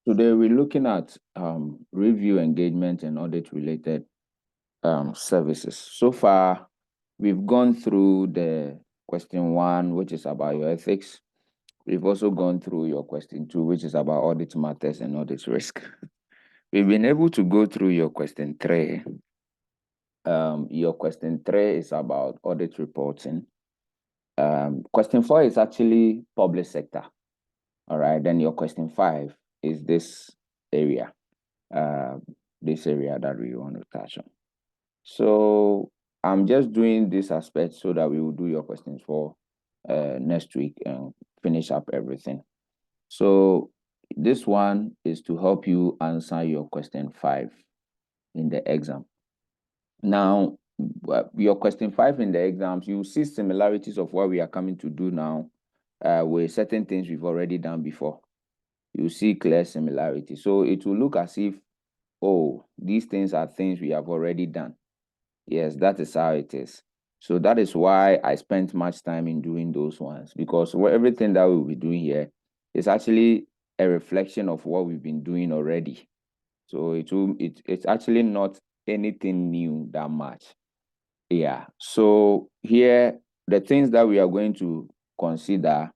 Today we're looking at review, engagement, and audit-related services. So far, we've gone through the question 1, which is about your ethics. We've also gone through your question 2, which is about audit matters and audit risk. We've been able to go through your question 3. Your question 3 is about audit reporting. Question 4 is actually public sector. All right, then your question 5 is this area. This area that we want to touch on. So I'm just doing this aspect so that we will do your questions for next week and finish up everything. So this one is to help you answer your question 5 in the exam. Now, your question 5 in the exams, you see similarities of what we are coming to do now with certain things we've already done before. You see clear similarity. So it will look as if, oh, these things are things we have already done. Yes, that is how it is. So that is why I spent much time in doing those ones, because everything that we'll be doing here is actually a reflection of what we've been doing already. So it's actually not anything new that much. Yeah. So here, the things that we are going to consider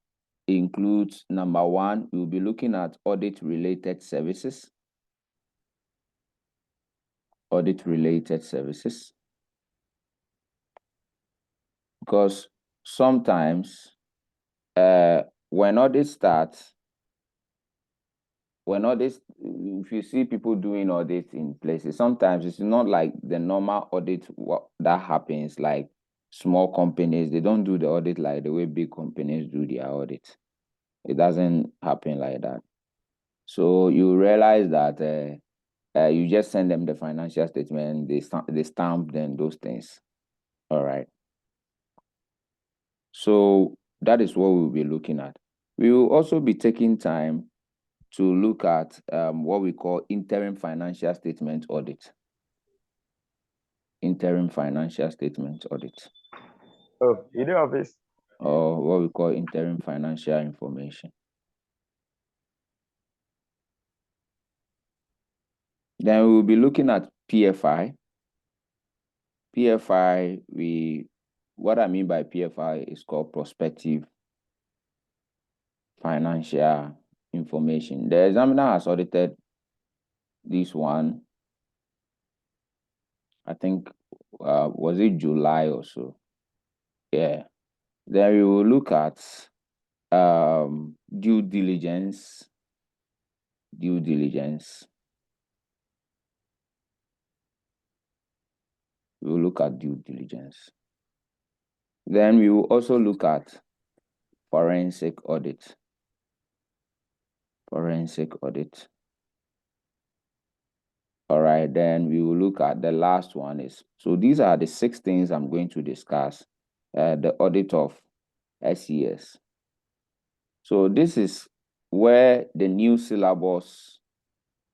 includes, number 1, we'll be looking at audit-related services. Audit-related services. Because sometimes when audit starts, if you see people doing audit in places, sometimes it's not like the normal audit that happens, like small companies, they don't do the audit like the way big companies do their audit. It doesn't happen like that. So you realize that you just send them the financial statement, they stamp them, those things. All right. So that is what we'll be looking at. We will also be taking time to look at what we call interim financial statement audit. Interim financial statement audit. Oh, you do have this? Or what we call interim financial information. Then we will be looking at PFI. PFI, what I mean by PFI is called Prospective Financial Information. The examiner has audited this one, I think, was it July or so? Yeah. Then we will look at due diligence. Due diligence. We will look at due diligence. Then we will also look at forensic audit. Forensic audit. All right, then we will look at the last one is, so these are the 6 things I'm going to discuss. The audit of SES. So this is where the new syllabus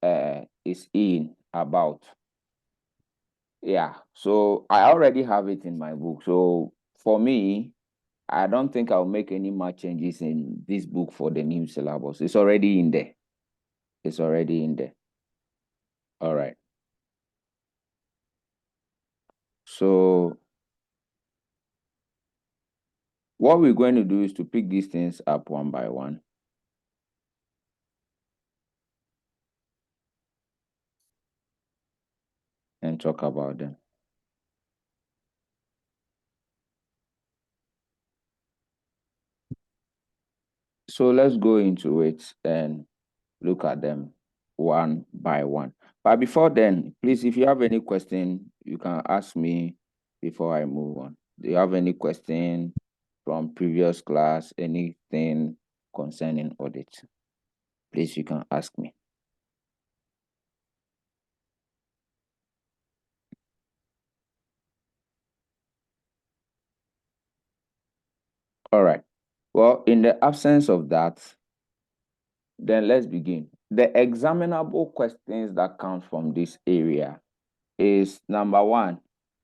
is in about. Yeah, so I already have it in my book. So for me, I don't think I'll make any more changes in this book for the new syllabus. It's already in there. It's already in there. All right. So what we're going to do is to pick these things up one by one. And talk about them. So let's go into it and look at them one by one. But before then, please, if you have any question, you can ask me before I move on. Do you have any question from previous class, anything concerning audit? Please, you can ask me. All right. Well, in the absence of that, then let's begin. The examinable questions that come from this area is, number 1,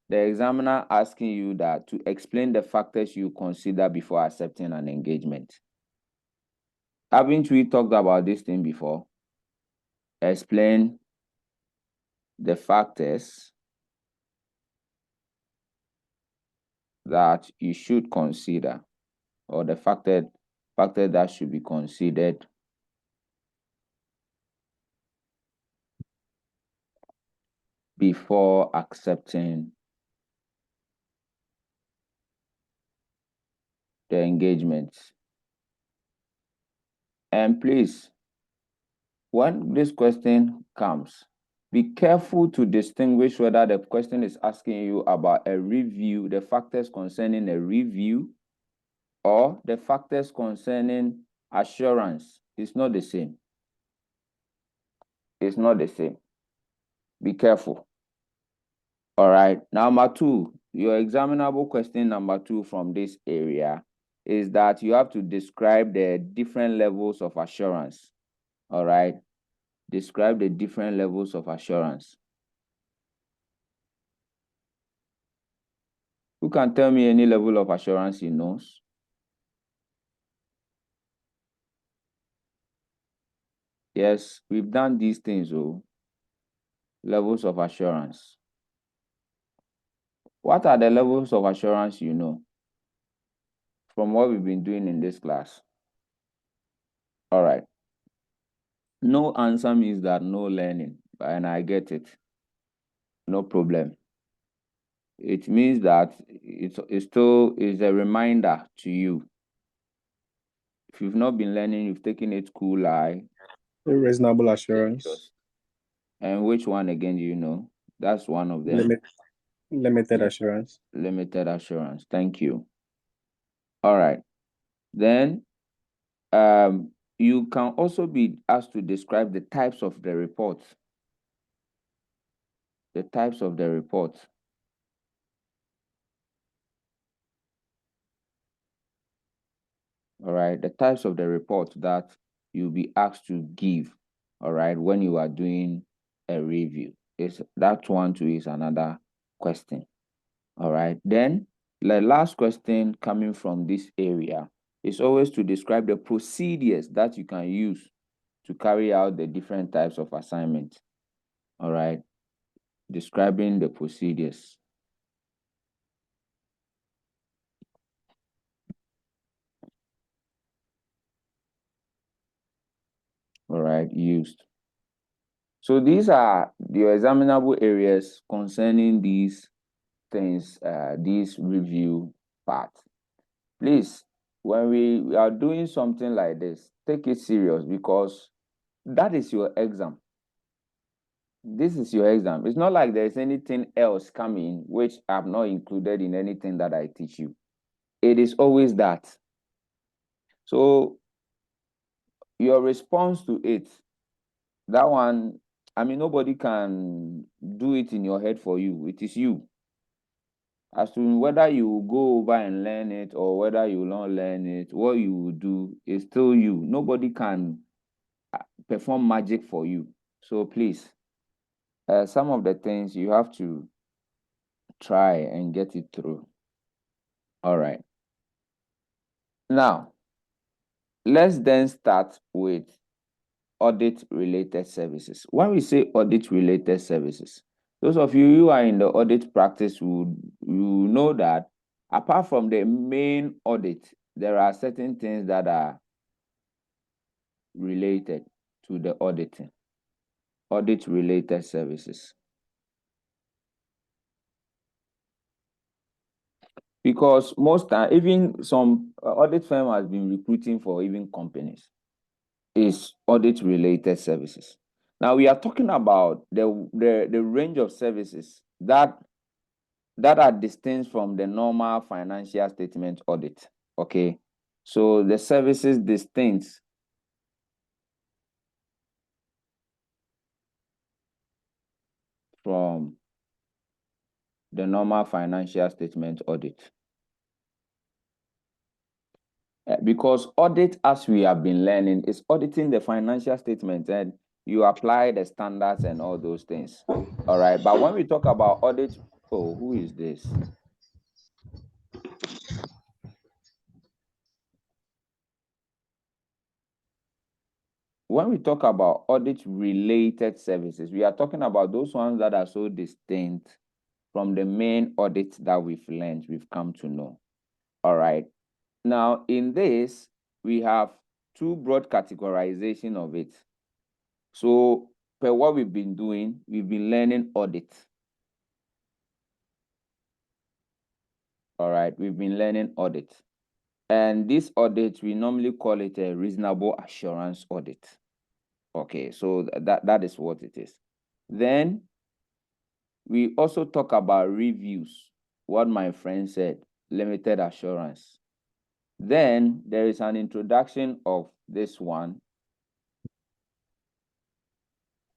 the examiner asking you that to explain the factors you consider before accepting an engagement. Haven't we talked about this thing before? explain the factors that you should consider, or the factor that should be considered before accepting the engagement. And please, when this question comes, be careful to distinguish whether the question is asking you about a review, the factors concerning a review, or the factors concerning assurance. It's not the same. It's not the same. Be careful. All right. Number two, your examinable question number two from this area is that you have to describe the different levels of assurance. All right. Describe the different levels of assurance. Who can tell me any level of assurance he knows? Yes, we've done these things, oh. Levels of assurance. What are the levels of assurance you know from what we've been doing in this class? All right. No answer means that no learning, and I get it. No problem. It means that it's still is a reminder to you. If you've not been learning, you've taken it cool eye. Reasonable assurance. And which one again do you know? That's one of them. Limited assurance. Limited assurance. Thank you. All right. Then you can also be asked to describe the types of the report. The types of the report. All right. The types of the report that you'll be asked to give, all right, when you are doing a review. That one too is another question. All right. Then the last question coming from this area is always to describe the procedures that you can use to carry out the different types of assignments. All right. Describing the procedures. All right, used. So these are the examinable areas concerning these things, these review parts. Please, when we are doing something like this, take it serious, because that is your exam. This is your exam. It's not like there's anything else coming which I've not included in anything that I teach you. It is always that. So your response to it, that one, I mean, nobody can do it in your head for you. It is you. As to whether you go over and learn it or whether you not learn it, what you will do is still you. Nobody can perform magic for you. So please, some of the things you have to try and get it through. All right. Now, let's then start with audit-related services. When we say audit-related services, those of you who are in the audit practice you know that apart from the main audit, there are certain things that are related to the auditing. Audit-related services. Because most time, even some audit firm has been recruiting for even companies, is audit-related services. Now we are talking about the range of services that are distinct from the normal financial statement audit. Okay, so the services distinct from the normal financial statement audit. Because audit, as we have been learning, is auditing the financial statement, and you apply the standards and all those things. All right. But when we talk about audit, oh, who is this? when we talk about audit-related services, we are talking about those ones that are so distinct from the main audit that we've learned, we've come to know. All right. Now, in this, we have two broad categorization of it. So, per what we've been doing, we've been learning audit. All right, we've been learning audit. And this audit, we normally call it a reasonable assurance audit. Okay, so that is what it is. Then we also talk about reviews, what my friend said, limited assurance. Then there is an introduction of this one.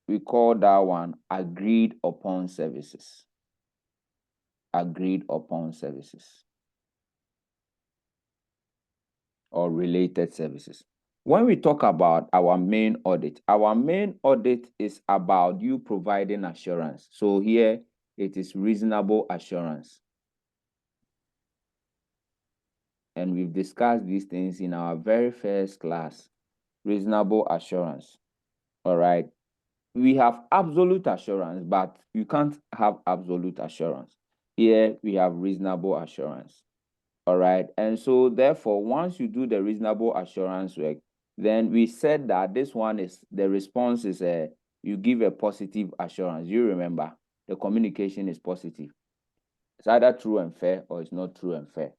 We call that one agreed upon services. Agreed upon services or related services. When we talk about our main audit is about you providing assurance. So here it is reasonable assurance. And we've discussed these things in our very first class, reasonable assurance. All right. We have absolute assurance, but you can't have absolute assurance. Here we have reasonable assurance. All right. And so therefore, once you do the reasonable assurance work, then we said that this one is, the response is you give a positive assurance. You remember, the communication is positive. It's either true and fair or it's not true and fair.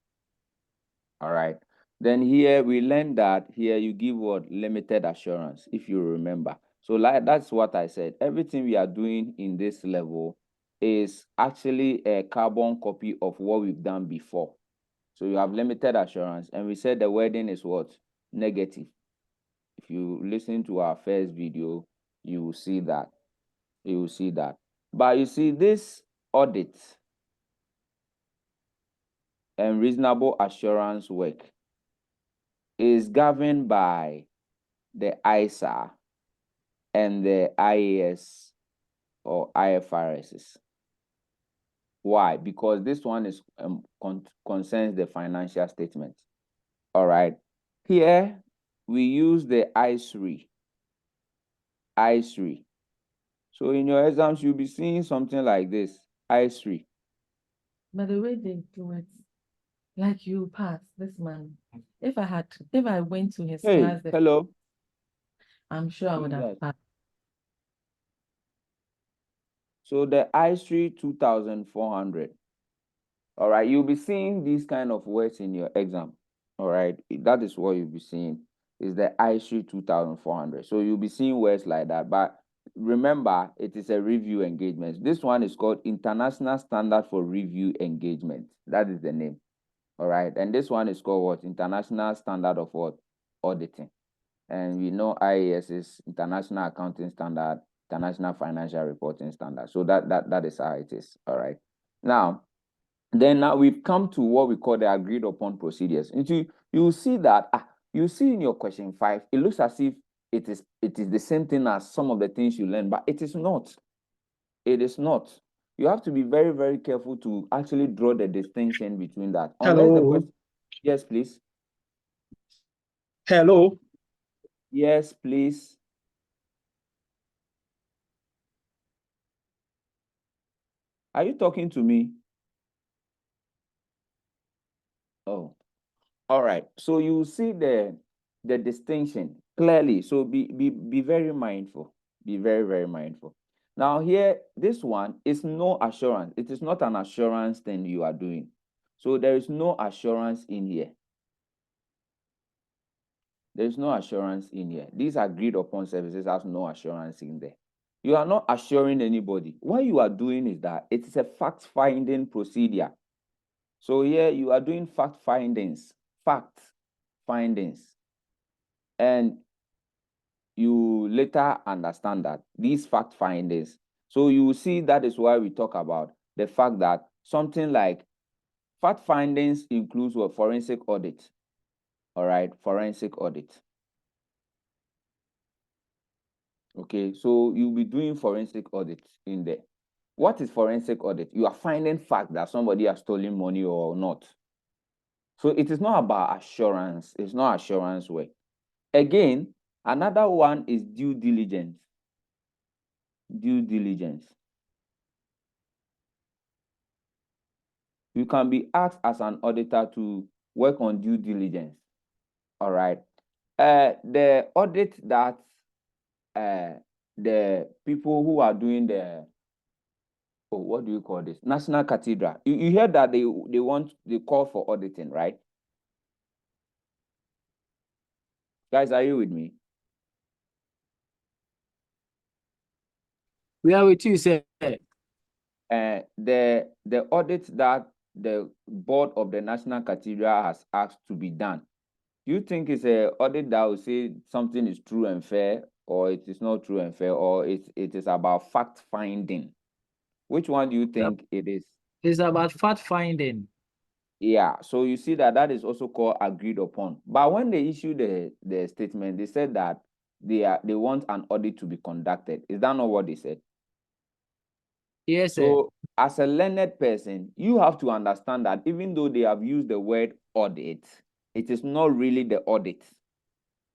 All right. Then here we learned that here you give what? Limited assurance, if you remember. So that's what I said. Everything we are doing in this level is actually a carbon copy of what we've done before. So you have limited assurance, and we said the wording is what? Negative. If you listen to our first video, you will see that. You will see that. But you see, this audit and reasonable assurance work is governed by the ISA and the IAS or IFRSs. Why? Because this one is concerns the financial statement. All right. Here we use the I3. I3. So in your exams, you'll be seeing something like this, I3. But the way they do it, like you pass this man. If I went to his Hey, class, hello. I'm sure I would Who's have that? passed. So the I3 2,400. All right, you'll be seeing these kind of words in your exam. All right, that is what you'll be seeing, is the I3 2,400. So you'll be seeing words like that. But remember, it is a review engagement. This one is called International Standard for Review Engagement. That is the name. All right, and this one is called what? International Standard of what? Auditing. And we know IAS is International Accounting Standard, International Financial Reporting Standard. So that is how it is. All right. Now we've come to what we call the agreed upon procedures. And you will see that you see in your question 5, it looks as if it is the same thing as some of the things you learn, but it is not. It is not. You have to be very, very careful to actually draw the distinction between that. Unless the question, yes, please. Hello. Yes, please. Are you talking to me? Oh, all right. So you see the distinction clearly. So be very mindful. Be very, very mindful. Now here, this one is no assurance. It is not an assurance thing you are doing. So there is no assurance in here. There is no assurance in here. These agreed upon services has no assurance in there. You are not assuring anybody. What you are doing is that it is a fact-finding procedure. So here you are doing fact findings. And you later understand that these fact findings. So you see that is why we talk about the fact that something like fact findings includes what? Forensic audit. All right, forensic audit. Okay, so you'll be doing forensic audit in there. What is forensic audit? You are finding fact that somebody has stolen money or not. So it is not about assurance. It's not assurance work. Again, Another one is due diligence. Due diligence. You can be asked as an auditor to work on due diligence. All right. The audit that the people who are doing the what do you call this? National Cathedral. You heard that they call for auditing, right? Guys, are you with me? We are with you, sir. The audit that the board of the National Cathedral has asked to be done. Do you think it's an audit that will say something is true and fair, or it is not true and fair, or it is about fact finding? Which one do you think it is? It's about fact finding. Yeah, so you see that is also called agreed upon. But when they issued the statement, they said that they want an audit to be conducted. Is that not what they said? Yes, sir. So as a learned person, you have to understand that even though they have used the word audit, it is not really the audit.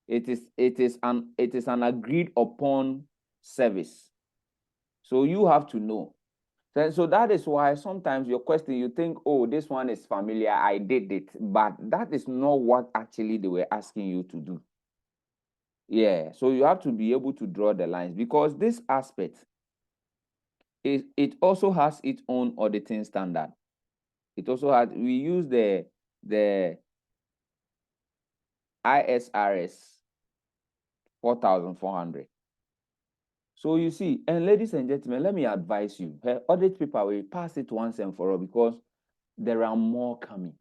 It is an agreed upon service. So you have to know. So that is why sometimes your question, you think, oh, this one is familiar, I did it. But that is not what actually they were asking you to do. Yeah, so you have to be able to draw the lines, because this aspect, it also has its own auditing standard. It also has, we use the ISRS 4400. So you see, and ladies and gentlemen, let me advise you, audit paper, we pass it once and for all, because there are more coming.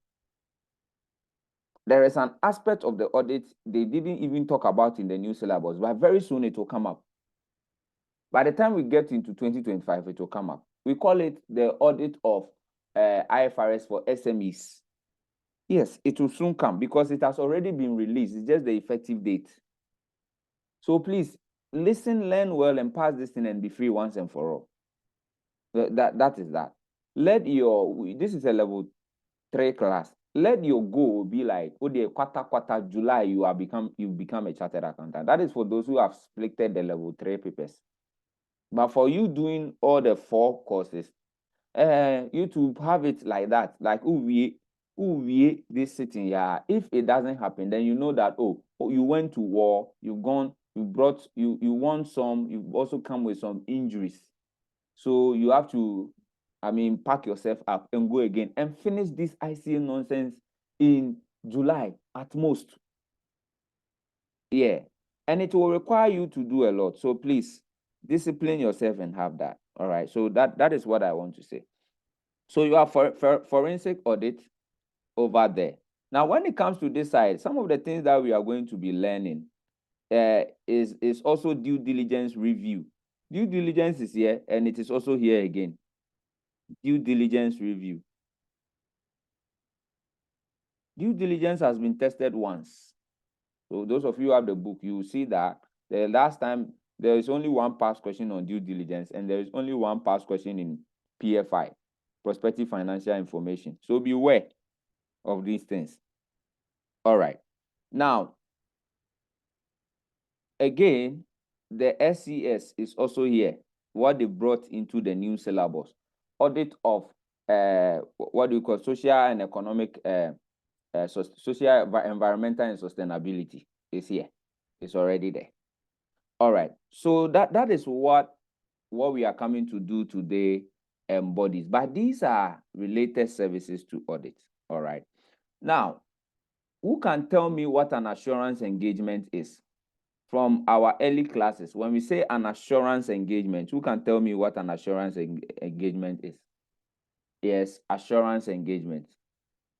There is an aspect of the audit they didn't even talk about in the new syllabus, but very soon it will come up. By the time we get into 2025, it will come up. We call it the audit of IFRS for SMEs. Yes, it will soon come because it has already been released. It's just the effective date. So please listen, learn well, and pass this thing and be free once and for all. That is that. This is a level 3 class. Let your goal be like, oh, the quarter July, you become a chartered accountant. That is for those who have split the level 3 papers. But for you doing all the 4 courses, you to have it like that, like we this sitting here. If it doesn't happen, then you know that you went to war, you won some, you've also come with some injuries. So you have to, pack yourself up and go again and finish this ICA nonsense in July at most. Yeah. And it will require you to do a lot. So please discipline yourself and have that. All right. So that is what I want to say. So you have forensic audit over there. Now, when it comes to this side, some of the things that we are going to be learning is also due diligence review. Due diligence is here, and it is also here again. Due diligence review. Due diligence has been tested once. So those of you who have the book, you will see that the last time there is only one past question on due diligence, and there is only one past question in PFI, prospective financial information. So beware of these things. All right. Now, again, the SCS is also here. What they brought into the new syllabus. Audit of what do you call social and economic social, environmental, and sustainability is here. It's already there. All right. So that is what we are coming to do today, embodies. But these are related services to audit. All right. Now, who can tell me what an assurance engagement is? From our early classes, when we say an assurance engagement, who can tell me what an assurance engagement is? Yes, assurance engagement.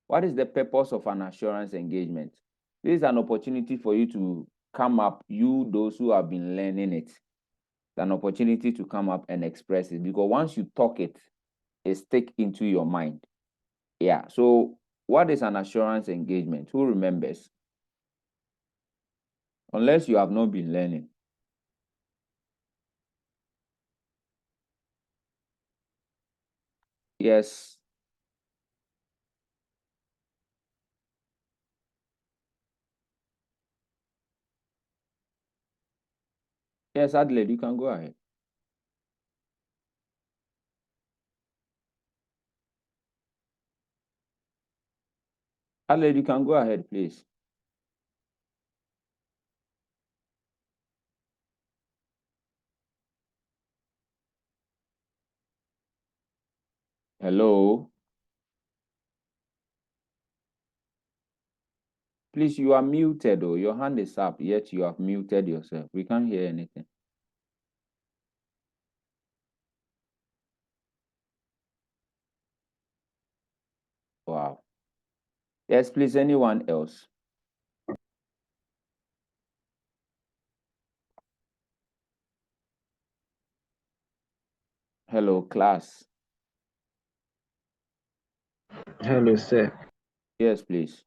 What is the purpose of an assurance engagement? This is an opportunity for you to come up, those who have been learning it, an opportunity to come up and express it, because once you talk it, it sticks into your mind. Yeah, so what is an assurance engagement? Who remembers? Unless you have not been learning. Yes. Yes, Adelaide, you can go ahead. Adelaide, you can go ahead, please. Hello? Please, you are muted, or your hand is up, yet you have muted yourself. We can't hear anything. Wow. Yes, please, anyone else? Hello, class. Hello, sir. Yes, please.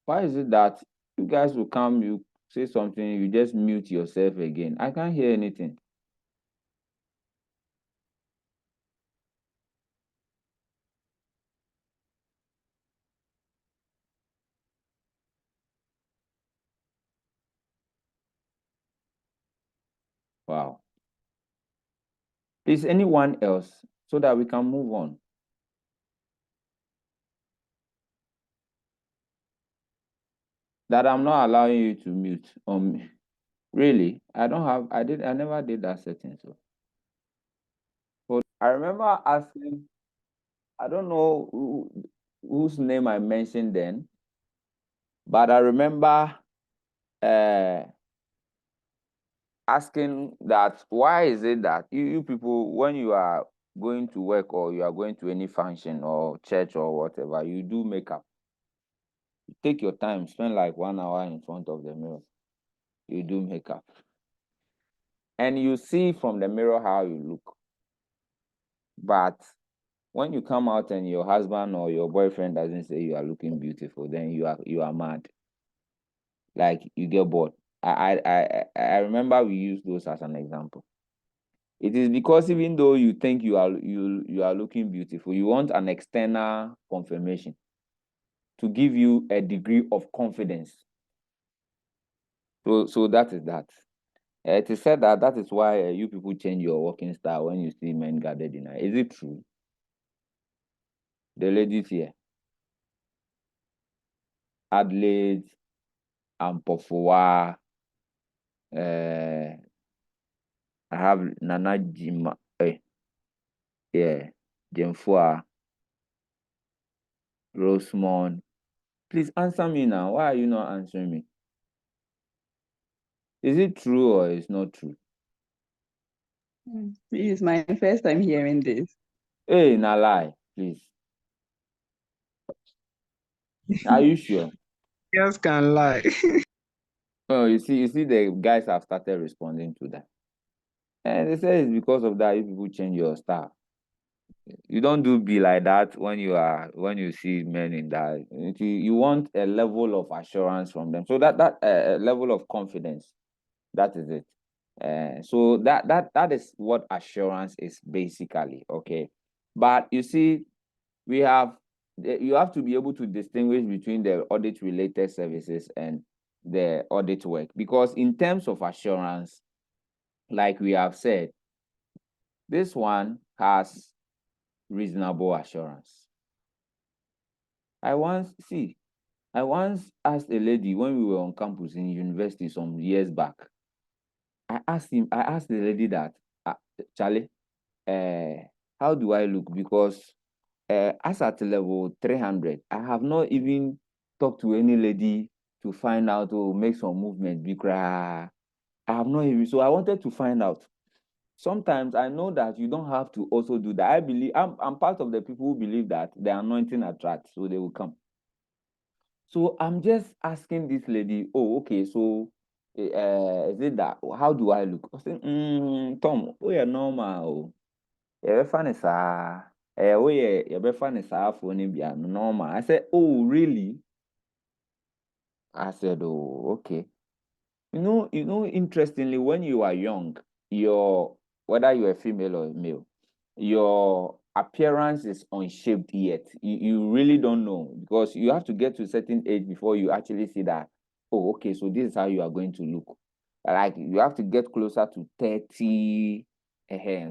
Why is it that you guys will come, you say something, you just mute yourself again? I can't hear anything. Wow. Is anyone else so that we can move on? That I'm not allowing you to mute. Really? I never did that setting. So but I remember asking, I don't know whose name I mentioned then, but I remember asking that why is it that you people, when you are going to work or you are going to any function or church or whatever, you do makeup. You take your time, spend like 1 hour in front of the mirror. You do makeup. And you see from the mirror how you look. But when you come out and your husband or your boyfriend doesn't say you are looking beautiful, then you are mad. Like you get bored. I remember we used those as an example. It is because even though you think you are looking beautiful, you want an external confirmation to give you a degree of confidence. So that is that. It is said that is why you people change your walking style when you see men gathered in. Is it true? The ladies here, Adelaide, Ampofua, I have Nana Jima, yeah, Jemfua, Rosemond. Please answer me now. Why are you not answering me? Is it true or is not true? It's my first time hearing this. Hey, na lie, please. Are you sure? Girls can lie. Oh, you see, the guys have started responding to that. And they say it's because of that you people change your style. You don't be like that when you see men in that. You want a level of assurance from them. So that level of confidence, that is it. So that is what assurance is basically, okay. But you see, you have to be able to distinguish between the audit related services and the audit work, because in terms of assurance, like we have said, this one has reasonable assurance. I once asked a lady when we were on campus in university some years back. I asked the lady that, Charlie, how do I look? Because as at level 300, I have not even talked to any lady to find out or make some movement. I have not even, so I wanted to find out. Sometimes I know that you don't have to also do that. I believe I'm part of the people who believe that the anointing attracts, so they will come. So I'm just asking this lady, oh, okay, so is it that, how do I look? I said, Tom, we are normal. Yɛbɛfa ne saa afoɔ no bi ano normal. I said, oh, really? I said, oh, okay. You know, interestingly, when you are young, whether you're a female or a male, your appearance is unshaped yet. You really don't know, because you have to get to a certain age before you actually see that, oh, okay, so this is how you are going to look. Like you have to get closer to 30,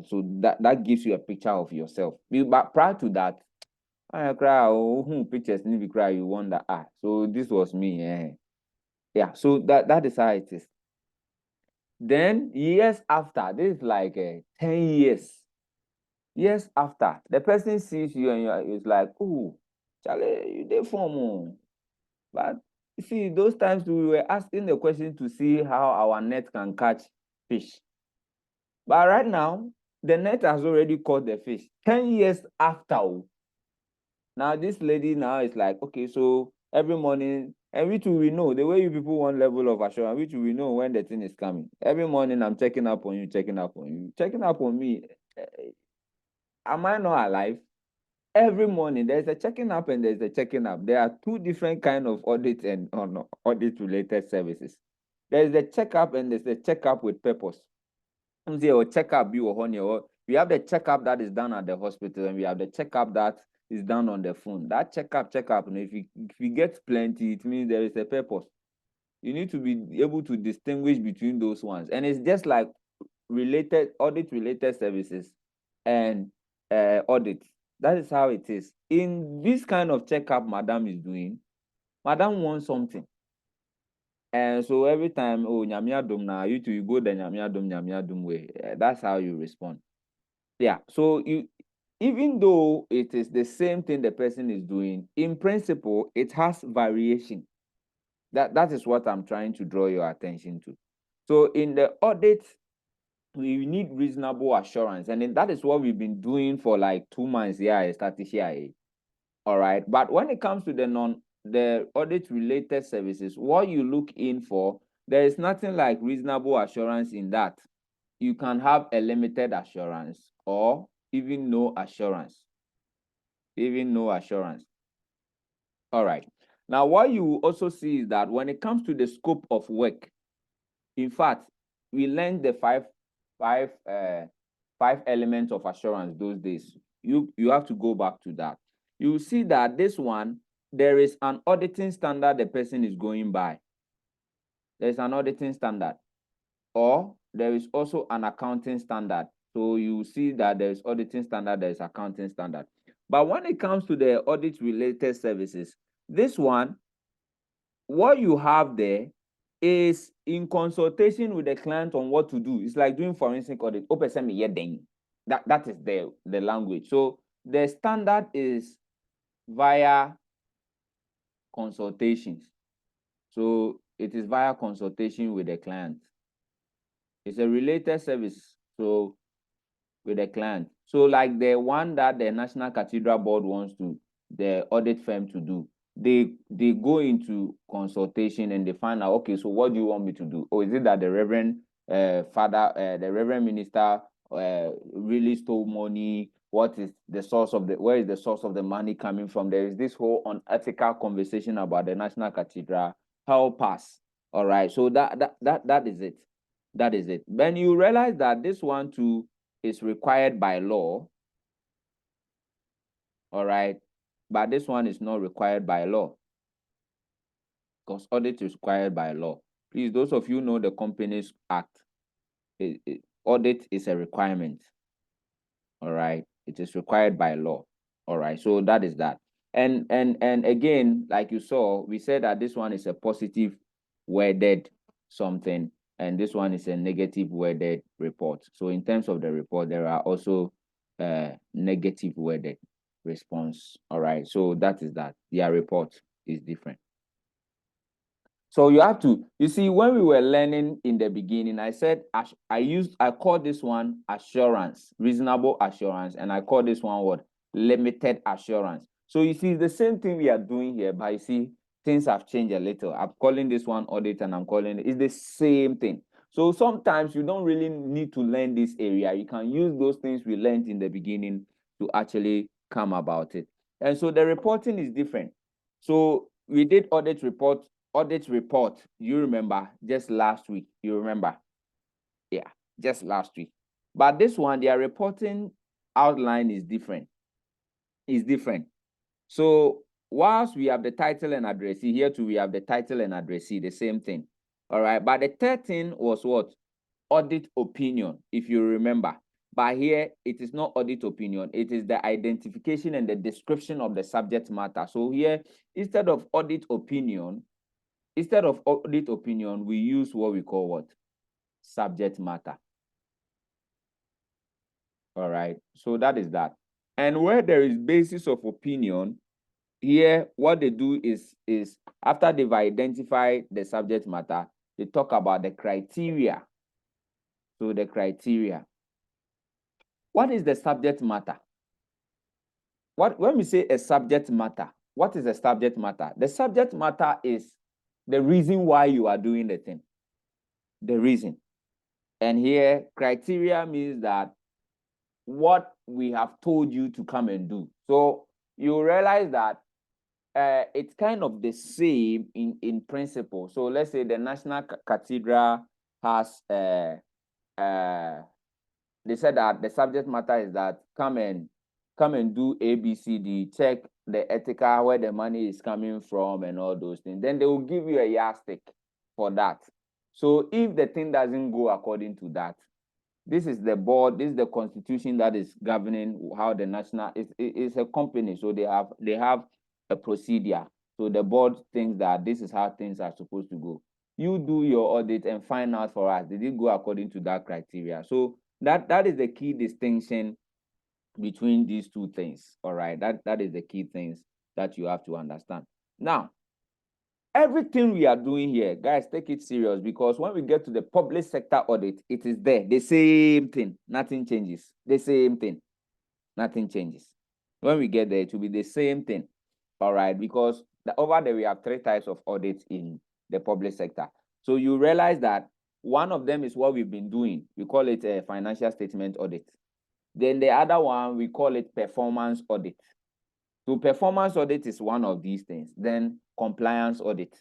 so that gives you a picture of yourself. But prior to that, I cry, pictures need to cry, you wonder, so this was me. Yeah, so that is how it is. Then years after, this is like 10 years. Years after, the person sees you and it's like, oh, Charlie, you did form. But you see, those times we were asking the question to see how our net can catch fish. But right now, the net has already caught the fish. 10 years after. Now this lady now is like, okay, so every morning, and which we know, the way you people want level of assurance, which we know when the thing is coming. Every morning I'm checking up on you, checking up on you, checking up on me. Am I not alive? Every morning there's a checking up and there's a checking up. There are two different kind of audit and audit related services. There's the checkup and there's the checkup with purpose. Checkup we have the checkup that is done at the hospital, and we have the checkup that is done on the phone. That checkup, and if you get plenty, it means there is a purpose. You need to be able to distinguish between those ones. And it's just like audit related services and audit. That is how it is. In this kind of checkup Madam is doing, Madam wants something. And so every time, oh, nyamiadum na, you go the nyamiadum way. That's how you respond. Yeah. So even though it is the same thing the person is doing, in principle, it has variation. That is what I'm trying to draw your attention to. So in the audit, we need reasonable assurance, and that is what we've been doing for like 2 months. Yeah, I started here. All right. But when it comes to the audit related services, what you look in for, there is nothing like reasonable assurance in that. You can have a limited assurance or even no assurance. Even no assurance. All right. Now, what you also see is that when it comes to the scope of work, in fact, we learned the five elements of assurance those days. You have to go back to that. You see that this one, there is an auditing standard the person is going by. There's an auditing standard, or there is also an accounting standard. So you see that there's auditing standard, there's accounting standard. But when it comes to the audit related services, this one, what you have there is in consultation with the client on what to do. It's like doing forensic audit. That is the language. So the standard is via consultations. So it is via consultation with the client. It's a related service, so with the client. So like the one that the National Cathedral Board wants the audit firm to do, they go into consultation and they find out, okay, so what do you want me to do? Or is it that the Reverend Father, the Reverend Minister really stole money? Where is the source of the money coming from? There is this whole unethical conversation about the National Cathedral. Help us. All right. So that is it. That is it. Then you realize that this one too is required by law. All right. But this one is not required by law, because audit is required by law. Please, those of you know the Companies Act, audit is a requirement. All right. It is required by law. All right. So that is that. And again, like you saw, we said that this one is a positive worded something, and this one is a negative worded report. So in terms of the report, there are also negative worded response. All right. So that is that. Their report is different. So you have to, you see, when we were learning in the beginning, I said I call this one assurance, reasonable assurance, and I call this one what? Limited assurance. So you see, the same thing we are doing here, but you see, things have changed a little. I'm calling this one audit, and I'm calling it's the same thing. So sometimes you don't really need to learn this area. You can use those things we learned in the beginning to actually come about it. And so the reporting is different. So we did audit report, you remember, just last week. You remember? Yeah, just last week. But this one, their reporting outline is different. is different. So whilst we have the title and addressee, here too we have the title and addressee, the same thing. All right, but the third thing was what? Audit opinion, if you remember. But here it is not audit opinion, it is the identification and the description of the subject matter. So here, instead of audit opinion, we use what we call what? Subject matter. All right, so that is that. And where there is basis of opinion, here what they do is after they've identified the subject matter, they talk about the criteria. So the criteria. What is the subject matter? When we say a subject matter, what is a subject matter? The subject matter is the reason why you are doing the thing. The reason. And here, criteria means that what we have told you to come and do. So you realize that it's kind of the same in principle. So let's say the National Cathedral has, they said that the subject matter is that come and do ABCD, check the ethical, where the money is coming from and all those things. Then they will give you a yardstick for that. So if the thing doesn't go according to that, this is the board, this is the constitution that is governing how the national, it's a company, so they have a procedure. So the board thinks that this is how things are supposed to go. You do your audit and find out for us, did it go according to that criteria? So that is the key distinction between these two things. All right, that is the key things that you have to understand. Now, everything we are doing here, guys, take it serious, because when we get to the public sector audit, it is there. The same thing. Nothing changes. The same thing. Nothing changes. When we get there, it will be the same thing. All right, because over there, we have 3 types of audits in the public sector. So you realize that one of them is what we've been doing. We call it a financial statement audit. Then the other one, we call it performance audit. So performance audit is one of these things. Then compliance audit.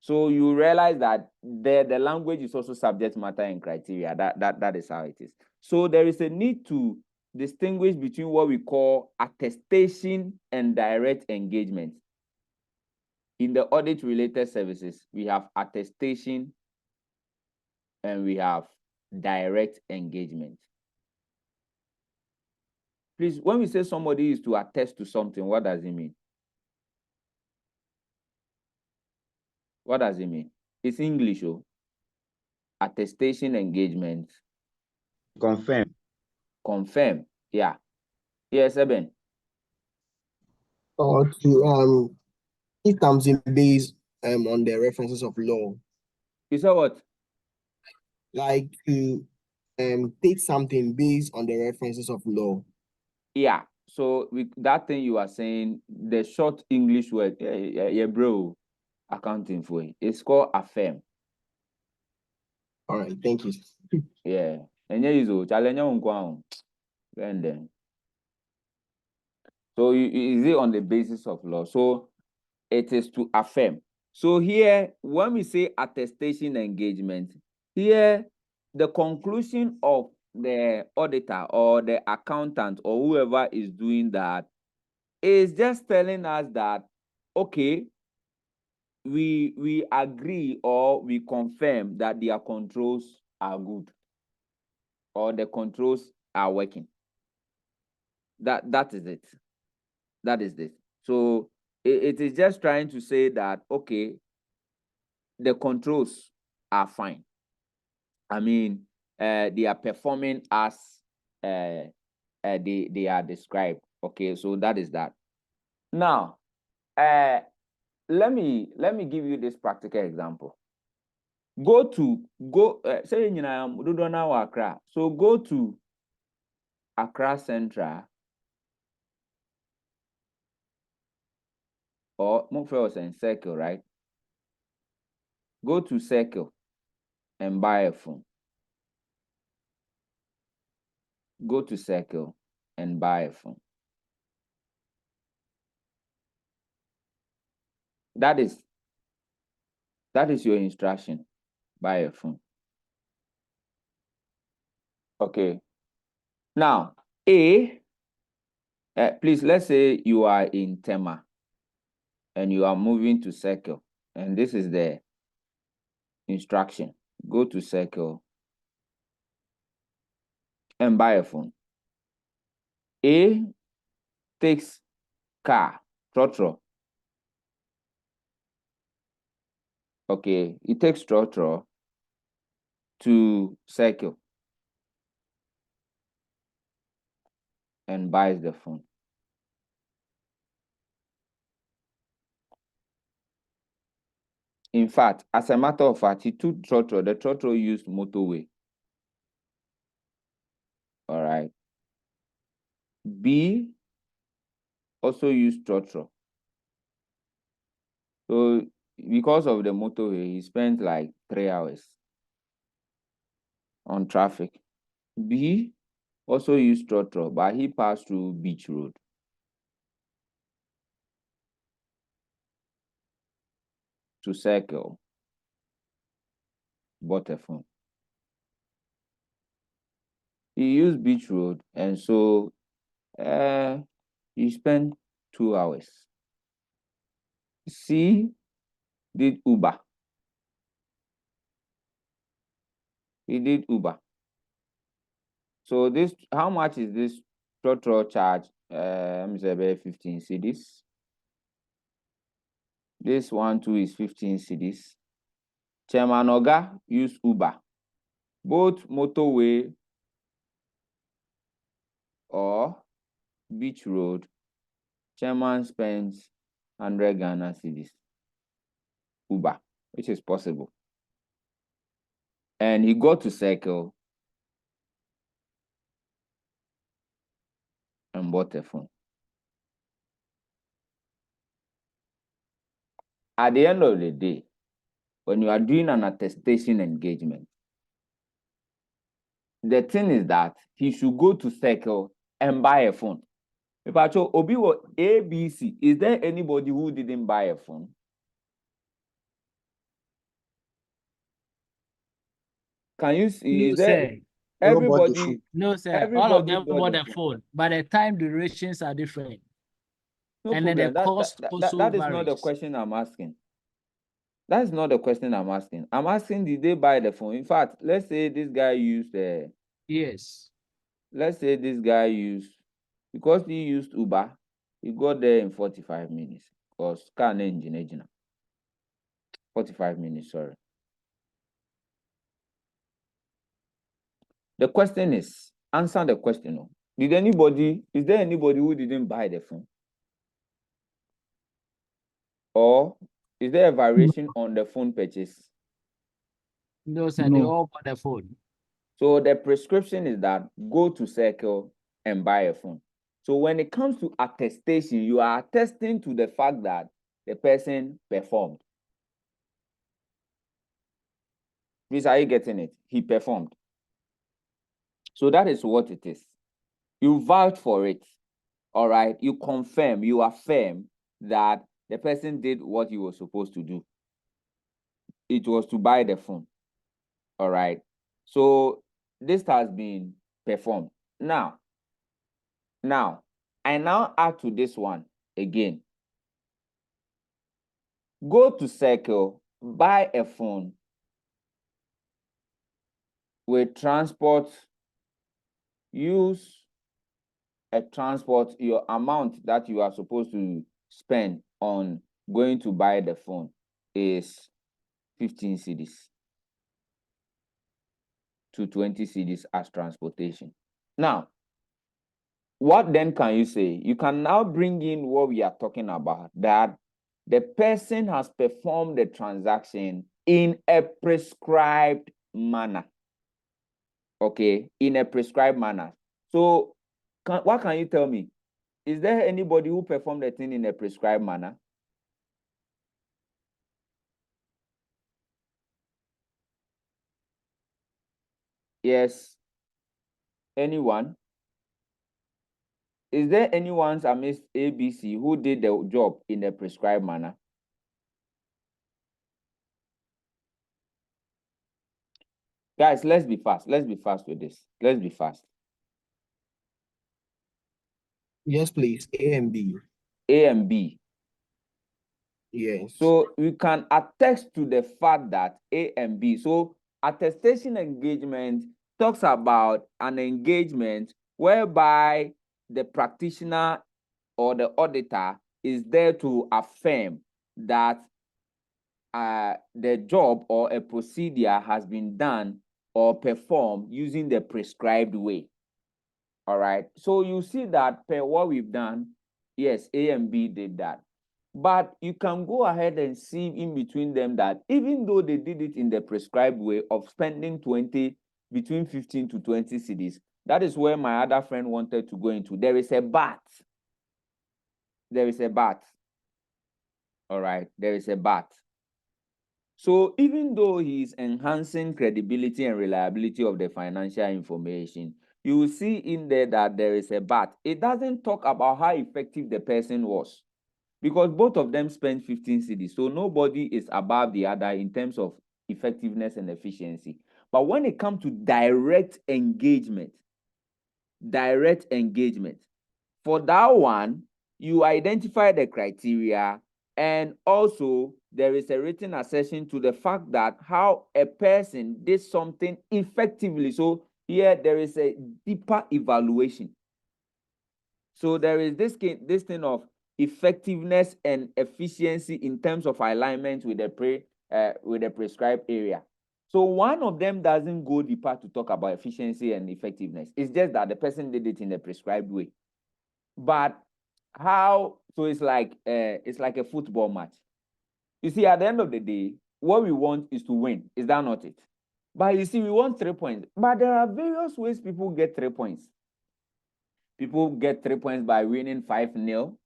So you realize that the language is also subject matter and criteria. That is how it is. So there is a need to distinguish between what we call attestation and direct engagement. In the audit related services, we have attestation and we have direct engagement. Please, when we say somebody is to attest to something, what does it mean? What does it mean? It's English, oh. Attestation, engagement. Confirm. Confirm. Yeah. Yes, Eben. Or to give something based on the references of law, You said what? like to take something based on the references of law. Yeah. So that thing you are saying, the short English word, yeah, bro, accounting for it. It's called affirm. All right, thank you. Yeah. And yeah, so challenge on. And then. So is it on the basis of law? So it is to affirm. So here, when we say attestation engagement, here the conclusion of the auditor or the accountant or whoever is doing that is just telling us that, okay, we agree or we confirm that their controls are good or the controls are working. That is it. That is it. So it is just trying to say that, okay, the controls are fine. I mean, they are performing as they are described. Okay, so that is that. Now, let me give you this practical example. Say in Accra. So go to Accra Central or Mufros and Circle, right? Go to Circle and buy a phone. Go to Circle and buy a phone. That is your instruction. Buy a phone. Okay. Now, A, Please, let's say you are in Tema and you are moving to Circle, and this is the instruction. Go to Circle and buy a phone. A takes car, trotro. Okay, it takes trotro to Circle and buys the phone. In fact, as a matter of fact, he took trotro. The trotro used motorway. All right. B also used trotro. So because of the motorway, he spent like 3 hours on traffic. B also used trotro, but he passed through Beach Road. To Circle, bought a phone. He used Beach Road, and so he spent 2 hours. C did Uber. He did Uber. So this, how much is this trotro charge? Let me say about 15 cedis. This one too is 15 cedis. Chairman Oga used Uber. Both motorway or Beach Road, Chairman spends 100 Ghana cedis. Uber, which is possible. And he got to Circle and bought a phone. At the end of the day, when you are doing an attestation engagement, the thing is that he should go to Circle and buy a phone. If I show Obi or ABC, is there anybody who didn't buy a phone? Can you see? No, Is there sir. everybody? No, sir. All of Everybody them bought bought the a phone, but the time durations are different. No And then the problem. cost also That is not the varies. question I'm asking. That's not the question I'm asking. I'm asking, did they buy the phone? In fact, let's say this guy used Yes. let's say this guy used, because he used Uber, he got there in 45 minutes. Because car engine 45 minutes, sorry. The question is, answer the question. Is there anybody who didn't buy the phone? Or is there a variation on the phone purchase? No, sir. They all bought a phone. So the prescription is that go to Circle and buy a phone. So when it comes to attestation, you are attesting to the fact that the person performed. Please, are you getting it? He performed. So that is what it is. You vouch for it. All right. You confirm, you affirm that the person did what he was supposed to do. It was to buy the phone. All right. So this has been performed. Now, I now add to this one again. Go to Circle, buy a phone with transport, use a transport, your amount that you are supposed to spend on going to buy the phone is 15 cedis to 20 cedis as transportation. Now, what then can you say? You can now bring in what we are talking about, that the person has performed the transaction in a prescribed manner. Okay, in a prescribed manner. So, what can you tell me? Is there anybody who performed the thing in a prescribed manner? Yes. Anyone? Is there anyone amidst ABC who did the job in a prescribed manner? Guys, let's be fast. Let's be fast with this. Let's be fast. Yes, please. A and B. A and B. Yes. So we can attest to the fact that A and B. So attestation engagement talks about an engagement whereby the practitioner or the auditor is there to affirm that the job or a procedure has been done or performed using the prescribed way. All right. So you see that per what we've done, yes, A and B did that. But you can go ahead and see in between them that even though they did it in the prescribed way of spending between 15 to 20 cedis, that is where my other friend wanted to go into. There is a but. There is a but. All right. There is a but. So even though he is enhancing credibility and reliability of the financial information, you will see in there that there is a but. It doesn't talk about how effective the person was, because both of them spent 15 cedis. So nobody is above the other in terms of effectiveness and efficiency. But when it comes to direct engagement, for that one, you identify the criteria, and also there is a written assertion to the fact that how a person did something effectively. So here there is a deeper evaluation. So there is this thing of effectiveness and efficiency in terms of alignment with the prescribed area. So one of them doesn't go deeper to talk about efficiency and effectiveness. It's just that the person did it in the prescribed way. But how? So it's like a football match. You see, at the end of the day, what we want is to win. Is that not it? But you see, we want 3 points. But there are various ways people get 3 points. People get 3 points by winning 5-0.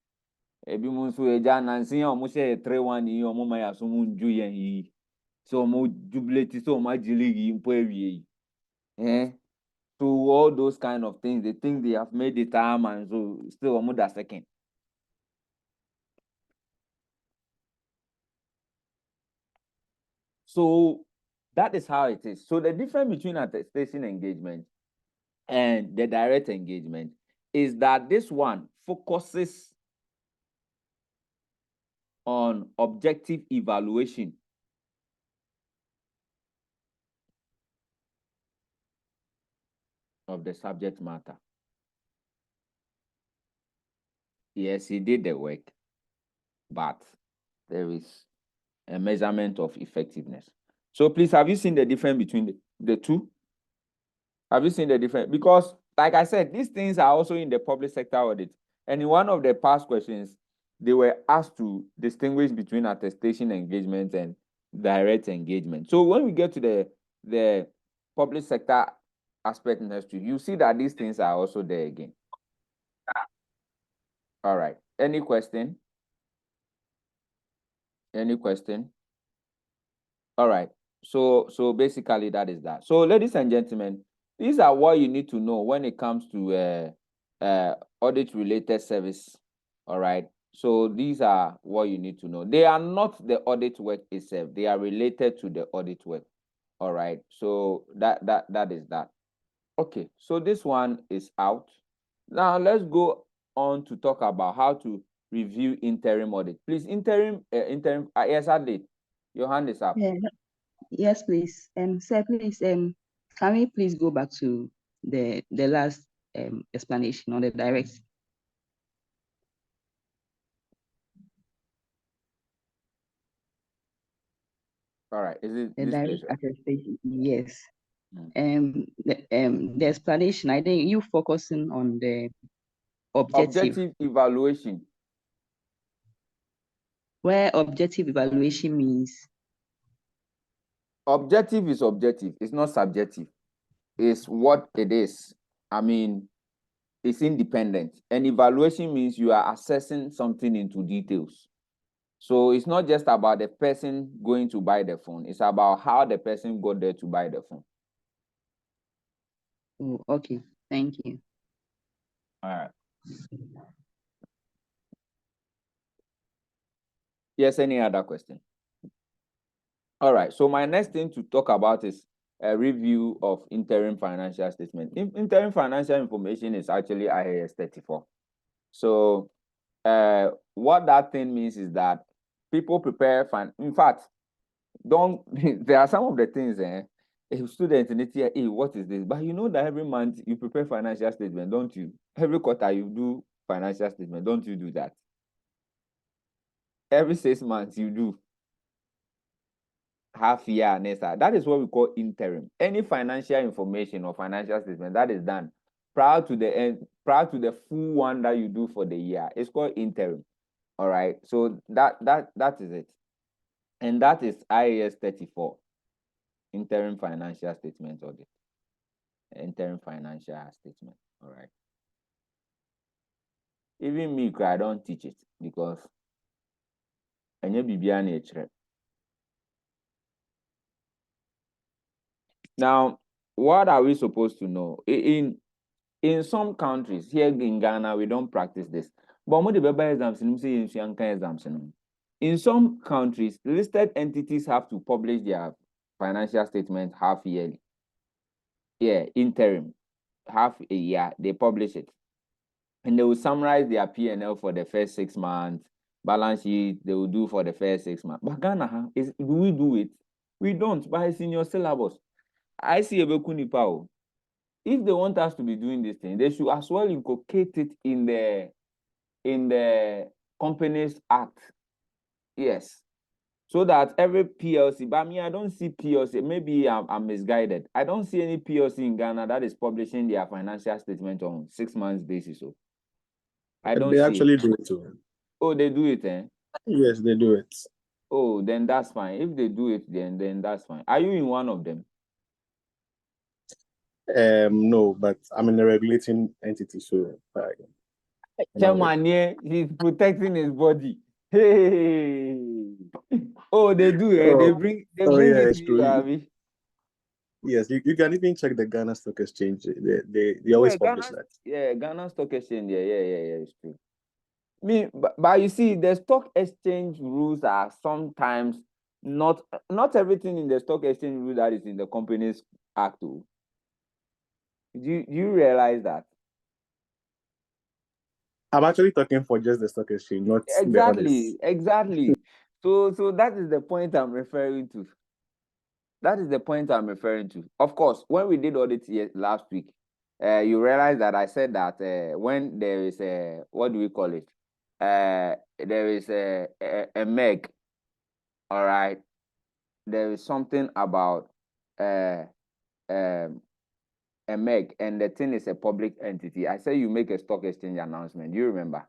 Ebi mo nso eja nansi ya omo share 3-1 yi omo ma ya so mo nju yen yi. So omo jubilate so omo ajili yi mpo ewie yi. So all those kind of things, they think they have made the time, and so still omo da second. So that is how it is. So the difference between attestation engagement and the direct engagement is that this one focuses on objective evaluation of the subject matter. Yes, he did the work, but there is a measurement of effectiveness. So please, have you seen the difference between the two? Have you seen the difference? Because, like I said, these things are also in the public sector audit. And in one of the past questions, they were asked to distinguish between attestation engagement and direct engagement. So when we get to the public sector aspect next to you see that these things are also there again. All right. Any question? Any question? All right. So basically that is that. So ladies and gentlemen, these are what you need to know when it comes to audit related service. All right. So these are what you need to know. They are not the audit work itself. They are related to the audit work. All right. So that is that. Okay. So this one is out. Now let's go on to talk about how to review interim audit. Please, interim. Yes, Audit. Your hand is up. Yeah. Yes, please. Sir, please, can we please go back to the last explanation on the direct? All right. Is it The this direct place? attestation? Yes. The explanation, I think you focusing on the objective, evaluation. where objective evaluation means Objective is objective. It's not subjective. It's what it is. I mean, it's independent. And evaluation means you are assessing something into details. So it's not just about the person going to buy the phone. It's about how the person got there to buy the phone. Oh, okay. Thank you. All right. Yes, any other question? All right. So my next thing to talk about is a review of interim financial statement. Interim financial information is actually IAS 34. So what that thing means is that people prepare in fact, don't there are some of the things a student in it here, hey, what is this? But you know that every month you prepare financial statement, don't you? Every quarter you do financial statement, don't you do that? Every 6 months you do half year, next year. That is what we call interim. Any financial information or financial statement that is done prior to the end, prior to the full one that you do for the year, it's called interim. All right. So that is it. And that is IAS 34, interim financial statement audit. Interim financial statement. All right. Even me, I don't teach it because now, what are we supposed to know? In some countries, here in Ghana, we don't practice this. But in some countries, listed entities have to publish their financial statement half yearly. Yeah, interim, half a year, they publish it. And they will summarize their P&L for the first 6 months, balance sheet, they will do for the first 6 months. But Ghana, do we do it? We don't, but it's in your syllabus. I see a Bekunipa. If they want us to be doing this thing, they should as well inculcate it in the Companies Act. Yes. So that every PLC, but I don't see PLC, maybe I'm misguided. I don't see any PLC in Ghana that is publishing their financial statement on 6 months basis. So I don't They see actually it. do it too. Oh, they do it, eh? Yes, they do it. Oh, then that's fine. If they do it, then that's fine. Are you in one of them? No, but I'm in a regulating entity, so Chairman, yeah, he's protecting his body. Hey. Oh, they do, eh? They bring yeah, it it's to you, true. Abby. Yes, you can even check the Ghana Stock Exchange. They always publish that. Yeah, Ghana Stock Exchange. Yeah, it's true. But you see, the stock exchange rules are sometimes not everything in the stock exchange rule that is in the Companies Act. Do you realize that? I'm actually talking for just the stock exchange, not the others. Exactly. So that is the point I'm referring to. That is the point I'm referring to. Of course, when we did audit last week, you realize that I said that when there is a, what do we call it? There is a MEG, all right? There is something about a MEG, and the thing is a public entity. I say you make a stock exchange announcement. Do you remember?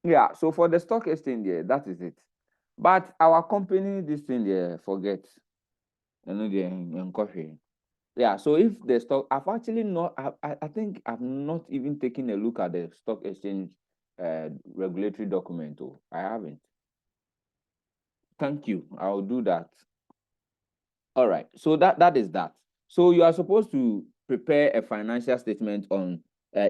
Yeah, so for the stock exchange, yeah, that is it. But our company, this thing, yeah, forget. Yeah, so if the stock, I've actually not, I think I've not even taken a look at the stock exchange regulatory document. Oh, I haven't. Thank you. I'll do that. All right. So that is that. So you are supposed to prepare a financial statement on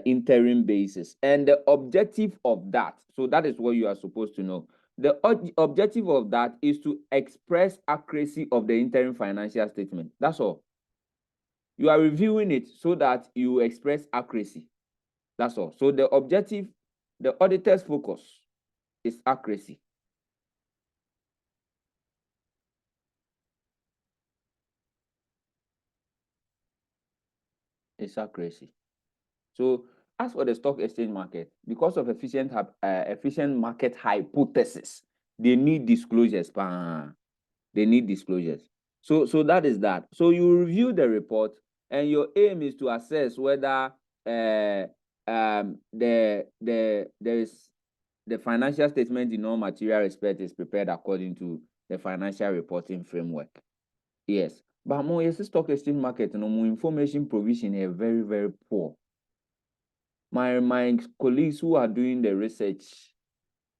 interim basis, and the objective of that. So that is what you are supposed to know. The objective of that is to express accuracy of the interim financial statement. That's all. You are reviewing it so that you express accuracy. That's all. So the objective, the auditor's focus is accuracy. It's accuracy. So as for the stock exchange market, because of efficient market hypothesis, they need disclosures. They need disclosures. So that is that. So you review the report, and your aim is to assess whether there is the financial statement in all material respect is prepared according to the financial reporting framework. Yes. But more yes, stock exchange market, more information provision is very, very poor. My colleagues who are doing the research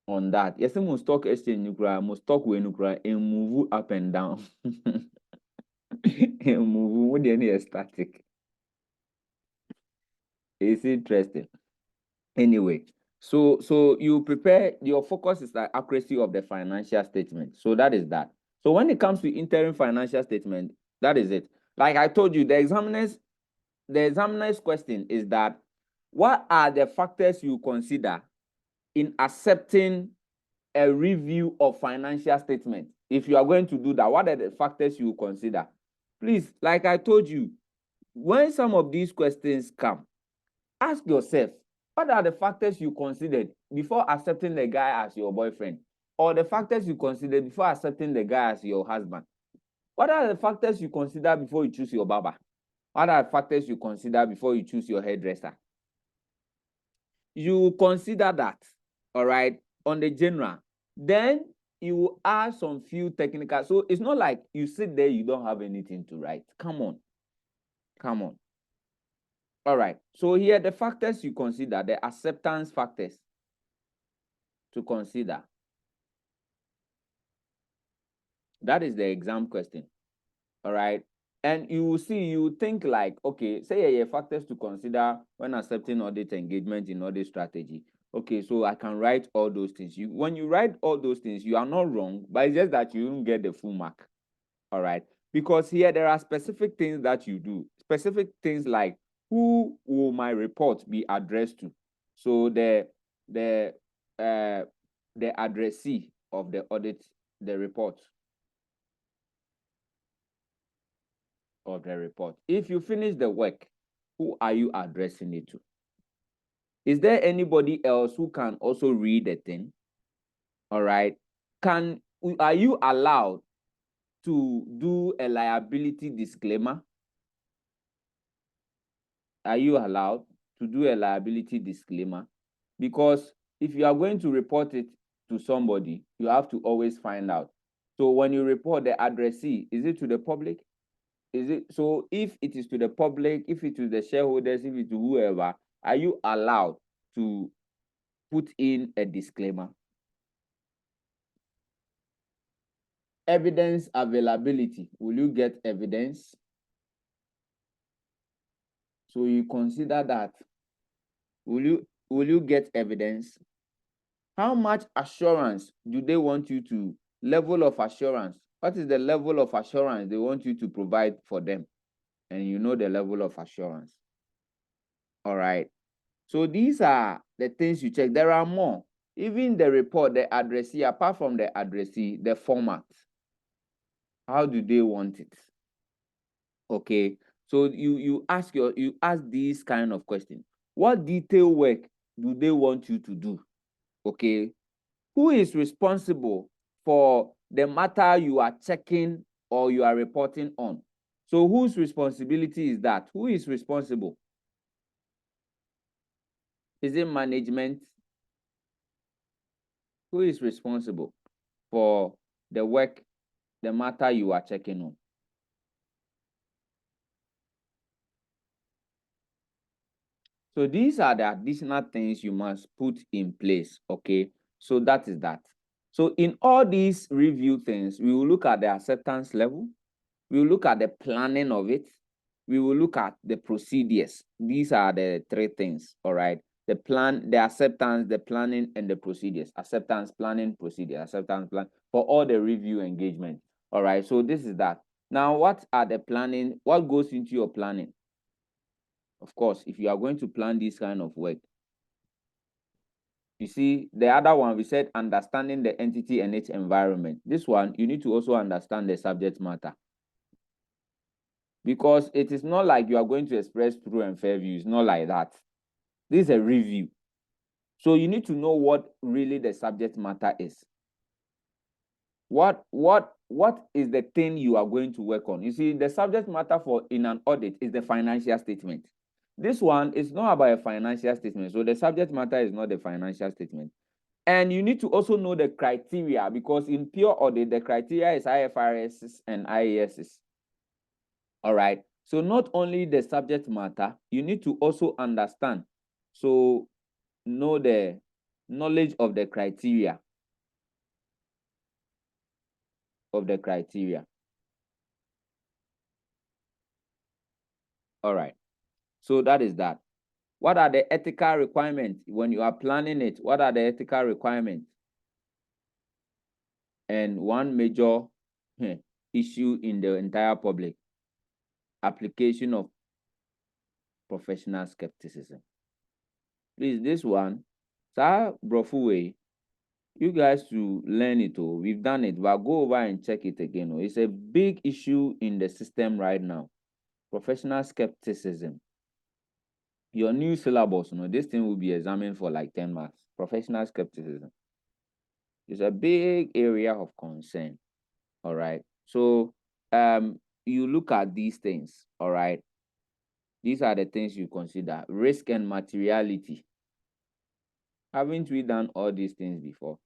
on that, yes, most stock exchange most stock we and move up and down. And move with any static. It's interesting. Anyway, so you prepare, your focus is the accuracy of the financial statement. So that is that. So when it comes to interim financial statement, that is it. Like I told you, the examiner's question is that what are the factors you consider in accepting a review of financial statement? If you are going to do that, what are the factors you consider? Please, like I told you, when some of these questions come, ask yourself, what are the factors you considered before accepting the guy as your boyfriend? Or the factors you considered before accepting the guy as your husband? What are the factors you consider before you choose your barber? What are the factors you consider before you choose your hairdresser? You consider that, all right, on the general. Then you will add some few technical. So it's not like you sit there, you don't have anything to write. Come on. Come on. All right. So here the factors you consider, the acceptance factors to consider. That is the exam question. All right. And you will see, you think like, okay, say factors to consider when accepting audit engagement in audit strategy. Okay, so I can write all those things. When you write all those things, you are not wrong, but it's just that you don't get the full mark. All right. Because here there are specific things that you do. Specific things like, who will my report be addressed to? So the addressee of the audit, the report of the report. If you finish the work, who are you addressing it to? Is there anybody else who can also read the thing? All right. Are you allowed to do a liability disclaimer? Are you allowed to do a liability disclaimer? Because if you are going to report it to somebody, you have to always find out. So when you report the addressee, is it to the public? Is it so? If it is to the public, if it is the shareholders, if it is to whoever, are you allowed to put in a disclaimer? Evidence availability. Will you get evidence? So you consider that. Will you get evidence? How much assurance do they want you to, level of assurance? What is the level of assurance they want you to provide for them? And you know the level of assurance. All right. So these are the things you check. There are more. Even the report, the addressee, apart from the addressee, the format. How do they want it? Okay. So you ask these kind of questions. What detailed work do they want you to do? Okay. Who is responsible for the matter you are checking or you are reporting on? So whose responsibility is that? Who is responsible? Is it management? Who is responsible for the work, the matter you are checking on? So these are the additional things you must put in place, okay? So that is that. So in all these review things, we will look at the acceptance level. We will look at the planning of it. We will look at the procedures. These are the three things, all right? The plan, the acceptance, the planning, and the procedures. Acceptance, planning, procedure, acceptance, plan for all the review engagement, all right? So this is that. Now, what are the planning? What goes into your planning? Of course, if you are going to plan this kind of work, you see, the other one, we said understanding the entity and its environment. This one, you need to also understand the subject matter. Because it is not like you are going to express true and fair views. It's not like that. This is a review. So you need to know what really the subject matter is. What is the thing you are going to work on? You see, the subject matter for in an audit is the financial statement. This one is not about a financial statement. So the subject matter is not the financial statement. And you need to also know the criteria, because in pure audit, the criteria is IFRS and IAS. All right. So not only the subject matter, you need to also understand. So know the knowledge of the criteria. All right. So that is that. What are the ethical requirements when you are planning it? What are the ethical requirements? And one major issue in the entire public, application of professional skepticism. Please, this one, sir, Brofuwe, you guys to learn it. Oh, we've done it, but go over and check it again. Oh, it's a big issue in the system right now. Professional skepticism. Your new syllabus, this thing will be examined for like 10 marks. Professional skepticism. It's a big area of concern. All right. So you look at these things, all right. These are the things you consider. Risk and materiality. Haven't we done all these things before?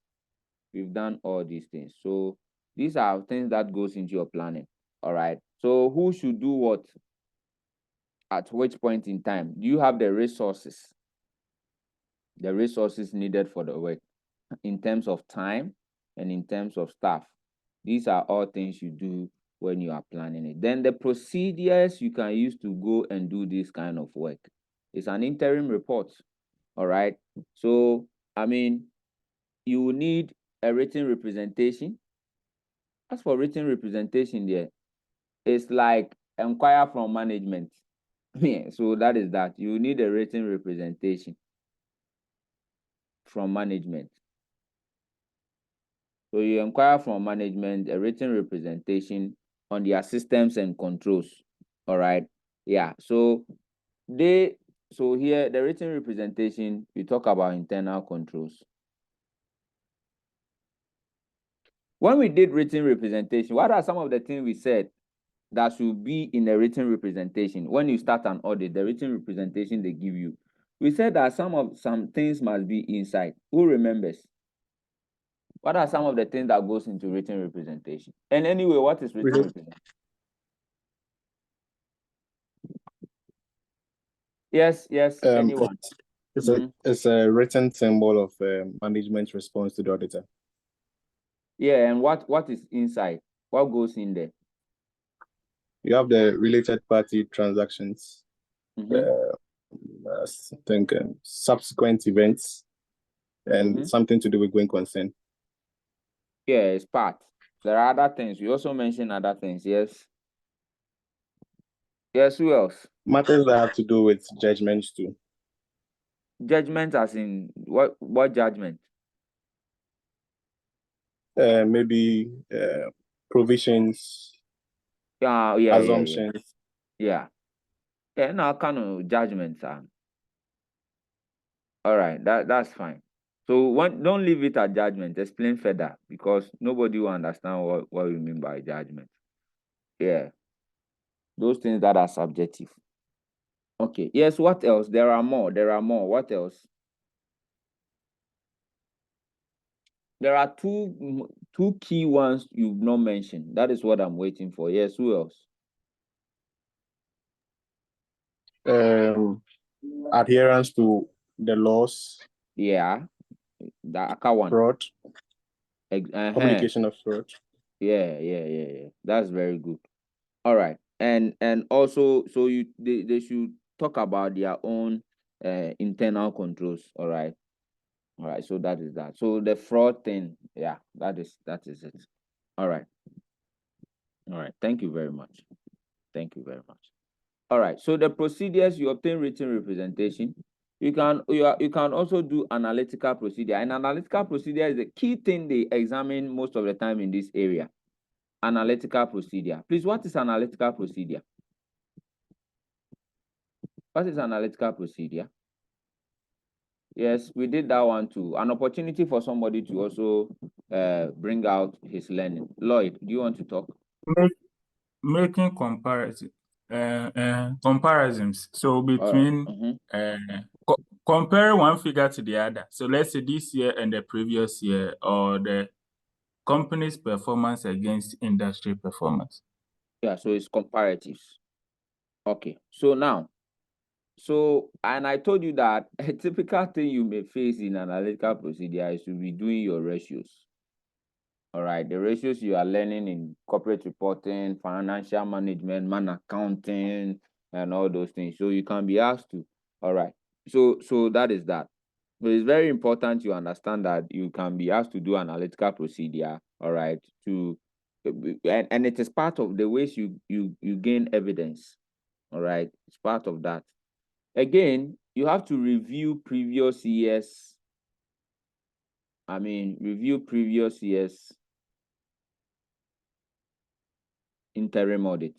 We've done all these things. So these are things that goes into your planning. All right. So who should do what at which point in time? Do you have the resources? The resources needed for the work in terms of time and in terms of staff. These are all things you do when you are planning it. Then the procedures you can use to go and do this kind of work. It's an interim report. All right. So, I mean, you will need a written representation. As for written representation there, it's like inquire from management. Yeah, so that is that. You need a written representation from management. So you inquire from management, a written representation on their systems and controls. All right. Yeah. So here the written representation, we talk about internal controls. When we did written representation, what are some of the things we said that should be in the written representation? When you start an audit, the written representation they give you, we said that some things must be inside. Who remembers? What are some of the things that goes into written representation? And anyway, what is written representation? Yes, anyone. It's a written symbol of management response to the auditor. Yeah, and what is inside? What goes in there? You have the related party transactions. I think subsequent events and something to do with going concern. Yeah, it's part. There are other things. We also mentioned other things. Yes. Yes, who else? Matters that have to do with judgments too. Judgment as in what judgment? Maybe provisions, assumptions. Yeah. Now kind of judgments are. All right, that's fine. So don't leave it at judgment. Explain further because nobody will understand what you mean by judgment. Yeah. Those things that are subjective. Okay. Yes, what else? There are more. What else? There are two key ones you've not mentioned. That is what I'm waiting for. Yes, who else? Adherence to the laws. Yeah. The ACA one. Fraud. Communication of fraud. Yeah. That's very good. All right. And also, so they should talk about their own internal controls. All right. So that is that. So the fraud thing, yeah, that is it. All right. Thank you very much. All right. So the procedures, you obtain written representation. You can also do analytical procedure. And analytical procedure is the key thing they examine most of the time in this area. Analytical procedure. Please, what is analytical procedure? What is analytical procedure? Yes, we did that one too. An opportunity for somebody to also bring out his learning. Lloyd, do you want to talk? Making comparisons. So between compare one figure to the other. So let's say this year and the previous year, or the company's performance against industry performance. Yeah, so it's comparatives. Okay, so now, and I told you that a typical thing you may face in analytical procedure is to be doing your ratios. All right, the ratios you are learning in corporate reporting, financial management, man accounting, and all those things. So you can be asked to. All right, so that is that. But it's very important you understand that you can be asked to do analytical procedure. All right, and it is part of the ways you gain evidence. All right, it's part of that. Again, you have to review previous years. Review previous years interim audit.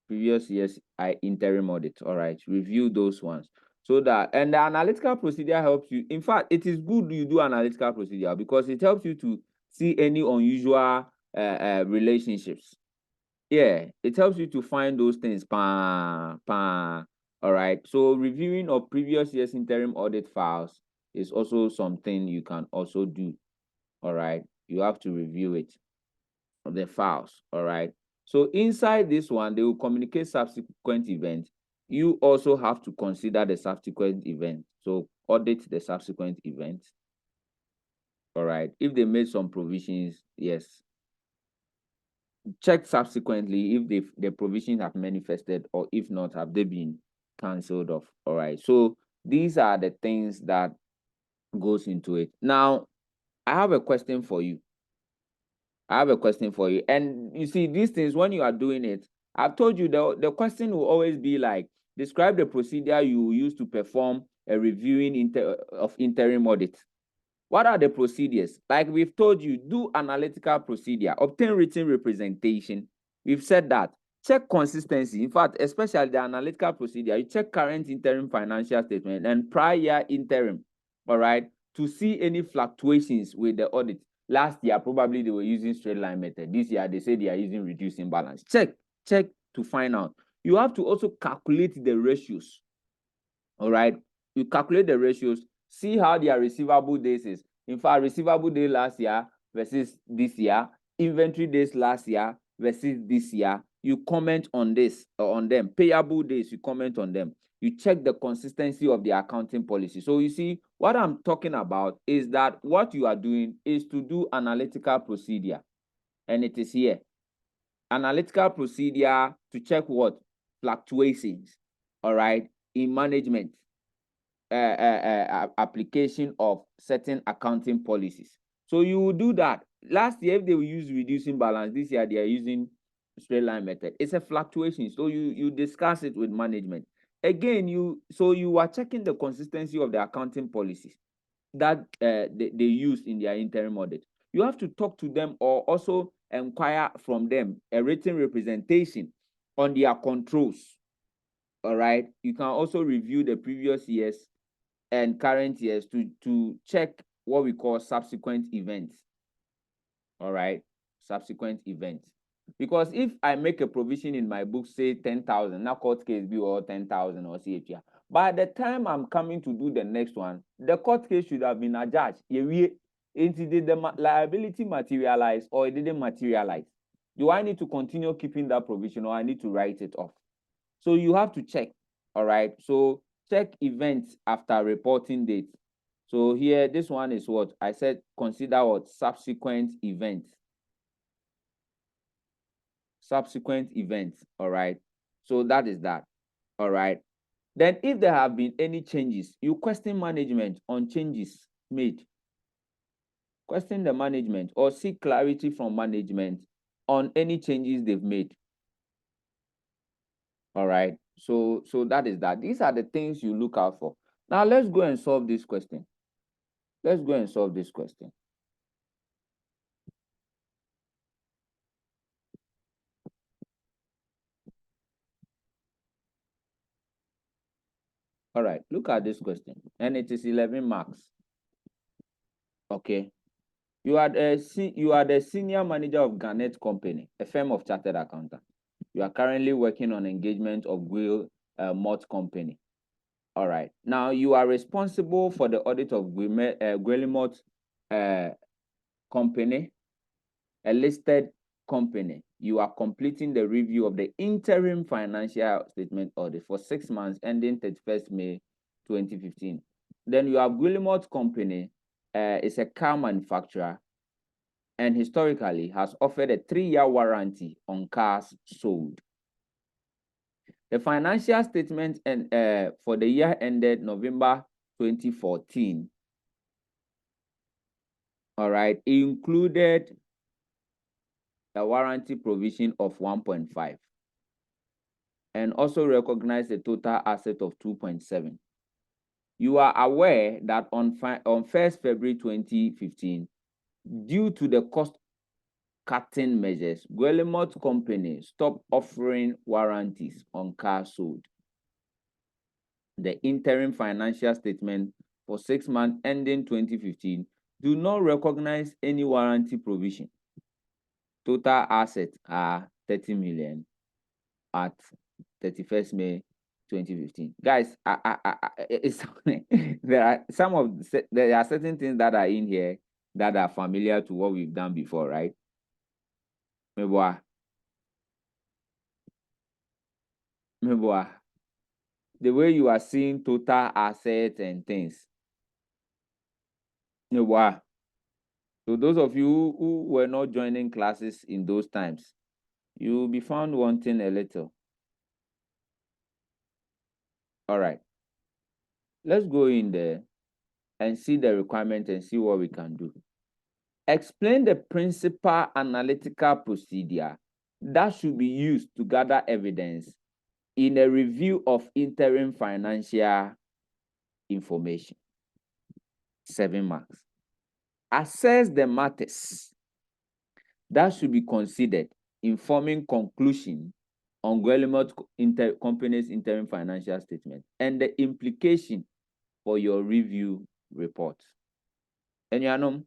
Previous years interim audit. All right, review those ones. So that, and the analytical procedure helps you. In fact, it is good you do analytical procedure because it helps you to see any unusual relationships. Yeah, it helps you to find those things. All right. So reviewing of previous year's interim audit files is also something you can also do. All right. You have to review it, the files. All right. So inside this one, they will communicate subsequent events. You also have to consider the subsequent event. So audit the subsequent event. All right. If they made some provisions, yes. Check subsequently if the provisions have manifested, or if not, have they been cancelled off. All right. So these are the things that goes into it. Now, I have a question for you. And you see, these things, when you are doing it, I've told you the question will always be like, describe the procedure you use to perform a reviewing of interim audit. What are the procedures? Like we've told you, do analytical procedure, obtain written representation. We've said that. Check consistency. In fact, especially the analytical procedure, you check current interim financial statement and prior interim, all right, to see any fluctuations with the audit. Last year, probably they were using straight line method. This year, they say they are using reducing balance. Check to find out. You have to also calculate the ratios, all right? You calculate the ratios, see how their receivable days is. In fact, receivable day last year versus this year, inventory days last year versus this year. You comment on this or on them. Payable days, you comment on them. You check the consistency of the accounting policy. So you see, what I'm talking about is that what you are doing is to do analytical procedure. And it is here. Analytical procedure to check what? Fluctuations, all right, in management. Application of certain accounting policies. So you will do that. Last year, if they will use reducing balance, this year they are using straight line method. It's a fluctuation. So you discuss it with management. Again, you are checking the consistency of the accounting policies that they use in their interim audit. You have to talk to them or also inquire from them a written representation on their controls. All right. You can also review the previous years and current years to check what we call subsequent events. All right, subsequent events. Because if I make a provision in my book, say 10,000, now court case be or 10,000 or CHR. By the time I'm coming to do the next one, the court case should have been adjudged. Did the liability materialize or it didn't materialize? Do I need to continue keeping that provision or I need to write it off? So you have to check. All right. So check events after reporting date. So here, this one is what I said, consider what? Subsequent events. Subsequent events. All right. So that is that. All right. Then if there have been any changes, you question management on changes made. Question the management or seek clarity from management on any changes they've made. All right. So that is that. These are the things you look out for. Now let's go and solve this question. Let's go and solve this question. All right, look at this question. And it is 11 marks. Okay. You are the senior manager of Garnet Company, a firm of chartered accountants. You are currently working on engagement of Mott Company. All right. Now you are responsible for the audit of Mott Company, a listed company. You are completing the review of the interim financial statement audit for 6 months ending 31st May 2015. Then you have Mott Company, is a car manufacturer and historically has offered a 3-year warranty on cars sold. The financial statement for the year ended November 2014, all right, included a warranty provision of 1.5. and also recognize a total asset of 2.7. You are aware that on 1st February 2015, due to the cost-cutting measures, Guillemot Company stopped offering warranties on cars sold. The interim financial statement for 6 months ending 2015 do not recognize any warranty provision. Total assets are 30 million at 31st May 2015. Guys, it's there are certain things that are in here that are familiar to what we've done before, right? Meboa. The way you are seeing total assets and things. Meboa. So those of you who were not joining classes in those times, you will be found wanting a little. All right. Let's go in there and see the requirement and see what we can do. Explain the principal analytical procedure that should be used to gather evidence in a review of interim financial information. 7 marks. Assess the matters that should be considered in forming conclusion on Guillemot Company's interim financial statement and the implication for your review report. And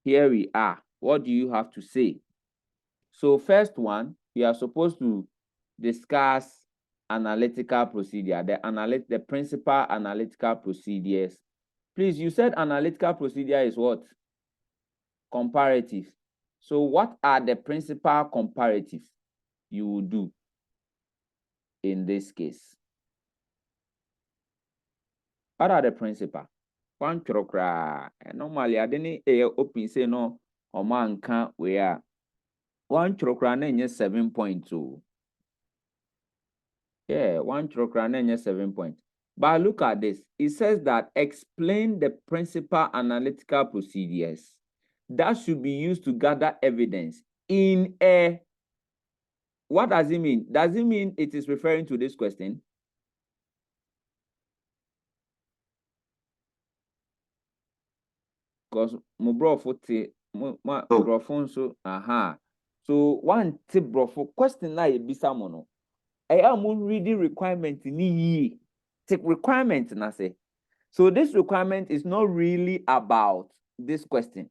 here we are. What do you have to say? So first one, we are supposed to discuss analytical procedure, the principal analytical procedures. Please, you said analytical procedure is what? Comparative. So what are the principal comparatives you will do in this case? What are the principal? One chokra. Normally, I didn't open say no or man can't wear. One chokra name 7.2. Yeah, one chokra name 7 point. But look at this. It says that explain the principal analytical procedures that should be used to gather evidence in a. What does it mean? Does it mean it is referring to this question? Because my brofo so So one tip brofo question na ebisa mo no. I am reading requirement ni take requirement na say. So this requirement is not really about this question.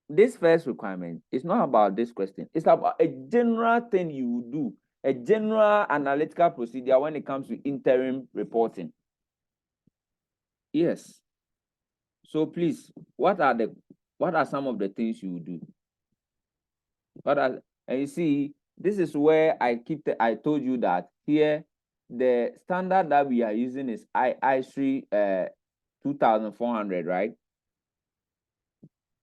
This first requirement is not about this question. It's about a general thing you will do, a general analytical procedure when it comes to interim reporting. Yes. So please, what are some of the things you will do? And you see, this is where I told you that here the standard that we are using is IC 2400, right?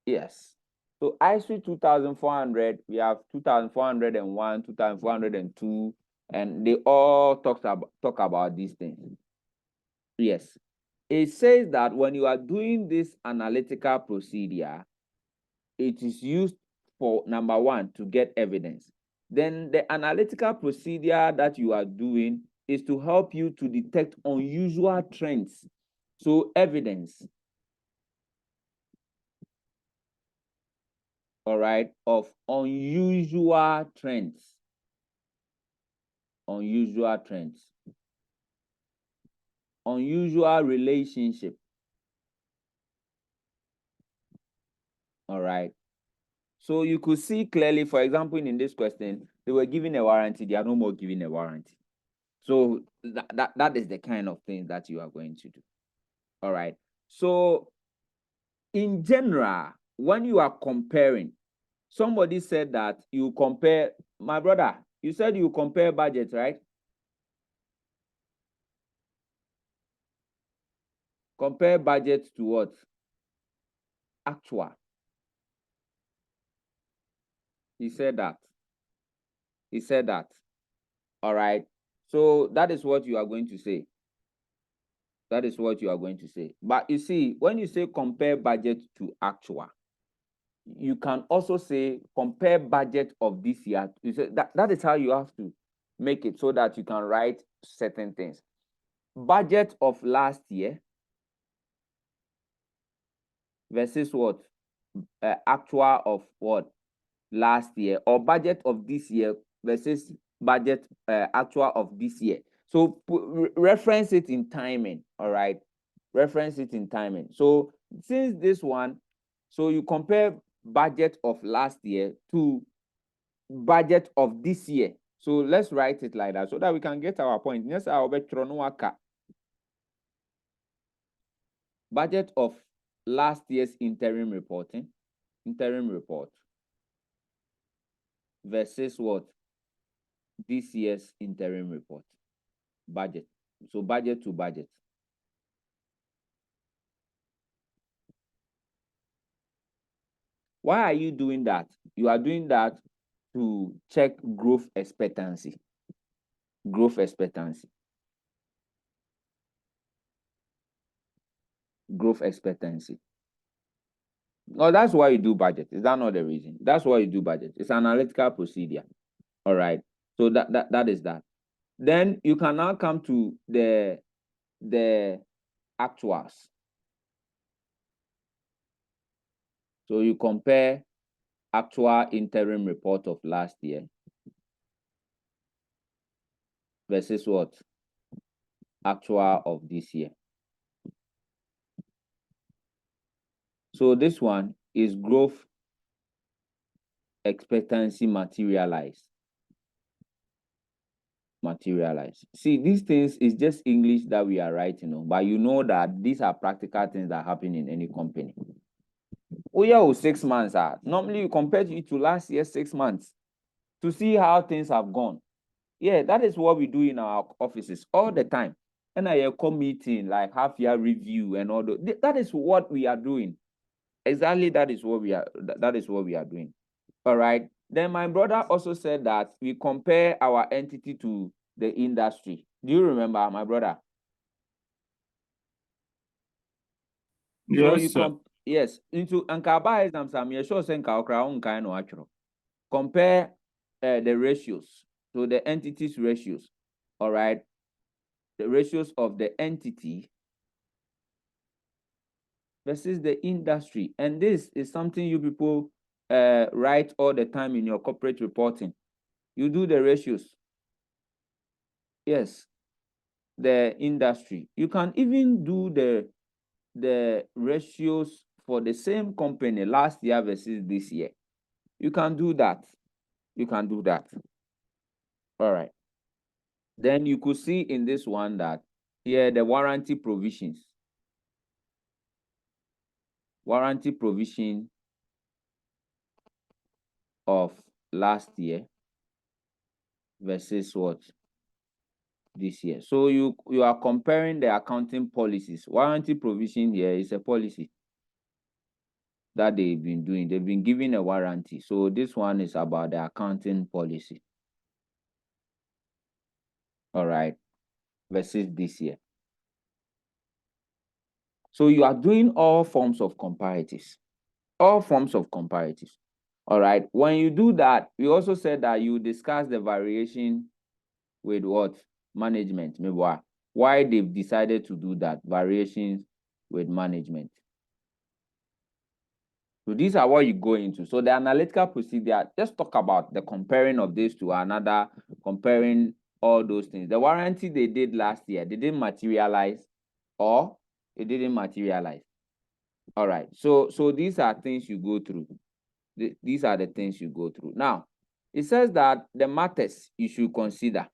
Yes. So IC 2400, we have 2401, 2402, and they all talk about these things. Yes. It says that when you are doing this analytical procedure, it is used for number one, to get evidence. Then the analytical procedure that you are doing is to help you to detect unusual trends. So evidence, all right, of unusual trends. Unusual trends. Unusual relationship. All right. So you could see clearly, for example, in this question, they were given a warranty. They are no more giving a warranty. So that is the kind of thing that you are going to do. All right. So in general, when you are comparing, somebody said that you compare, my brother, you said you compare budgets, right? Compare budget to what? Actual. He said that. He said that. All right. So that is what you are going to say. That is what you are going to say. But you see, when you say compare budget to actual, you can also say compare budget of this year. You say that is how you have to make it so that you can write certain things. Budget of last year versus what? Actual of what? Last year, or budget of this year versus budget actual of this year. So reference it in timing, all right? Reference it in timing. So since this one, so you compare budget of last year to budget of this year. So let's write it like that so that we can get our point. Yes, I'll bet budget of last year's interim report versus what? This year's interim report. Budget. So budget to budget. Why are you doing that? You are doing that to check growth expectancy. Growth expectancy. Growth expectancy. No, that's why you do budget. Is that not the reason? That's why you do budget. It's an analytical procedure. All right. So that is that. Then you can now come to the actuals. So you compare actual interim report of last year versus what? Actual of this year. So this one is growth expectancy materialized. See, these things is just English that we are writing on, but you know that these are practical things that happen in any company. Oh yeah, 6 months. Normally you compare it to last year's 6 months to see how things have gone. Yeah, that is what we do in our offices all the time. And I come meeting, like half-year review and all that is what we are doing. Exactly, that is what we are doing. All right. Then my brother also said that we compare our entity to the industry. Do you remember, my brother? Yes, sir. Yes. Into Ankaba exams, I'm sure saying compare the ratios. So the entities ratios. All right. The ratios of the entity versus the industry. And this is something you people write all the time in your corporate reporting. You do the ratios. Yes, the industry. You can even do the ratios for the same company last year versus this year. You can do that. All right. Then you could see in this one that here the warranty provisions. Warranty provision of last year versus what? This year. So you are comparing the accounting policies. Warranty provision here is a policy that they've been doing. They've been giving a warranty. So this one is about the accounting policy. All right. Versus this year. So you are doing all forms of comparatives. All forms of comparatives. All right. When you do that, we also said that you discuss the variation with what? Management. Maybe why they've decided to do that. Variations with management. So these are what you go into. So the analytical procedure, just talk about the comparing of this to another, comparing all those things. The warranty they did last year, they didn't materialize or it didn't materialize. All right. So these are things you go through. These are the things you go through. Now, it says that the matters you should consider.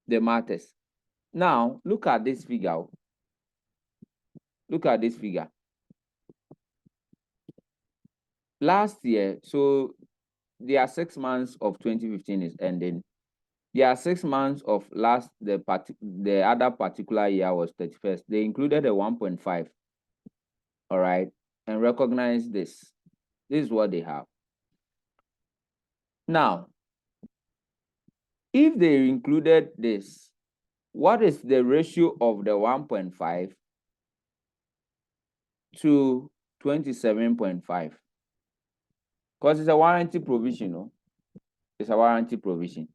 The matters. Now, look at this figure. Look at this figure. Last year, so there are 6 months of 2015 is ending. There are 6 months of the other particular year was 31st. They included a 1.5. All right. And recognize this. This is what they have. Now, if they included this, what is the ratio of the 1.5 to 27.5? Because it's a warranty provision, no? It's a warranty provision.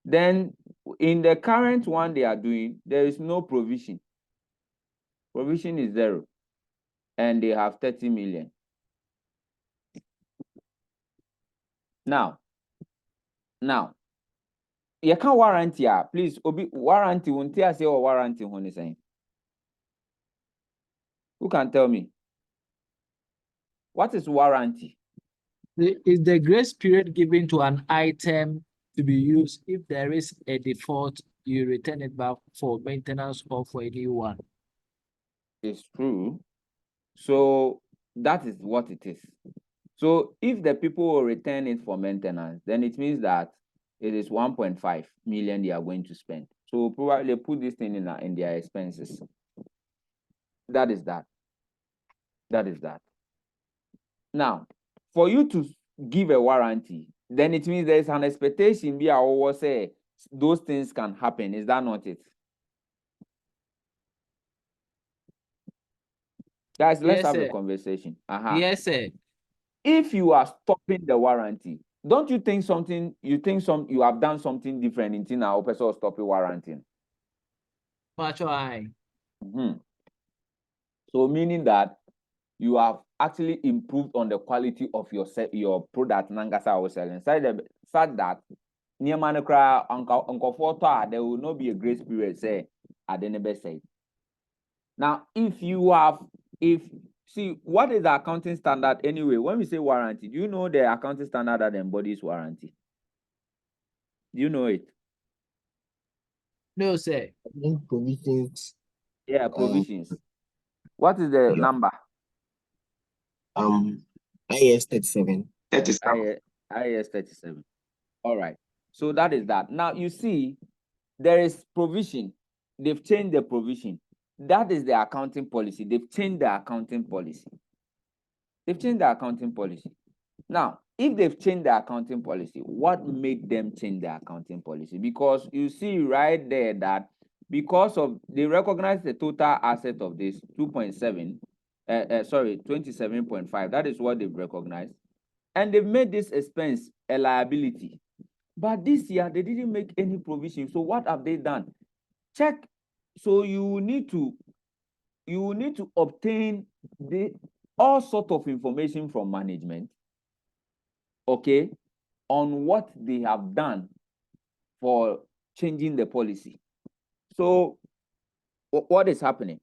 Then in the current one they are doing, there is no provision. Provision is 0. And they have 30 million. Now, you can't warranty, please, obi warranty, won't I say or warranty when is saying? Who can tell me? What is warranty? Is the grace period given to an item to be used if there is a default, you return it back for maintenance or for a new one? It's true. So that is what it is. So if the people will return it for maintenance, then it means that it is 1.5 million they are going to spend. So probably put this thing in their expenses. That is that. That is that. Now, for you to give a warranty, then it means there is an expectation we always say those things can happen. Is that not it? Guys, let's Yes, have a sir. conversation. Yes, sir. If you are stopping the warranty, don't you think you have done something different in our person stopping warranty? Much I. So meaning that you have actually improved on the quality of your product nangasa was selling. Said that near manukra uncle photo there will not be a grace period say at the never say. Now see what is the accounting standard anyway? When we say warranty, do you know the accounting standard that embodies warranty? Do you know it? No, sir. Provisions. Yeah, provisions. What is the number? IAS 37. IAS 37. All right. So that is that. Now you see, there is provision. They've changed the provision. That is the accounting policy. They've changed the accounting policy. They've changed the accounting policy. Now, if they've changed the accounting policy, what made them change the accounting policy? Because you see right there that because of they recognize the total asset of this 27.5. That is what they've recognized. And they've made this expense a liability. But this year, they didn't make any provision. So what have they done? Check. So you need to obtain all sort of information from management, okay, on what they have done for changing the policy. So what is happening?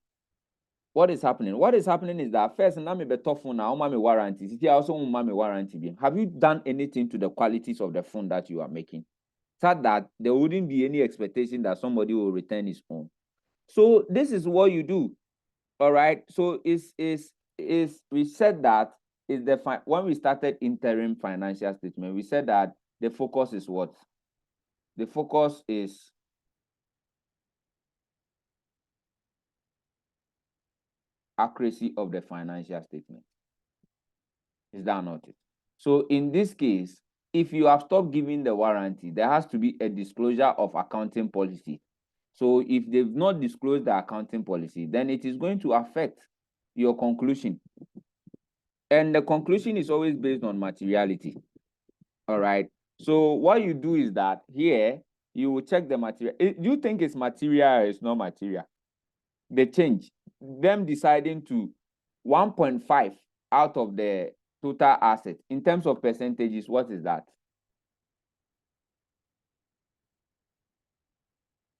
What is happening is that first, now me better phone now, me warranty. It also me warranty. Have you done anything to the qualities of the phone that you are making? So that there wouldn't be any expectation that somebody will return his phone. So this is what you do. All right. So we said that is when we started interim financial statement, we said that the focus is what? The focus is accuracy of the financial statement. Is that not it? So in this case, if you have stopped giving the warranty, there has to be a disclosure of accounting policy. So if they've not disclosed the accounting policy, then it is going to affect your conclusion. And the conclusion is always based on materiality. All right. So what you do is that here, you will check the material. Do you think it's material or it's not material? The change, them deciding to 1.5 out of the total asset. In terms of percentages, what is that?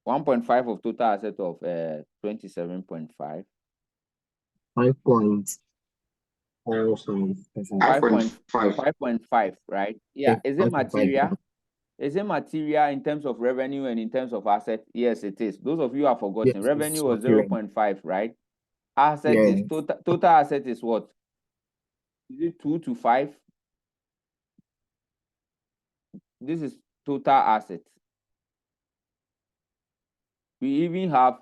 1.5 of total asset of 27.5. 5.5, right? Yeah. Is it material? Is it material in terms of revenue and in terms of asset? Yes, it is. Those of you have forgotten. Yes, revenue was 0.5, right? Asset is total asset is what? Is it 2 to 5? This is total asset. We even have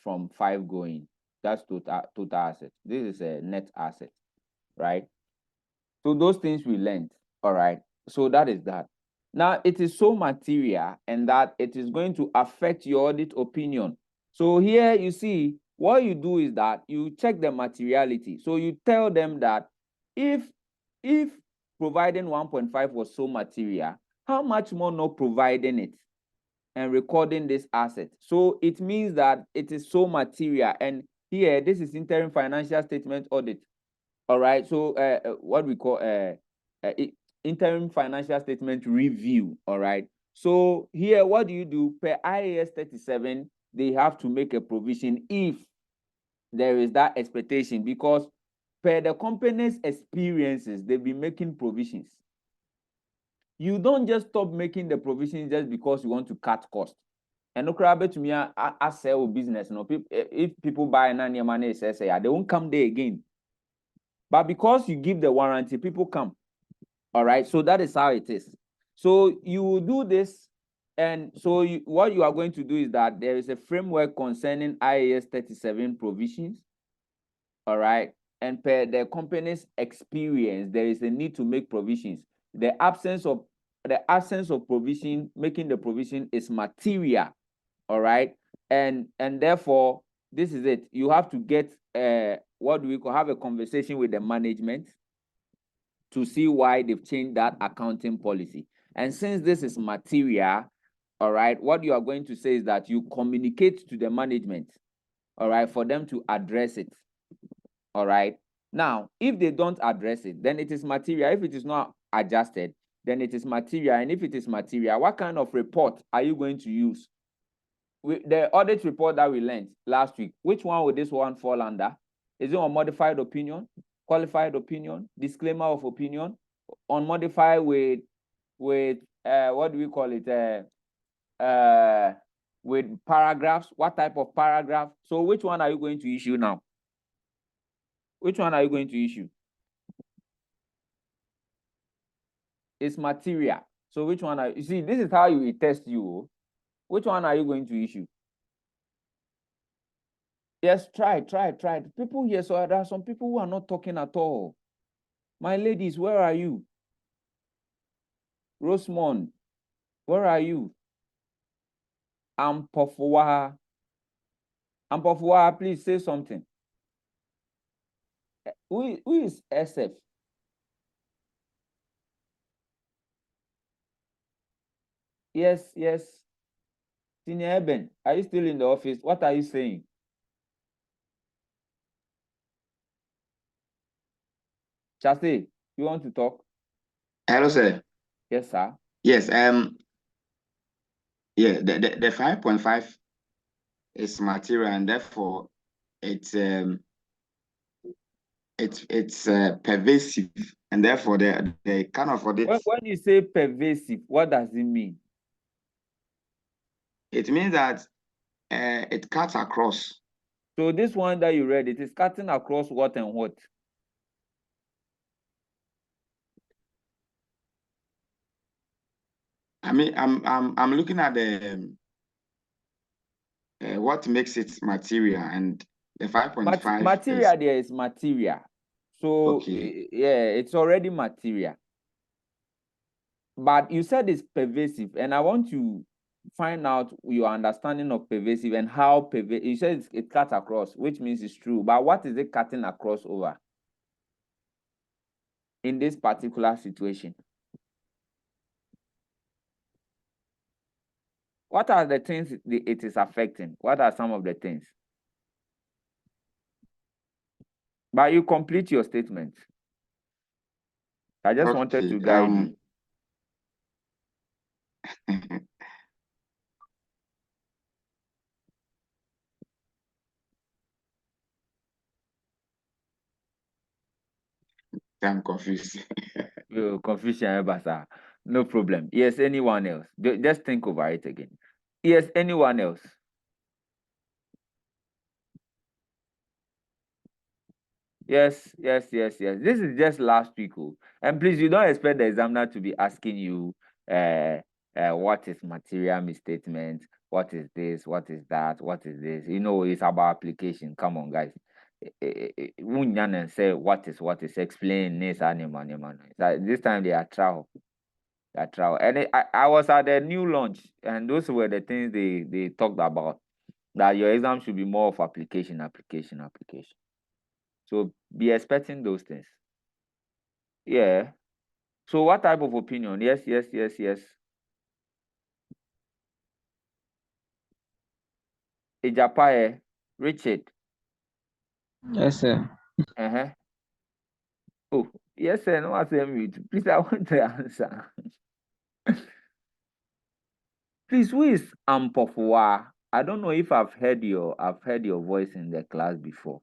from 5 going. That's total asset. This is a net asset, right? So those things we learned. All right. So that is that. Now it is so material and that it is going to affect your audit opinion. So here you see what you do is that you check the materiality. So you tell them that if providing 1.5 was so material, how much more not providing it? and recording this asset. So it means that it is so material. And here, this is interim financial statement audit. All right. So what we call interim financial statement review. All right. So here, what do you do? Per IAS 37, they have to make a provision if there is that expectation, because per the company's experiences, they've been making provisions. You don't just stop making the provisions just because you want to cut costs. And no crab to me, I sell business. No, if people buy any money, say they won't come there again. But because you give the warranty, people come. All right. So that is how it is. So you will do this. And so what you are going to do is that there is a framework concerning IAS 37 provisions. All right. And per the company's experience, there is a need to make provisions. The absence of provision, making the provision is material. All right. And therefore, this is it. You have to get what do we call, have a conversation with the management to see why they've changed that accounting policy. And since this is material, all right, what you are going to say is that you communicate to the management, all right, for them to address it. All right. Now, if they don't address it, then it is material. If it is not adjusted, then it is material. And if it is material, what kind of report are you going to use? The audit report that we learned last week, which one would this one fall under? Is it unmodified opinion, qualified opinion, disclaimer of opinion, unmodified with what do we call it? With paragraphs? What type of paragraph? So which one are you going to issue now? Which one are you going to issue? It's material. So which one are you see? This is how you test you. Which one are you going to issue? Yes, try. People here, so there are some people who are not talking at all. My ladies, where are you? Rosemond, where are you? Ampofuwa, please say something. Who is SF? Yes. Senior Eben, are you still in the office? What are you saying? Chase, you want to talk? Hello, sir. Yes, sir. Yes. Yeah. The 5.5 is material, and therefore it's pervasive, and therefore the kind of audit. When you say pervasive, what does it mean? It means that it cuts across. So this one that you read, it is cutting across what and what? I mean, I'm looking at the what makes it material, and the 5.5 material. There is material. So okay. Yeah, it's already material. But you said it's pervasive, and I want to find out your understanding of pervasive and how pervasive. You said it cuts across, which means it's true. But what is it cutting across over in this particular situation? What are the things it is affecting? What are some of the things? But you complete your statement. I just wanted to guide you. I'm confused. Confusion, no problem. Yes, anyone else? Just think over it again. Yes, anyone else? Yes. This is just last week. And please, you don't expect the examiner to be asking you what is material misstatement, what is this, what is that, what is this. You know, it's about application. Come on, guys. And say what is explain this animal. This time they are trial. And I was at the new launch, and those were the things they talked about, that your exam should be more of application. So be expecting those things. Yeah. So what type of opinion? Yes. Ejapaye, Richard. Yes, sir. Oh, yes, sir. No, I say mute. Please, I want to answer. Please, who is Ampofua? I don't know if I've heard your voice in the class before.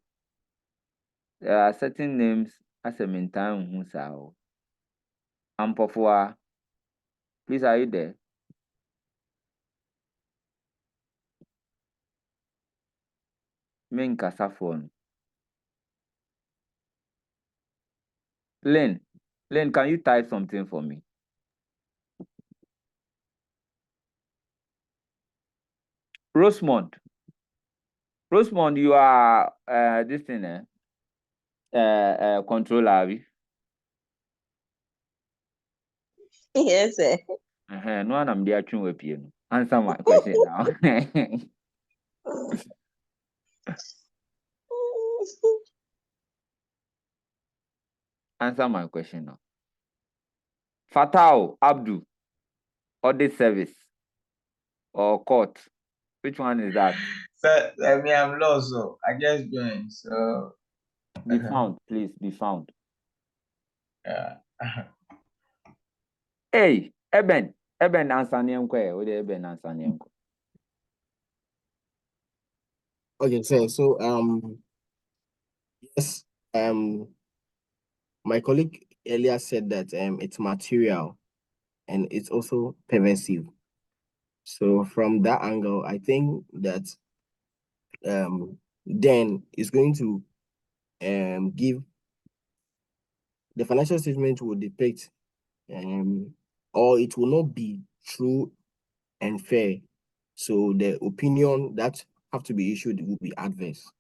There are certain names as a mentan who sao. Ampofua. Please, are you there? Main phone. Lynn, can you type something for me? Rosemont, you are this thing, controller. Abi? Yes, sir. No one am there tune with you. Answer my question now. Answer my question now. Fatao Abdu, audit service or court? Which one is that? Sir, I mean, I'm lost, so I just joined. So, Be found, please. Be found. yeah. Hey, Eben answer niemko. What Eben answer niemko? Okay, so yes, my colleague earlier said that it's material and it's also pervasive. So from that angle, I think that then it's going to give the financial statement will depict or it will not be true and fair. So the opinion that have to be issued will be adverse.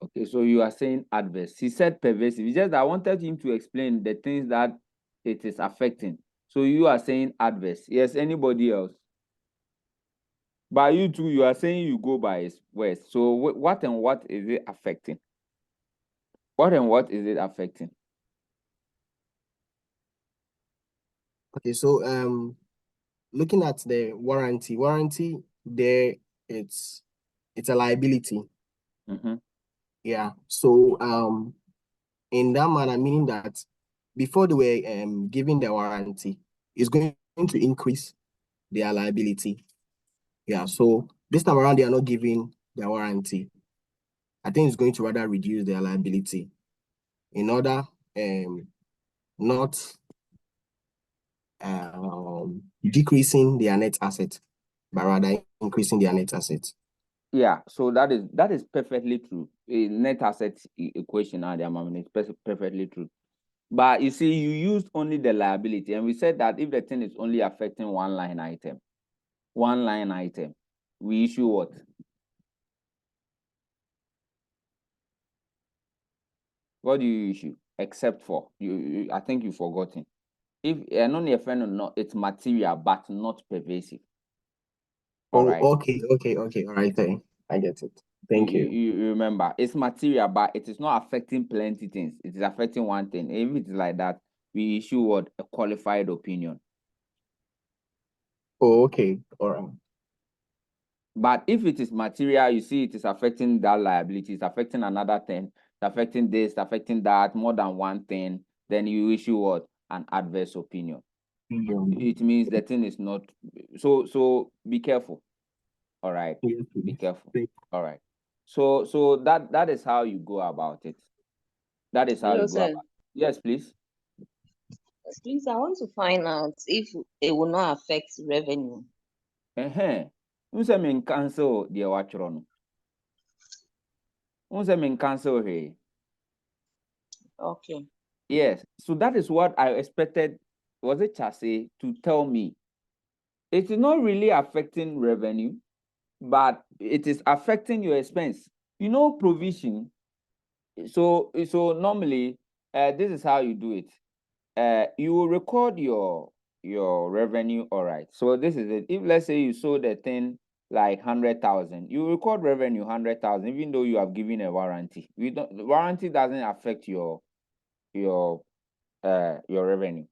Okay, so you are saying adverse. He said pervasive. It's just that I wanted him to explain the things that it is affecting. So you are saying adverse. Yes, anybody else? By you two, you are saying you go by his words. So what and what is it affecting? What and what is it affecting? Okay, so looking at the warranty there, it's a liability. Mm-hmm. Yeah. So in that manner, meaning that before they were giving the warranty, it's going to increase their liability. Yeah. So this time around, they are not giving their warranty. I think it's going to rather reduce their liability in order not decreasing their net asset, but rather increasing their net asset. Yeah, so that is perfectly true. A net asset equation is perfectly true. But you see, you used only the liability, and we said that if the thing is only affecting one line item, we issue what? What do you issue? Except for you I think you've forgotten. If non friend or not, it's material but not pervasive. All right. Okay. All right, I get it. Thank you. You remember, it's material, but it is not affecting plenty things. It is affecting one thing. If it's like that, we issue what? A qualified opinion. Oh, okay. All right. But if it is material, you see it is affecting that liability, it's affecting another thing, it's affecting this, affecting that, more than one thing, then you issue what? An adverse opinion. It means the thing is not so be careful. All right. Yes, be careful. All right. So that is how you go about it. That is how Hello, you go sir. about it. Yes, please. Please, I want to find out if it will not affect revenue. Unse men cancel the watchron. Unse men cancel here. Okay. Yes. So that is what I expected. Was it Chase to tell me? It is not really affecting revenue, but it is affecting your expense. You know, provision. So normally, this is how you do it. You will record your revenue. All right. So this is it. If let's say you sold a thing like 100,000, you record revenue 100,000, even though you have given a warranty. The warranty doesn't affect your revenue,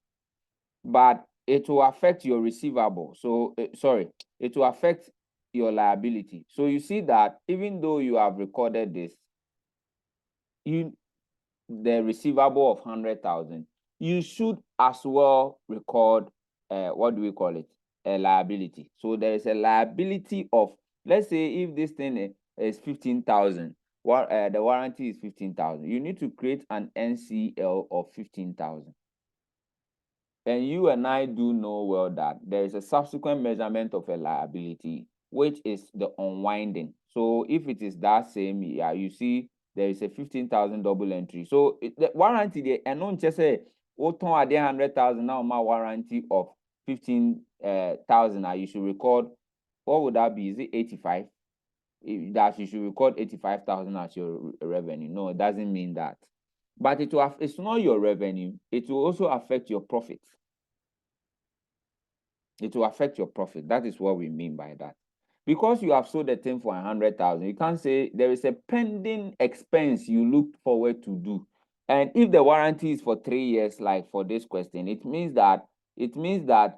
but it will affect your receivable. So sorry, it will affect your liability. So you see that even though you have recorded this, the receivable of 100,000, you should as well record what do we call it? A liability. So there is a liability of, let's say if this thing is 15,000, the warranty is 15,000. You need to create an NCL of 15,000. And you and I do know well that there is a subsequent measurement of a liability, which is the unwinding. So if it is that same year, you see there is a 15,000 double entry. So the warranty there, and not just say, what 100,000 now my warranty of 15,000. You should record, what would that be? Is it 85? That you should record 85,000 as your revenue. No, it doesn't mean that. But it's not your revenue. It will also affect your profit. It will affect your profit. That is what we mean by that. Because you have sold the thing for 100,000, you can't say there is a pending expense you look forward to do. And if the warranty is for 3 years, like for this question, it means that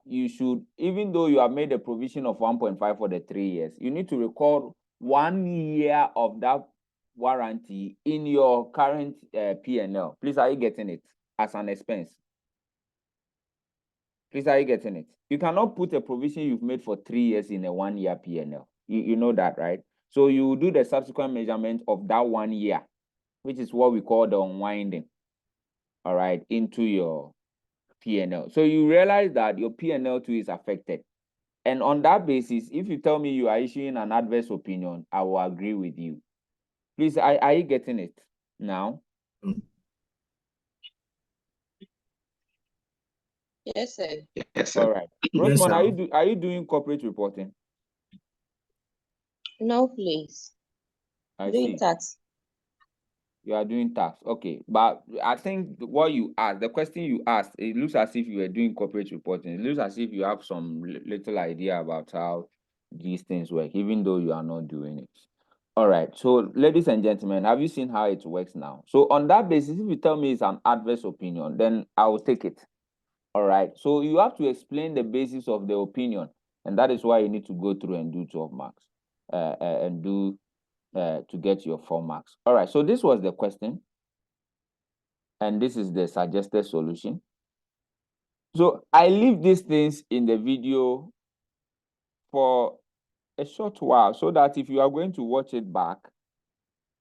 you should, even though you have made a provision of 1.5 for the 3 years, you need to record 1 year of that warranty in your current P&L. Please, are you getting it as an expense? Please, are you getting it? You cannot put a provision you've made for 3 years in a 1 year P&L. You know that, right? So you do the subsequent measurement of that 1 year, which is what we call the unwinding, all right, into your P&L. So you realize that your P&L too is affected. And on that basis, if you tell me you are issuing an adverse opinion, I will agree with you. Please, are you getting it now? Yes, sir. Yes, sir. All right. Yes, Rosemond, sir. are you doing corporate reporting? No, please. I Doing see. tax. You are doing tax. Okay. But I think what you asked, the question you asked, it looks as if you were doing corporate reporting. It looks as if you have some little idea about how these things work, even though you are not doing it. All right. So, ladies and gentlemen, have you seen how it works now? So, on that basis, if you tell me it's an adverse opinion, then I will take it. All right. So, you have to explain the basis of the opinion. And that is why you need to go through and do 12 marks and do to get your 4 marks. All right, so this was the question, and this is the suggested solution. So I leave these things in the video for a short while so that if you are going to watch it back,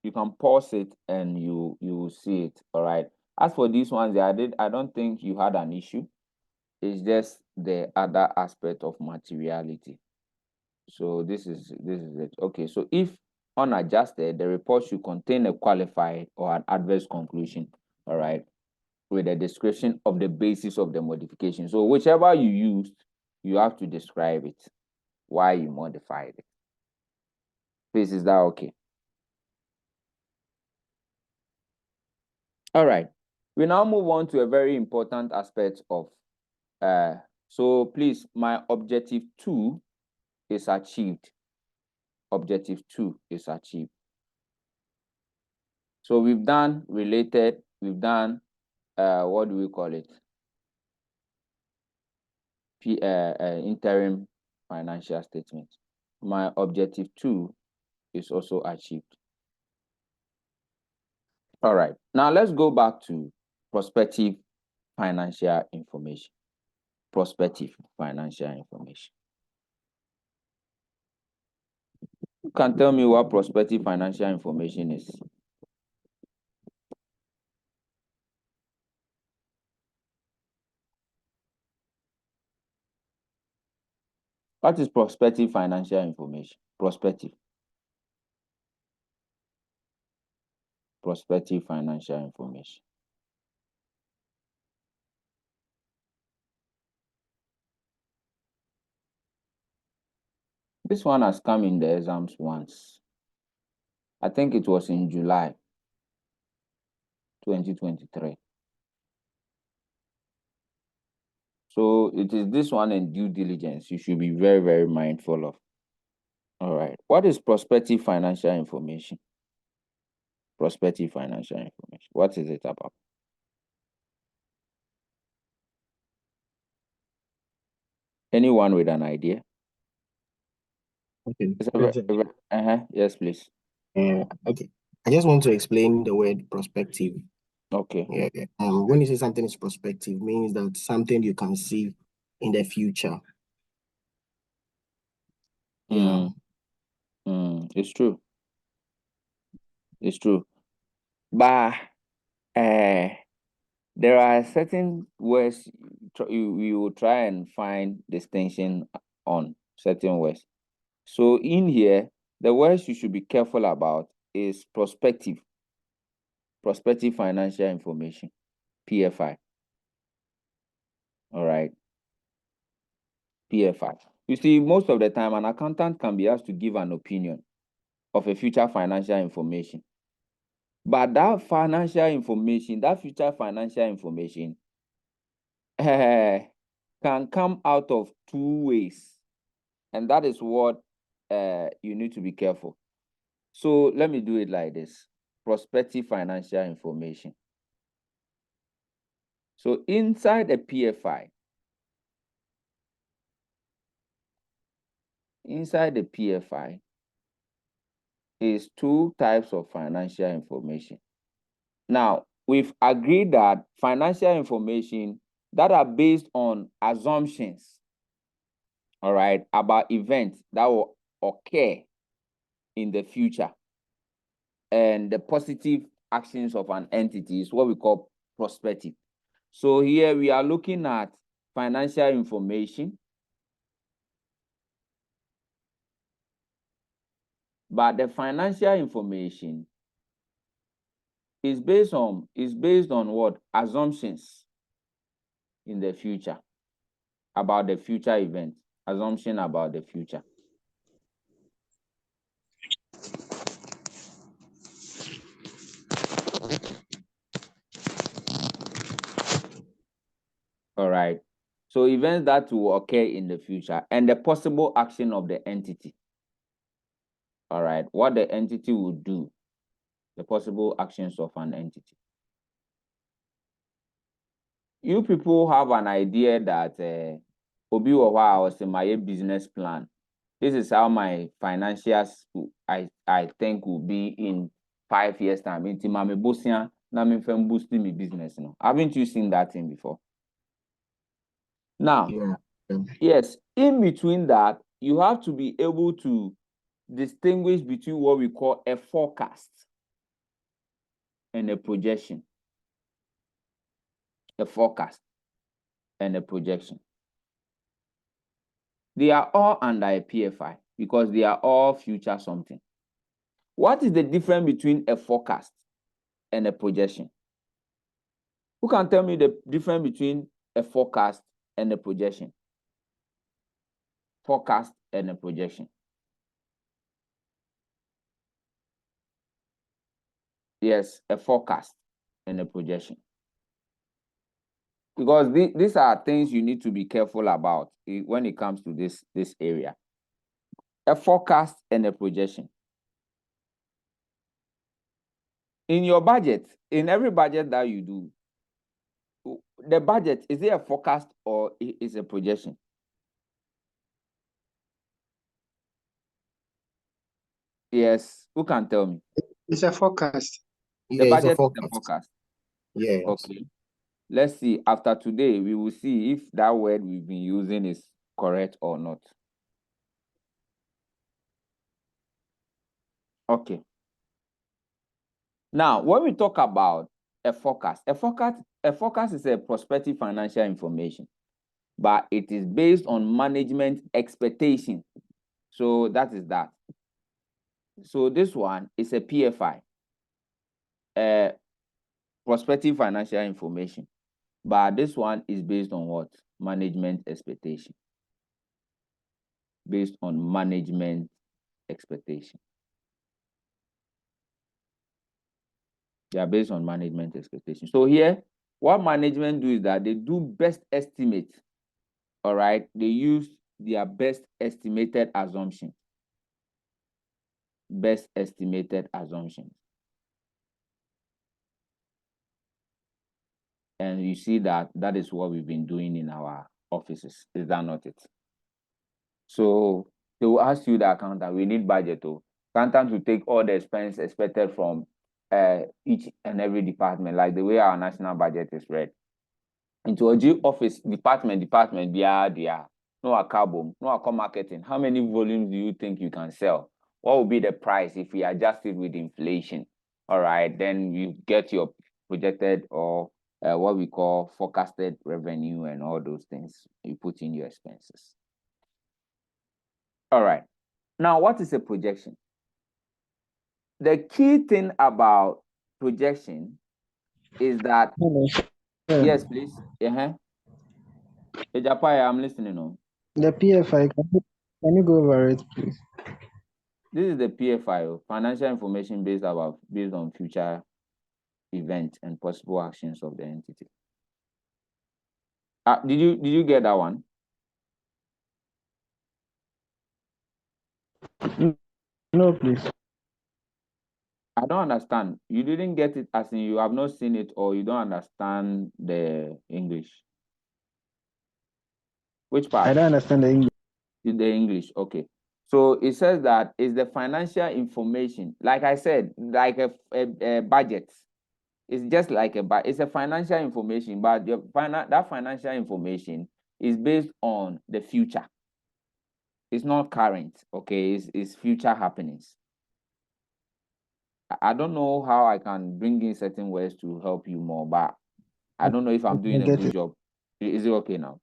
you can pause it and you will see it. All right. As for these ones, I don't think you had an issue. It's just the other aspect of materiality. So this is it. Okay, so if unadjusted, the report should contain a qualified or an adverse conclusion, all right, with a description of the basis of the modification. So whichever you used, you have to describe it, why you modified it. Please, is that okay? All right, we now move on to a very important aspect of, so please, my objective 2 is achieved. Objective 2 is achieved. So we've done related, we've done, what do we call it? Interim financial statement. My objective 2 is also achieved. All right, now let's go back to prospective financial information. Prospective financial information. You can tell me what prospective financial information is. What is prospective financial information? Prospective financial information. This one has come in the exams once. I think it was in July 2023. So it is this one and due diligence you should be very, very mindful of. All right. What is prospective financial information? Prospective financial information. What is it about? Anyone with an idea? Okay. Yes, please. Okay. I just want to explain the word prospective. Okay. Yeah. When you say something is prospective, means that something you can see in the future. Yeah. It's true. It's true. But there are certain words you will try and find distinction on certain words. So in here, the words you should be careful about is prospective financial information, PFI. All right. PFI. You see, most of the time, an accountant can be asked to give an opinion of a future financial information. But that future financial information, can come out of two ways. And that is what you need to be careful. So let me do it like this. Prospective financial information. So inside a PFI, is two types of financial information. Now, we've agreed that financial information that are based on assumptions, all right, about events that will occur in the future and the positive actions of an entity is what we call prospective. So here we are looking at financial information, but the financial information is based on what? Assumptions in the future about the future event, assumption about the future. All right. So events that will occur in the future and the possible action of the entity. All right. What the entity will do, the possible actions of an entity. You people have an idea that Obi Wawa was in my business plan. This is how my financials I think will be in 5 years' time. Into my boosting my business. No, haven't you seen that thing before? Now, yes, in between that, you have to be able to distinguish between what we call a forecast and a projection. A forecast and a projection. They are all under a PFI because they are all future something. What is the difference between a forecast and a projection? Who can tell me the difference between a forecast and a projection? Forecast and a projection. Yes, a forecast and a projection. Because these are things you need to be careful about when it comes to this area. A forecast and a projection. In your budget, in every budget that you do, the budget, is it a forecast or is it a projection? Yes, who can tell me? It's a forecast. The budget is a forecast. Yes. Okay. Let's see. After today, we will see if that word we've been using is correct or not. Okay. Now, when we talk about a forecast is a prospective financial information, but it is based on management expectation. So that is that. So this one is a PFI, prospective financial information, but this one is based on what? Management expectation. Based on management expectation. They are based on management expectation. So here, what management do is that they do best estimate. All right, they use their best estimated assumption. Best estimated assumptions. And you see that is what we've been doing in our offices. Is that not it? So They will ask you, the accountant, we need budget. Accountant will take all the expense expected from each and every department, like the way our national budget is read. Into a G office, department, no account, no account marketing. How many volumes do you think you can sell? What will be the price if we adjust it with inflation? All right, then you get your projected or what we call forecasted revenue and all those things. You put in your expenses. All right. Now, what is a projection? The key thing about projection is that, yes, please. Ejapaya, I'm listening on. The PFI, can you go over it, please? This is the PFI, financial information based on future events and possible actions of the entity. Did you get that one? No, please. I don't understand. You didn't get it as in you have not seen it or you don't understand the English. Which part? I don't understand the English. The English, okay. So it says that is the financial information, like I said, like a budget. It's just like it's a financial information, but that financial information is based on the future. It's not current, okay? It's future happenings. I don't know how I can bring in certain words to help you more, but I don't know if I'm doing a good job. Is it okay now?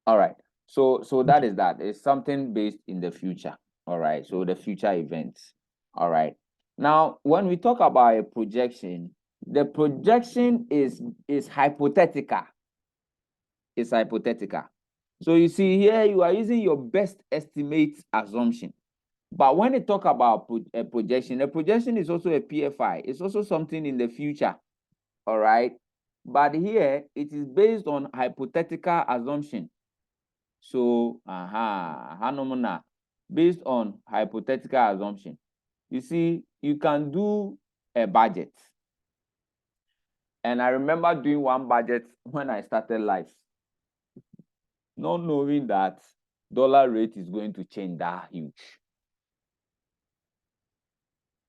All right. So that is that. It's something based in the future. All right. So the future events. All right. Now, when we talk about a projection, the projection is hypothetical. It's hypothetical. So you see here, you are using your best estimate assumption. But when they talk about a projection is also a PFI. It's also something in the future. All right. But here, it is based on hypothetical assumption. So, based on hypothetical assumption. You see, you can do a budget. And I remember doing one budget when I started life, not knowing that dollar rate is going to change that huge.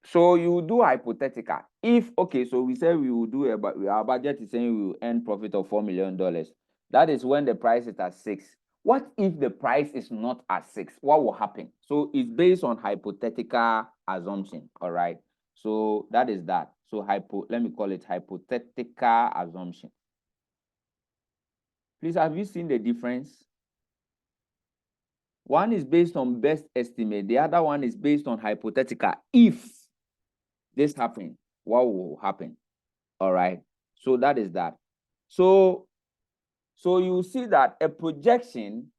So you do hypothetical. If, okay, so we say we will do our budget is saying we will earn profit of $4 million. That is when the price is at 6. What if the price is not at 6? What will happen? So it's based on hypothetical assumption, all right? So that is that. So let me call it hypothetical assumption. Please, have you seen the difference? One is based on best estimate. The other one is based on hypothetical. If this happens, what will happen? All right. So that is that. So you see that a projection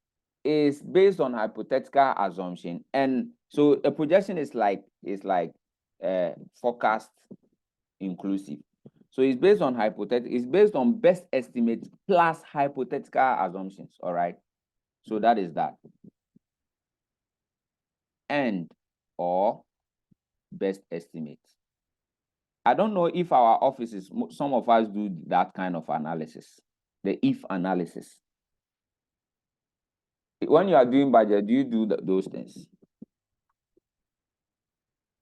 is based on hypothetical assumption, and so a projection is like forecast inclusive. So it's based on it's based on best estimate plus hypothetical assumptions. All right. So that is that. And or best estimate. I don't know if our offices, some of us do that kind of analysis, the if analysis. When you are doing budget, do you do those things?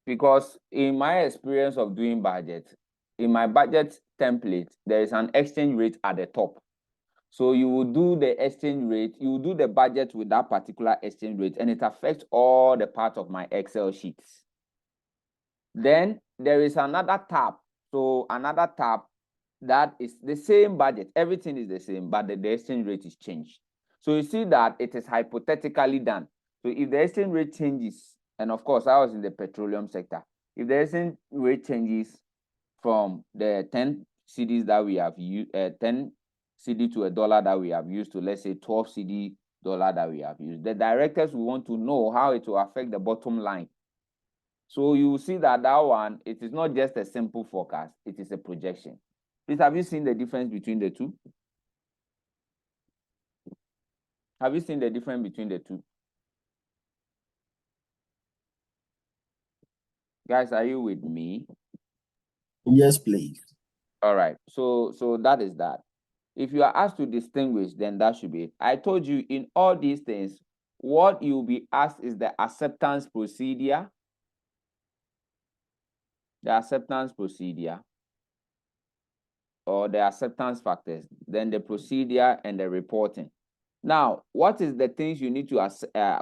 Because in my experience of doing budget, in my budget template, there is an exchange rate at the top. So you will do the exchange rate, you will do the budget with that particular exchange rate, and it affects all the parts of my Excel sheets. Then there is another tab. So another tab that is the same budget. Everything is the same, but the exchange rate is changed. So you see that it is hypothetically done. So if the exchange rate changes, and of course, I was in the petroleum sector. If the exchange rate changes from the 10 cedis that we have used, 10 CD to $1 that we have used to, let's say, 12 CD dollar that we have used, the directors will want to know how it will affect the bottom line. So you see that one, it is not just a simple forecast, it is a projection. Please, have you seen the difference between the two? Have you seen the difference between the two? Guys, are you with me? Yes, please. All right. So that is that. If you are asked to distinguish, then that should be it. I told you in all these things, what you'll be asked is the acceptance procedure. The acceptance procedure or the acceptance factors, then the procedure and the reporting. Now, what is the things you need to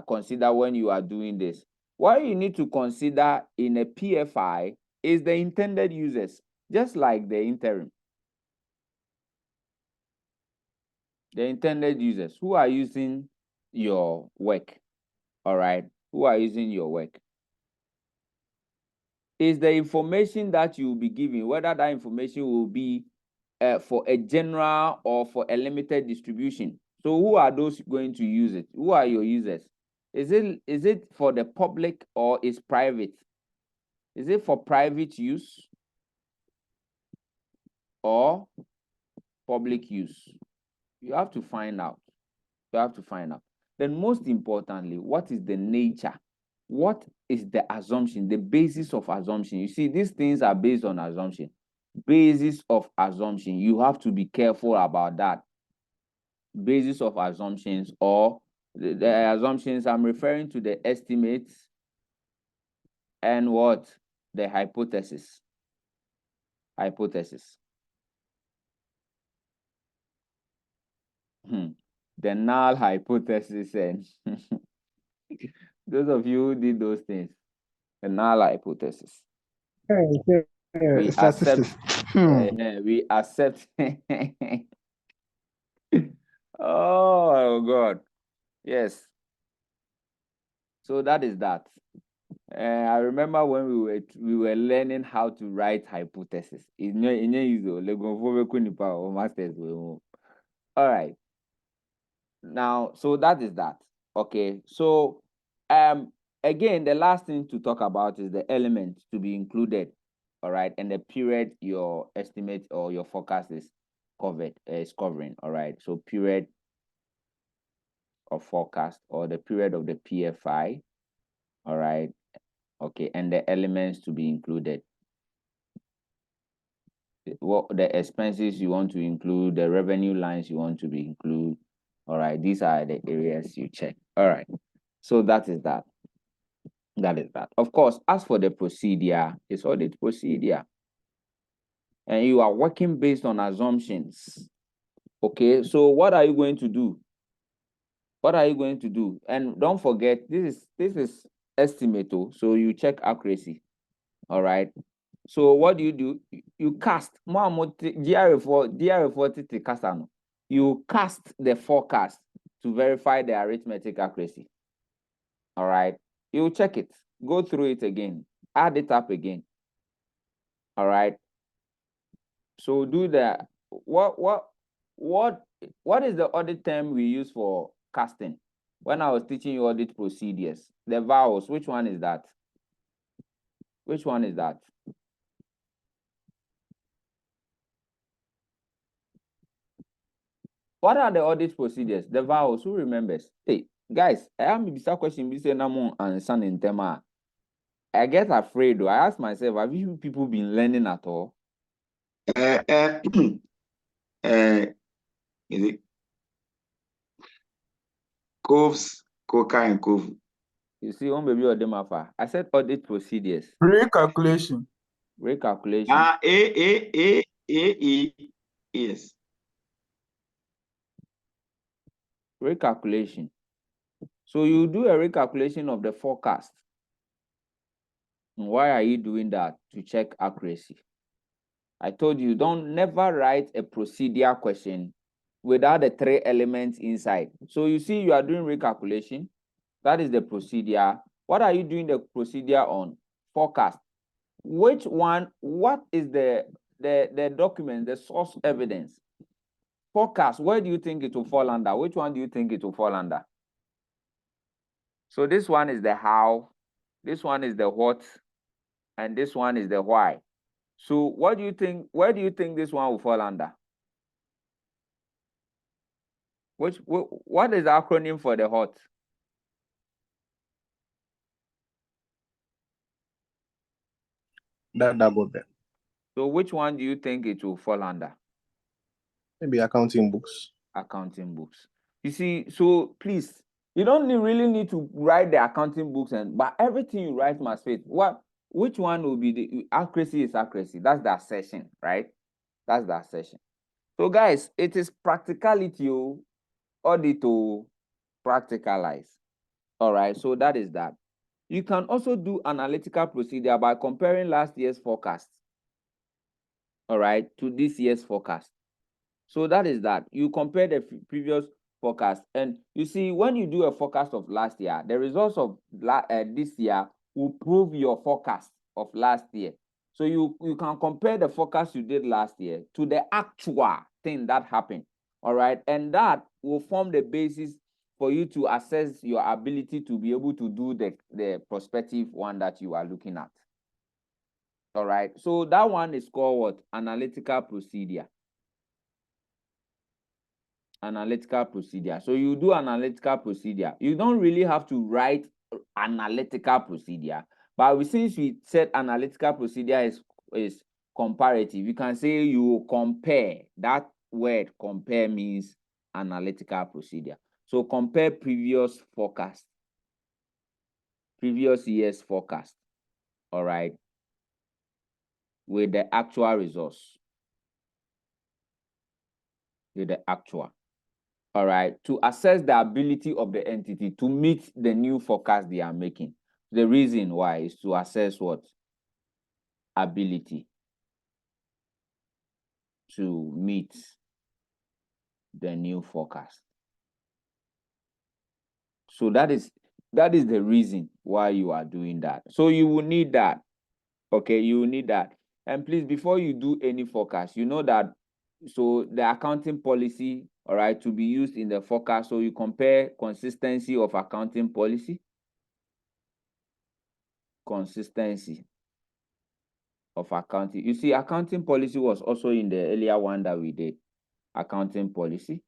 consider when you are doing this? What you need to consider in a PFI is the intended users, just like the interim. The intended users who are using your work, all right? Who are using your work? Is the information that you will be giving, whether that information will be for a general or for a limited distribution. So who are those going to use it? Who are your users? Is it for the public or is private? Is it for private use or public use? You have to find out. You have to find out. Then most importantly, what is the nature? What is the assumption, the basis of assumption? You see, these things are based on assumption. Basis of assumption. You have to be careful about that. Basis of assumptions or the assumptions, I'm referring to the estimates and what? The hypothesis. Hypothesis. The null hypothesis and those of you who did those things, the null hypothesis. We accept. We accept. Oh God, yes. So that is that. I remember when we were learning how to write hypothesis. All right. Now, so that is that. Okay. So again, the last thing to talk about is the elements to be included. All right, and the period your estimate or your forecast is covering. All right. So period of forecast or the period of the PFI. All right. Okay, and the elements to be included. What the expenses you want to include, the revenue lines you want to be include. All right, these are the areas you check. All right, so that is that. That is that. Of course, as for the procedure, it's audit procedure. And you are working based on assumptions. Okay, so what are you going to do? What are you going to do? And don't forget, this is estimate, so you check accuracy. All right. So what do? You cast you cast the forecast to verify the arithmetic accuracy. All right. You check it, go through it again, add it up again. All right. So do that. What is the audit term we use for casting? When I was teaching you audit procedures, the vowels, which one is that? Which one is that? What are the audit procedures? The vowels, who remembers? Hey, guys, I am a question, and son in tema. I get afraid though. I ask myself, have you people been learning at all? Is it Coves, Coca, and Cove? You see, one baby or them afa. I said audit procedures. Recalculation. Recalculation. Yes. Recalculation. So you do a recalculation of the forecast. Why are you doing that? To check accuracy. I told you, don't never write a procedure question without the 3 elements inside. So you see, you are doing recalculation. That is the procedure. What are you doing the procedure on? Forecast. Which one? What is the document, the source evidence? Forecast. Where do you think it will fall under? Which one do you think it will fall under? So this one is the how, this one is the what, and this one is the why. So what do you think? Where do you think this one will fall under? What is the acronym for the what? That double there. So which one do you think it will fall under? Maybe accounting books. Accounting books. You see, so please, You don't really need to write the accounting books, but everything you write must fit. Which one will be the accuracy is accuracy? That's the assertion, right? That's the assertion. So guys, it is practicality, audit to practicalize. All right, so that is that. You can also do analytical procedure by comparing last year's forecast, all right, to this year's forecast. So that is that. You compare the previous forecast, and you see when you do a forecast of last year, the results of this year will prove your forecast of last year. So you can compare the forecast you did last year to the actual thing that happened, all right, and that will form the basis for you to assess your ability to be able to do the prospective one that you are looking at. All right, so that one is called what? Analytical procedure. Analytical procedure. So you do analytical procedure. You don't really have to write analytical procedure, but since we said analytical procedure is comparative, you can say you compare. That word compare means analytical procedure. So compare previous forecast, previous year's forecast, all right, with the actual results, with the actual. All right, to assess the ability of the entity to meet the new forecast they are making. The reason why is to assess what? Ability to meet the new forecast. So that is the reason why you are doing that. So you will need that. Okay, you will need that. And please, before you do any forecast, you know that, so the accounting policy, all right, to be used in the forecast. So you compare consistency of accounting policy, consistency of accounting. You see, accounting policy was also in the earlier one that we did, accounting policy.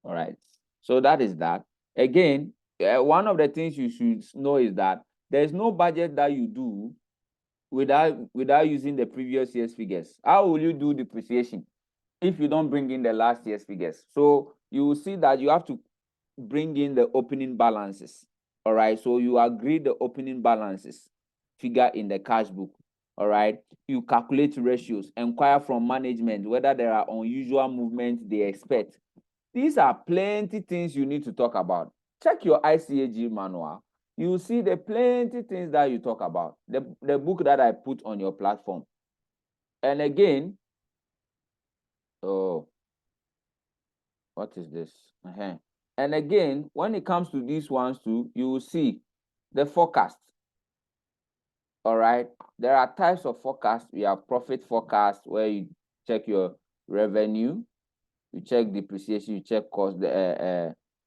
All right, so that is that. Again, one of the things you should know is that there's no budget that you do without using the previous year's figures. How will you do depreciation if you don't bring in the last year's figures? So you will see that you have to bring in the opening balances. All right, so you agree the opening balances figure in the cash book. All right, you calculate ratios, inquire from management whether there are unusual movements they expect. These are plenty things you need to talk about. Check your ICAG manual. You will see the plenty things that you talk about. The book that I put on your platform. And again, oh, what is this? And again, when it comes to these ones too, you will see the forecast. All right, there are types of forecast. We have profit forecast where you check your revenue, you check depreciation, you check cost,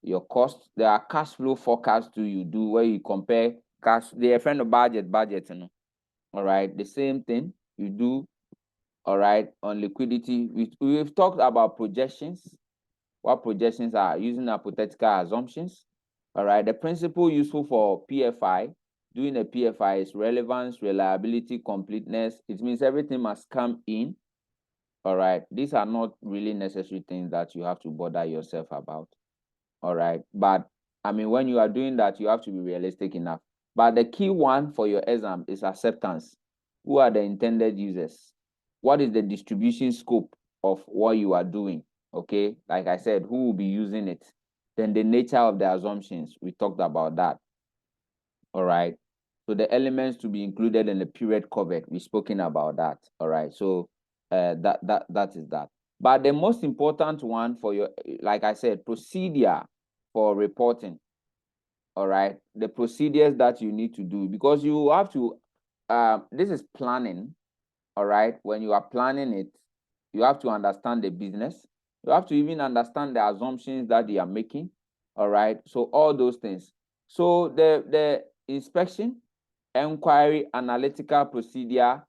your cost. There are cash flow forecasts too you do where you compare cash. They are friend of budget, you know. All right, the same thing you do. All right, on liquidity, we've talked about projections. What projections are using hypothetical assumptions. All right, the principle useful for PFI, doing a PFI is relevance, reliability, completeness. It means everything must come in. All right, these are not really necessary things that you have to bother yourself about. All right, but I mean, when you are doing that, you have to be realistic enough. But the key one for your exam is acceptance. Who are the intended users? What is the distribution scope of what you are doing? Okay, like I said, who will be using it? Then the nature of the assumptions, we talked about that. All right, so the elements to be included in the period covered, we've spoken about that. All right, so that is that. But the most important one for your, like I said, procedure for reporting. All right, the procedures that you need to do, because you have to, this is planning. All right, when you are planning it, you have to understand the business. You have to even understand the assumptions that they are making. All right, so all those things. So the inspection, inquiry, analytical procedure,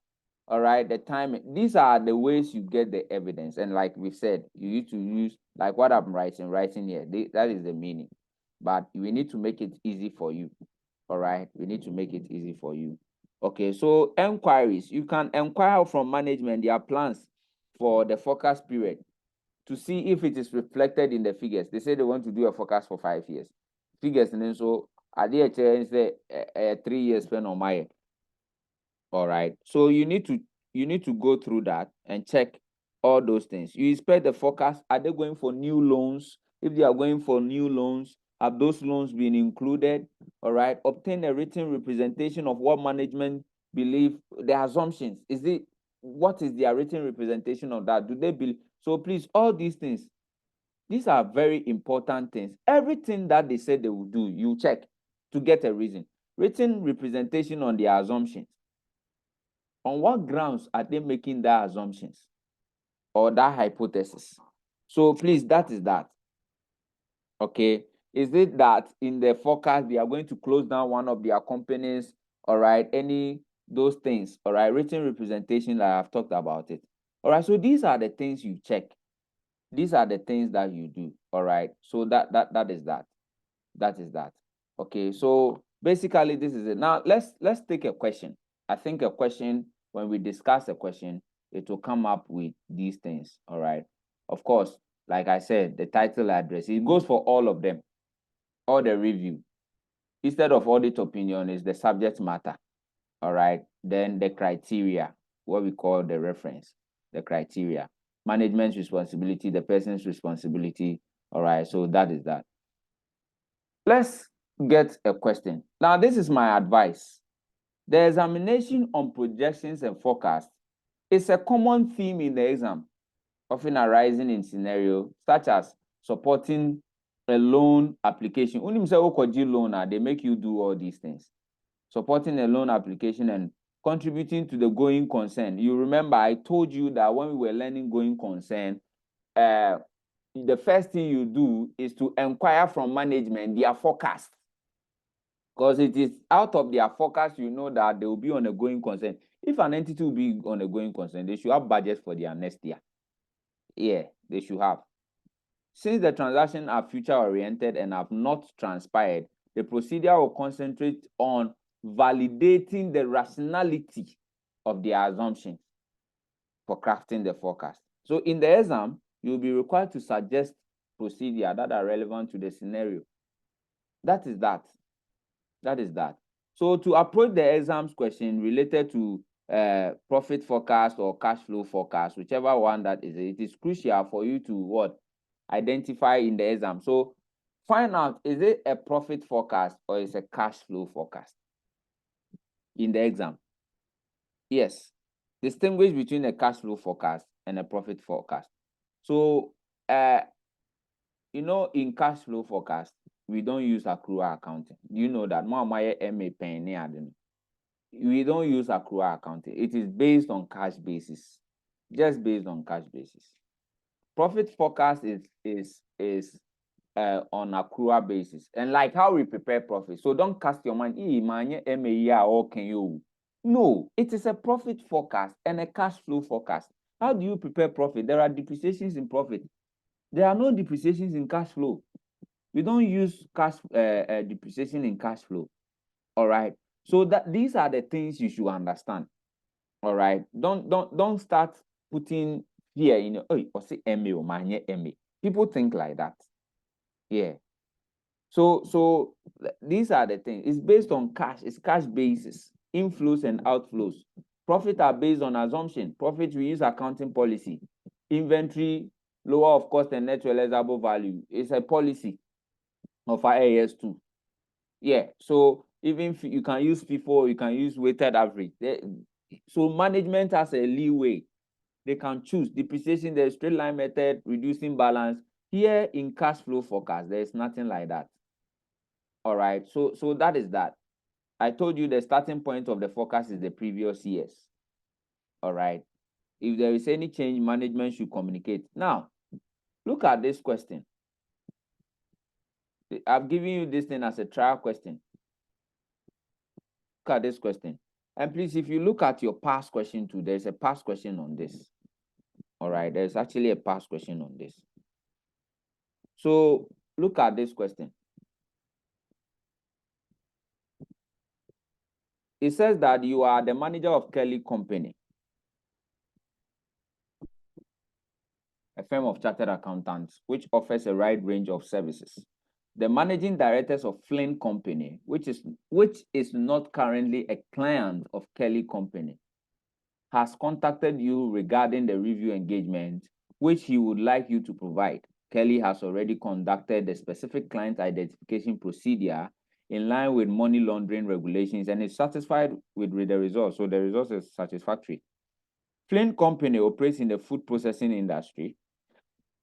all right, the timing. These are the ways you get the evidence. And like we said, you need to use, like what I'm writing here. That is the meaning. But we need to make it easy for you. All right, we need to make it easy for you. Okay, so inquiries. You can inquire from management their plans for the forecast period. to see if it is reflected in the figures. They say they want to do a forecast for 5 years. Figures and then so are there change say 3 years spend on my. All right. So you need to go through that and check all those things. You expect the forecast. Are they going for new loans? If they are going for new loans, have those loans been included? All right. Obtain a written representation of what management believe the assumptions. What is their written representation of that? Do they believe? So please, all these things, these are very important things. Everything that they said they will do, you check to get a reason. Written representation on their assumptions. On what grounds are they making their assumptions or that hypothesis? So please, that is that. Okay. Is it that in the forecast they are going to close down one of their companies? All right. Those things. All right. Written representation, I have talked about it. All right. So these are the things you check. These are the things that you do. All right. So that is that. That is that. Okay. So basically, this is it. Now let's take a question. I think a question, when we discuss a question, it will come up with these things. All right. Of course, like I said, the title address, it goes for all of them, all the review. Instead of audit opinion is the subject matter. All right. Then the criteria, what we call the reference, the criteria, management's responsibility, the person's responsibility. All right. So that is that. Let's get a question. Now, this is my advice. The examination on projections and forecasts is a common theme in the exam, often arising in scenarios such as supporting a loan application. When you say loan, they make you do all these things. Supporting a loan application and contributing to the going concern. You remember I told you that when we were learning going concern, the first thing you do is to inquire from management their forecast. Because it is out of their forecast, you know that they will be on a going concern. If an entity will be on a going concern, they should have budget for their next year. Yeah, they should have. Since the transactions are future-oriented and have not transpired, the procedure will concentrate on validating the rationality of their assumptions for crafting the forecast. So in the exam, you'll be required to suggest procedures that are relevant to the scenario. That is that. That is that. So to approach the exams question related to profit forecast or cash flow forecast, whichever one that is, it is crucial for you to what? Identify in the exam. So find out, is it a profit forecast or is it a cash flow forecast in the exam? Yes. Distinguish between a cash flow forecast and a profit forecast. So, in cash flow forecast, we don't use accrual accounting. Do you know that? We don't use accrual accounting. It is based on cash basis, just based on cash basis. Profit forecast is on accrual basis, and like how we prepare profit. So don't cast your mind. No, it is a profit forecast and a cash flow forecast. How do you prepare profit? There are depreciations in profit. There are no depreciations in cash flow. We don't use cash depreciation in cash flow. All right. So these are the things you should understand. All right. Don't start putting fear in your people think like that. Yeah. So these are the things. It's based on cash. It's cash basis, inflows and outflows. Profit are based on assumption. Profit, we use accounting policy. Inventory, lower of cost and net realizable value. It's a policy of IAS2. Yeah. So even if you can use FIFO, you can use weighted average. So management has a leeway. They can choose depreciation, the straight line method, reducing balance. Here in cash flow forecast, there is nothing like that. All right. So that is that. I told you the starting point of the forecast is the previous years. All right. If there is any change, management should communicate. Now, look at this question. I've given you this thing as a trial question. Look at this question. And please, if you look at your past question too, there's a past question on this. All right. There's actually a past question on this. So look at this question. It says that you are the manager of Kelly Company. a firm of chartered accountants, which offers a wide range of services. The managing directors of Flynn Company, which is not currently a client of Kelly Company, has contacted you regarding the review engagement, which he would like you to provide. Kelly has already conducted the specific client identification procedure in line with money laundering regulations and is satisfied with the results. So the results is satisfactory. Flynn Company operates in the food processing industry,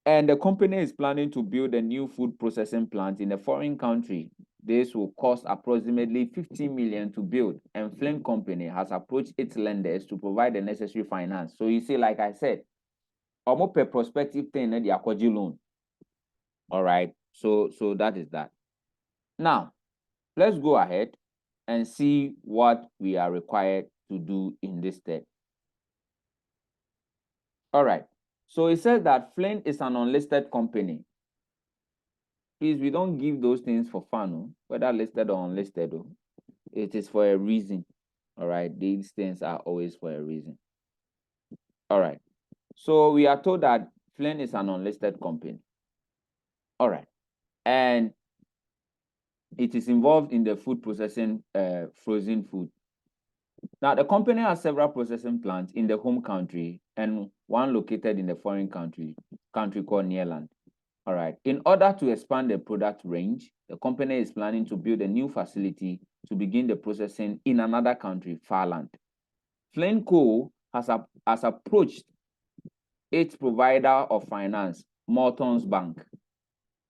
and the company is planning to build a new food processing plant in a foreign country. This will cost approximately $15 million to build, and Flynn Company has approached its lenders to provide the necessary finance. So you see, like I said, almost per prospective thing the Akwaji loan. All right, so that is that. Now, let's go ahead and see what we are required to do in this step. All right, so it says that Flynn is an unlisted company. Please, we don't give those things for fun, whether listed or unlisted. It is for a reason. All right, these things are always for a reason. All right, so we are told that Flynn is an unlisted company. All right, and it is involved in the food processing, frozen food. Now, the company has several processing plants in the home country and one located in the foreign country called Netherlands. All right. In order to expand the product range, the company is planning to build a new facility to begin the processing in another country, Farland. Flynn Co. has approached its provider of finance, Morton's Bank,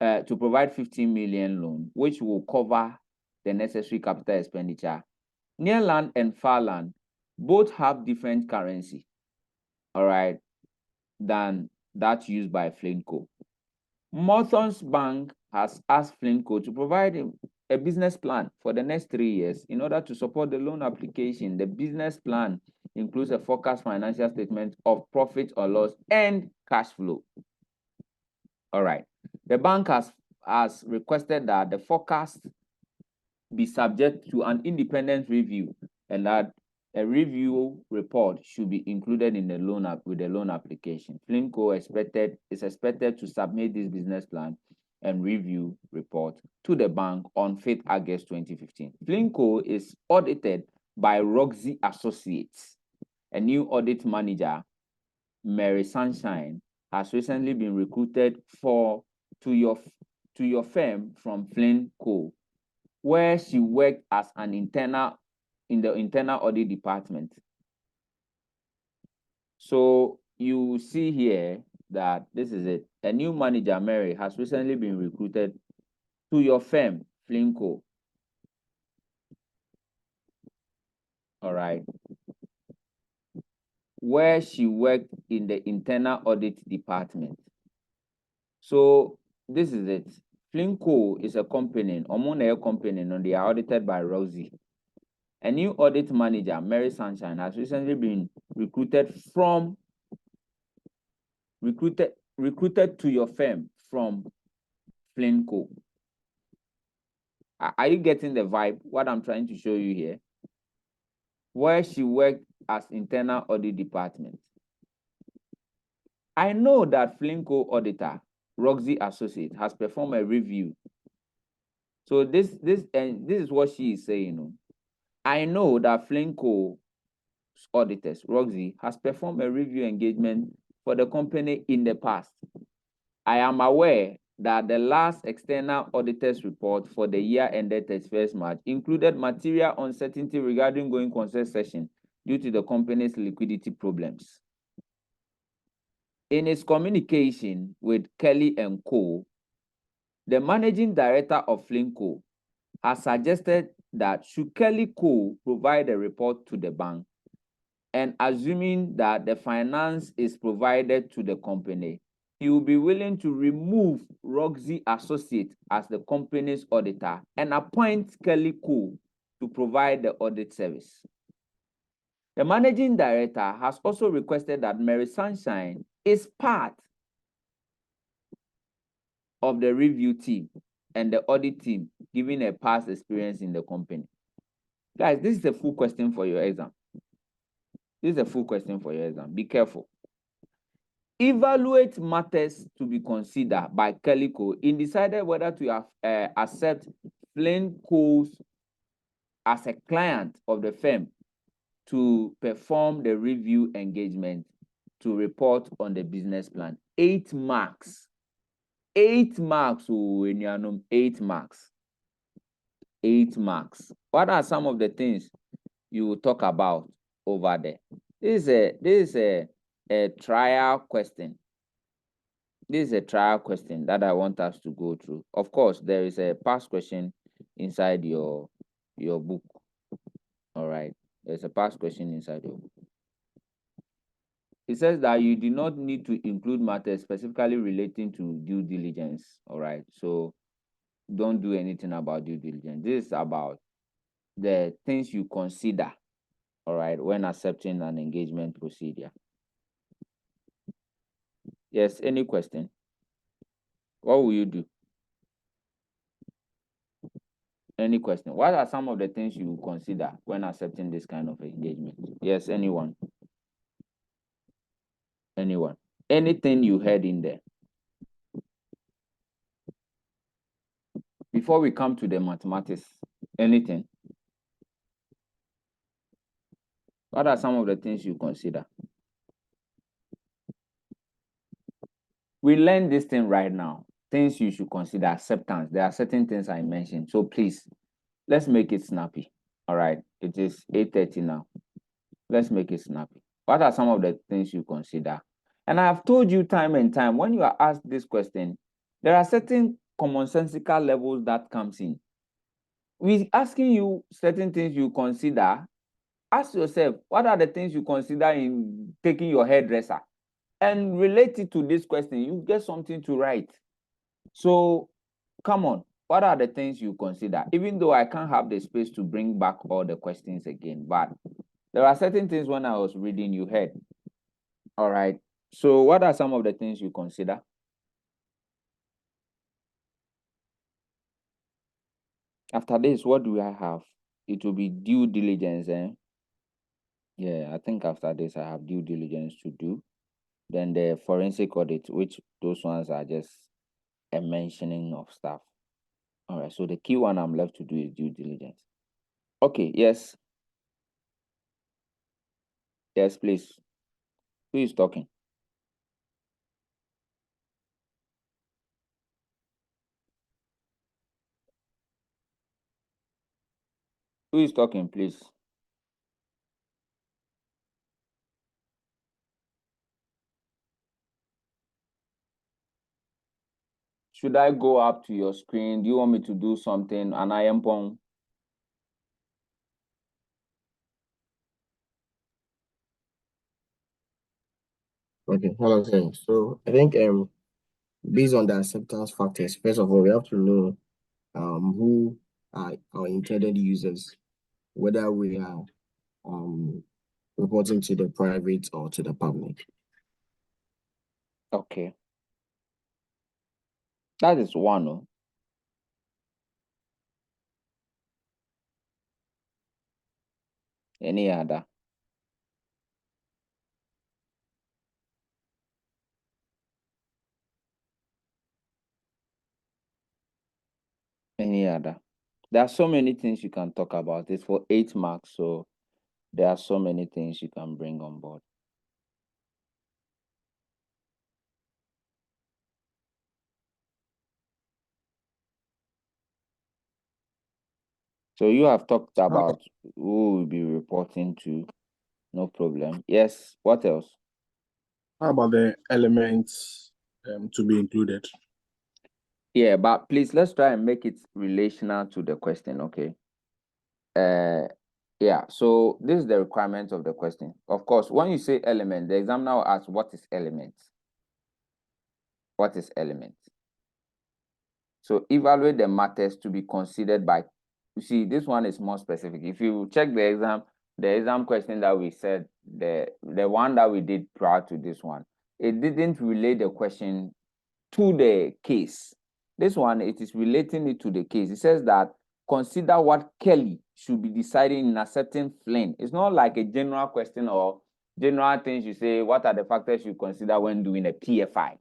to provide 15 million loan, which will cover the necessary capital expenditure. Netherlands and Farland both have different currency, all right, than that used by Flynn Co. Morton's Bank has asked Flynn Co. to provide a business plan for the next 3 years in order to support the loan application. The business plan includes a forecast financial statement of profit or loss and cash flow. All right. The bank has requested that the forecast be subject to an independent review and that a review report should be included in the loan with the loan application. Flynn Co. is expected to submit this business plan and review report to the bank on 5th August 2015. Flynn Co. is audited by Roxy Associates. A new audit manager, Mary Sunshine, has recently been recruited to your firm from Flynn Co., where she worked as an internal in the internal audit department. So you see here that this is it. A new manager, Mary, has recently been recruited to your firm, Flynn Co. All right. Where she worked in the internal audit department. So this is it. Flynn Co. is a company, a company, and they are audited by Rosie. A new audit manager, Mary Sunshine, has recently been recruited to your firm from Flynn Co. Are you getting the vibe? What I'm trying to show you here? Where she worked as internal audit department. I know that Flynn Co. auditor, Roxy Associate, has performed a review. So this is what she is saying. I know that Flynn Co. auditors, Roxy, has performed a review engagement for the company in the past. I am aware that the last external auditors report for the year ended 31st March included material uncertainty regarding going concern session due to the company's liquidity problems. In its communication with Kelly & Co., the managing director of Flynn Co. has suggested that should Kelly Co. provide a report to the bank, and assuming that the finance is provided to the company, he will be willing to remove Roxy Associate as the company's auditor and appoint Kelly Co. to provide the audit service. The managing director has also requested that Mary Sunshine is part of the review team and the audit team, given a past experience in the company. Guys, this is a full question for your exam. This is a full question for your exam. Be careful. Evaluate matters to be considered by Calico in decided whether to accept Flynn Coles as a client of the firm to perform the review engagement to report on the business plan. 8 marks. 8 marks. Oh, 8 marks. 8 marks. What are some of the things you will talk about over there? This is a trial question. This is a trial question that I want us to go through. Of course, there is a past question inside your book. All right. There's a past question inside your book. It says that you do not need to include matters specifically relating to due diligence. All right. So don't do anything about due diligence. This is about the things you consider, all right, when accepting an engagement procedure. Yes, any question? What will you do? Any question? What are some of the things you consider when accepting this kind of engagement? Yes, anyone? Anyone? Anything you heard in there? Before we come to the mathematics, anything? What are some of the things you consider? We learn this thing right now. Things you should consider. Acceptance. There are certain things I mentioned. So please, let's make it snappy. All right. It is 8:30 now. Let's make it snappy. What are some of the things you consider? And I have told you time and time, when you are asked this question, there are certain commonsensical levels that comes in. We're asking you certain things you consider. Ask yourself, what are the things you consider in taking your hairdresser? And relate it to this question, you get something to write. So come on, what are the things you consider? Even though I can't have the space to bring back all the questions again, but there are certain things when I was reading you heard. All right. So what are some of the things you consider? After this, what do I have? It will be due diligence, eh? Yeah, I think after this I have due diligence to do. Then the forensic audit, which those ones are just a mentioning of stuff. All right, so the key one I'm left to do is due diligence. Okay, yes. Yes, please. Who is talking? Who is talking, please? Should I go up to your screen? Do you want me to do something? And I am on. Okay, hello, sir. So I think based on the acceptance factors, first of all, we have to know who are our intended users, whether we are reporting to the private or to the public. Okay. That is one. Oh. Any other? Any other? There are so many things you can talk about. It's for 8 marks, so there are so many things you can bring on board. So you have talked about who will be reporting to, no problem. Yes, what else? How about the elements to be included? Yeah, but please, let's try and make it relational to the question, okay? Yeah, so this is the requirement of the question. Of course, when you say element, the examiner will ask, what is element? What is element? So evaluate the matters to be considered by, you see, this one is more specific. If you check the exam question that we said, the one that we did prior to this one, it didn't relate the question to the case. This one, it is relating it to the case. It says that consider what Kelly should be deciding in accepting Flynn. It's not like a general question or General things you say, what are the factors you consider when doing a PFI,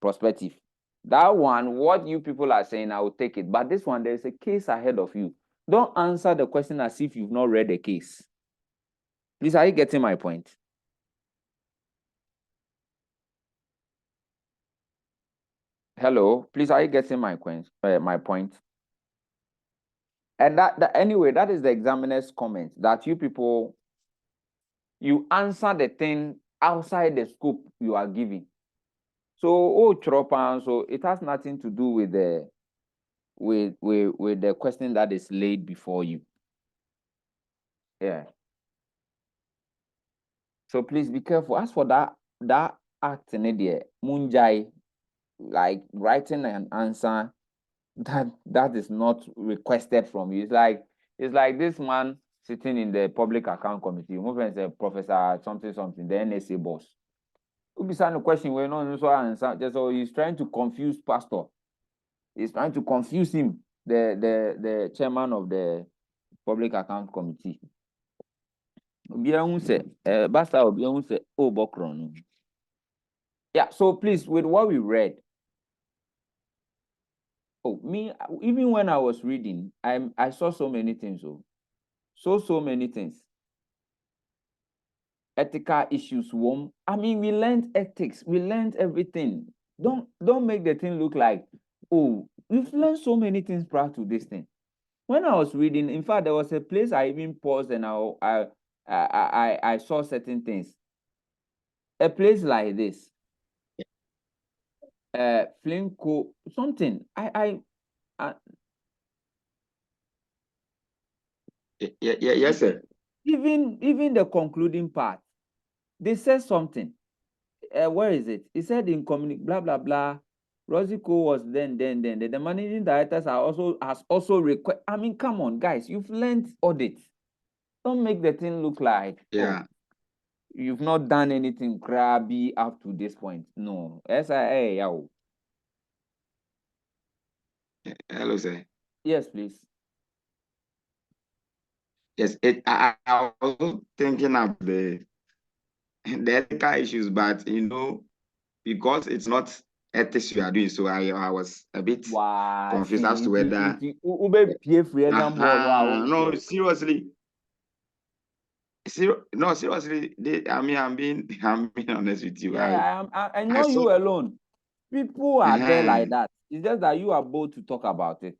prospective? That one, what you people are saying, I will take it. But this one, there is a case ahead of you. Don't answer the question as if you've not read the case. Please, are you getting my point? Hello, please, are you getting my point? And anyway, that is the examiner's comment, that you people, you answer the thing outside the scope you are giving. So, so it has nothing to do with the question that is laid before you. Yeah. So please be careful. As for that act in it, Munjai, like writing an answer that is not requested from you. It's like this man sitting in the public account committee, move and say professor something, the NSA boss. Who be the question we don't know answer. Just so he's trying to confuse pastor. He's trying to confuse him, the chairman of the public account committee. Yeah, so please, with what we read, me, even when I was reading, I saw so many things. So many things. Ethical issues, I mean, we learned ethics, we learned everything. Don't make the thing look like, oh, we've learned so many things prior to this thing. When I was reading, in fact, there was a place I even paused and I saw certain things. A place like this, Flinko, something. Yes, sir. Even the concluding part, they said something. Where is it? It said in blah blah blah. Rosico was then. The managing directors has also request. I mean, come on, guys, you've learned audit. Don't make the thing look like you've not done anything crabby up to this point. No. Hello, sir. Yes, please. Yes, I was thinking of the ethical issues, but because it's not ethics we are doing, so I was a bit confused as to whether. No, seriously. No, seriously. I'm being honest with you. Yeah, I know you alone. People are there like that. It's just that you are bold to talk about it.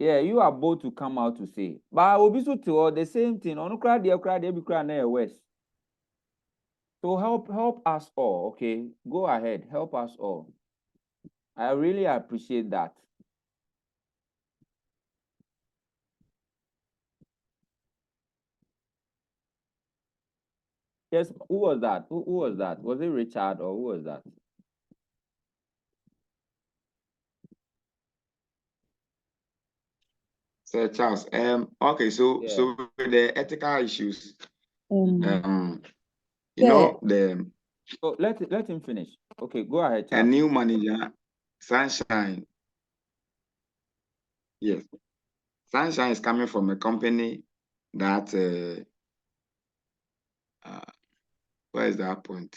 Yeah, you are bold to come out to say. But I will be so to the same thing. On cry, be crying west. So help us all, okay? Go ahead, help us all. I really appreciate that. Yes, who was that? Who was that? Was it Richard or who was that? Sir Charles. Okay, so the ethical issues. So let him finish. Okay, go ahead, Charles. A new manager, Sunshine. Yes. Sunshine is coming from a company that where is that point?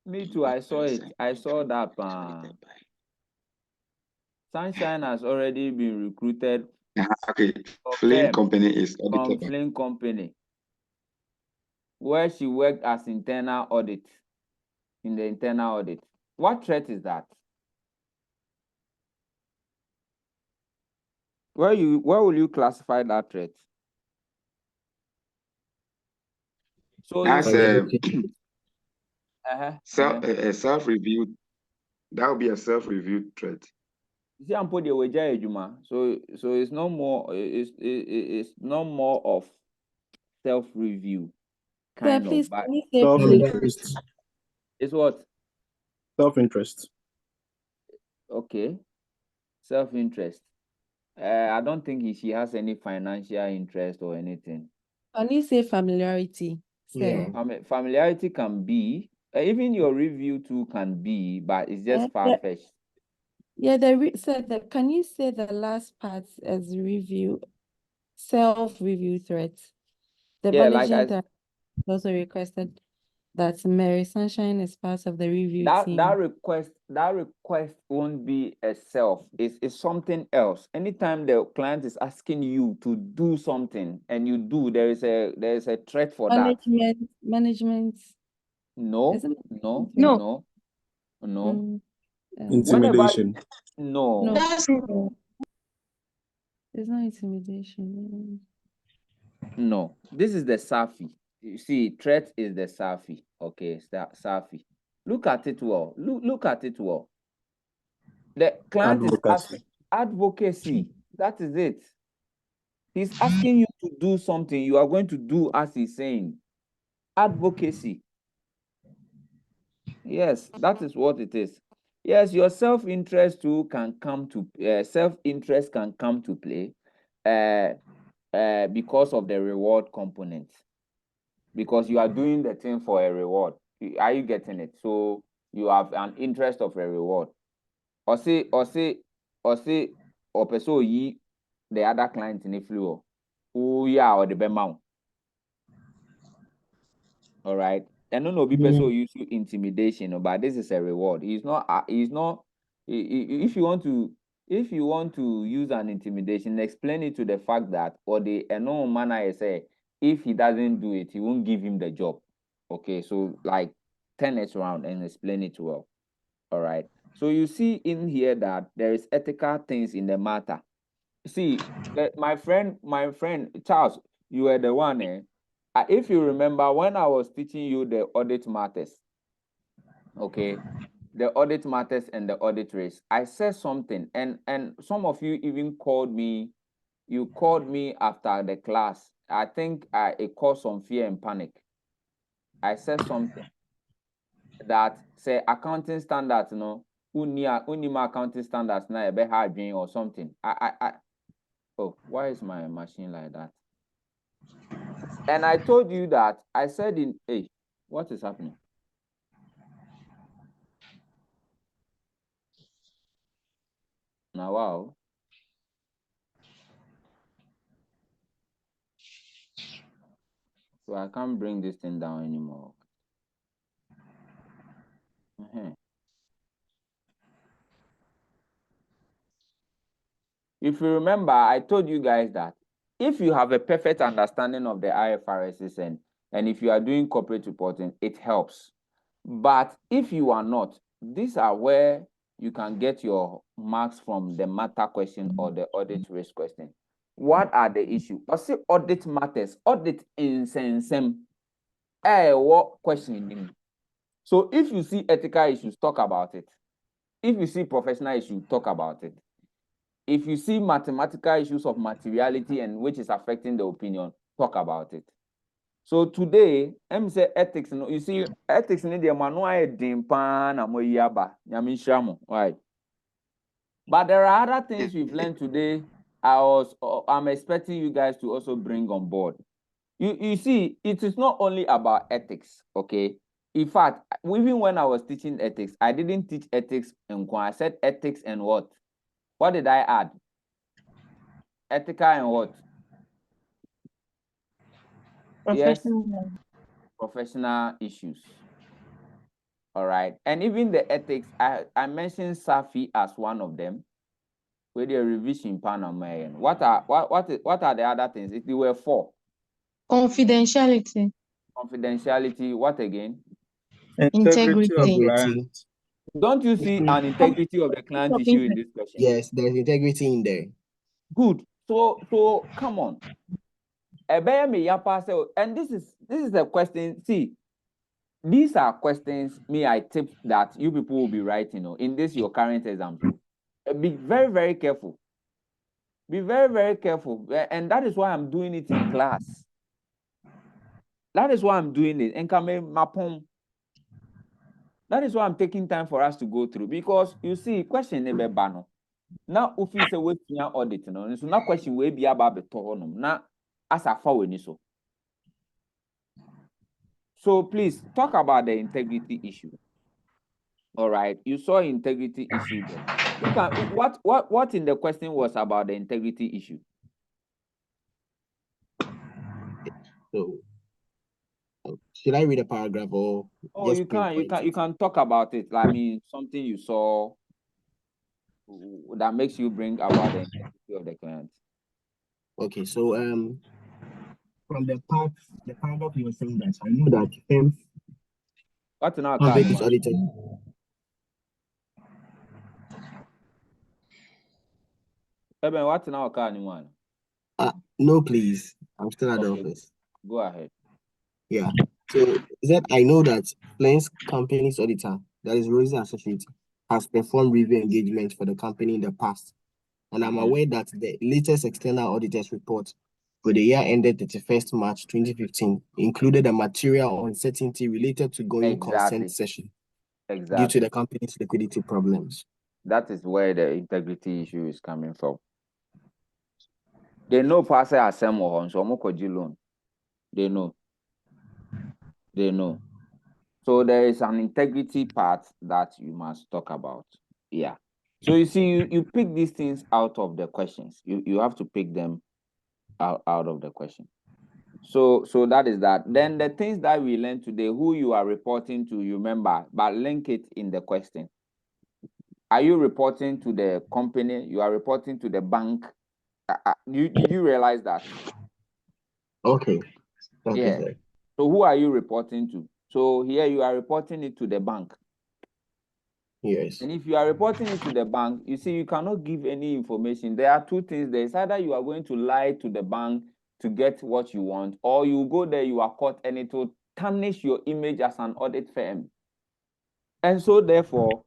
Me too, I saw it. I saw that Sunshine has already been recruited. Okay, Flame Company is from Flame Company, where she worked as internal audit, in the internal audit. What threat is that? Where will you classify that threat? So that's self-review. That would be a self-review threat. See, I'm putting away Juma. So it's no more. It's no more of self-review kind of. Self-interest. It's what? Self-interest. Okay. Self-interest. I don't think she has any financial interest or anything. Can you say familiarity? Yeah. Familiarity can be, even your review too can be, but it's just far-fetched. Yeah, can you say the last part as review? self-review threats. The Yeah, like managing director also requested that Mary Sunshine is part of the review team. that request won't be a self. It's something else. Anytime the client is asking you to do something and you do, there is a threat for that. Management. No, Isn't it no, threat? no, no. Intimidation. No. That's it's not intimidation. No. This is the SAFI. You see, threat is the SAFI. Okay, SAFI. Look at it well. Look at it well. The client is asking advocacy. That is it. He's asking you to do something. You are going to do as he's saying. Advocacy. Yes, that is what it is. Yes, your self-interest too can come to self-interest can come to play because of the reward component. Because you are doing the thing for a reward. Are you getting it? So you have an interest of a reward. Or say, pursue ye the other client in the flow. Oh yeah, or the bemau. All right. And no be person use intimidation, but this is a reward. He's not. If you want to use an intimidation, explain it to the fact that or the no manner I say if he doesn't do it, he won't give him the job. Okay, so like turn it around and explain it well. All right. So you see in here that there is ethical things in the matter. See, my friend Charles, you were the one. If you remember when I was teaching you the audit matters, okay, the audit matters and the audit race, I said something, and some of you even called me. You called me after the class. I think it caused some fear and panic. I said something that say accounting standards, unima accounting standards na ebe hard or something. Oh, why is my machine like that? And I told you that I said hey, what is happening? Now, wow. So I can't bring this thing down anymore. If you remember, I told you guys that if you have a perfect understanding of the IFRSs and if you are doing corporate reporting, it helps. But if you are not, these are where you can get your marks from the matter question or the audit risk question. What are the issues? I say audit matters. Audit in sensem. What question? So if you see ethical issues, talk about it. If you see professional issues, talk about it. If you see mathematical issues of materiality and which is affecting the opinion, talk about it. So today, I'm say ethics. You see, ethics need the manual right? But there are other things we've learned today. I'm expecting you guys to also bring on board. You see, it is not only about ethics, okay? In fact, even when I was teaching ethics, I didn't teach ethics and I said ethics and what? What did I add? Ethical and what? Professional. Yes, professional issues. All right. And even the ethics, I mentioned SAFI as one of them. With the revision Panama. What are the other things? There were 4. Confidentiality. Confidentiality. What again? Integrity of client. Don't you see an integrity of the client issue in this question? Yes, there's integrity in there. Good. So come on. And this is a question. See, these are questions I tip that you people will be writing in this your current exam. Be very, very careful. Be very, very careful. And that is why I'm doing it in class. That is why I'm doing it. And that is why I'm taking time for us to go through. Because you see, question never bano. Now, if you say what you audit, so now question will be about the toronum. Now, as a forward so. So please talk about the integrity issue. All right, you saw integrity issue there. Look at what in the question was about the integrity issue. So should I read a paragraph or Oh, you can talk about it. I mean, something you saw that makes you bring about the integrity of the client. Okay, so from the paragraph you were saying that I know that firms What's in our public car? is audited. Eben, what's in our car anyone? No, please. I'm still at the Okay, office. go ahead. Yeah. So that I know that Flame's company's auditor, that is Rosie Associates, has performed review engagement for the company in the past. And I'm aware that the latest external auditors report for the year ended 31st March 2015 included a material uncertainty related to going consent session due to the company's liquidity problems. That is where the integrity issue is coming from. They know pass asem on so loan. They know. So there is an integrity part that you must talk about. Yeah. So you see, you pick these things out of the questions. You have to pick them out of the question. So that is that. Then the things that we learned today, who you are reporting to, you remember, but link it in the question. Are you reporting to the company? You are reporting to the bank? Did you realize that? Okay. Yeah. Sir. So who are you reporting to? So here you are reporting it to the bank. Yes. And if you are reporting it to the bank, you see, you cannot give any information. There are two things. There's either you are going to lie to the bank to get what you want, or you go there, you are caught, and it will tarnish your image as an audit firm. And so therefore,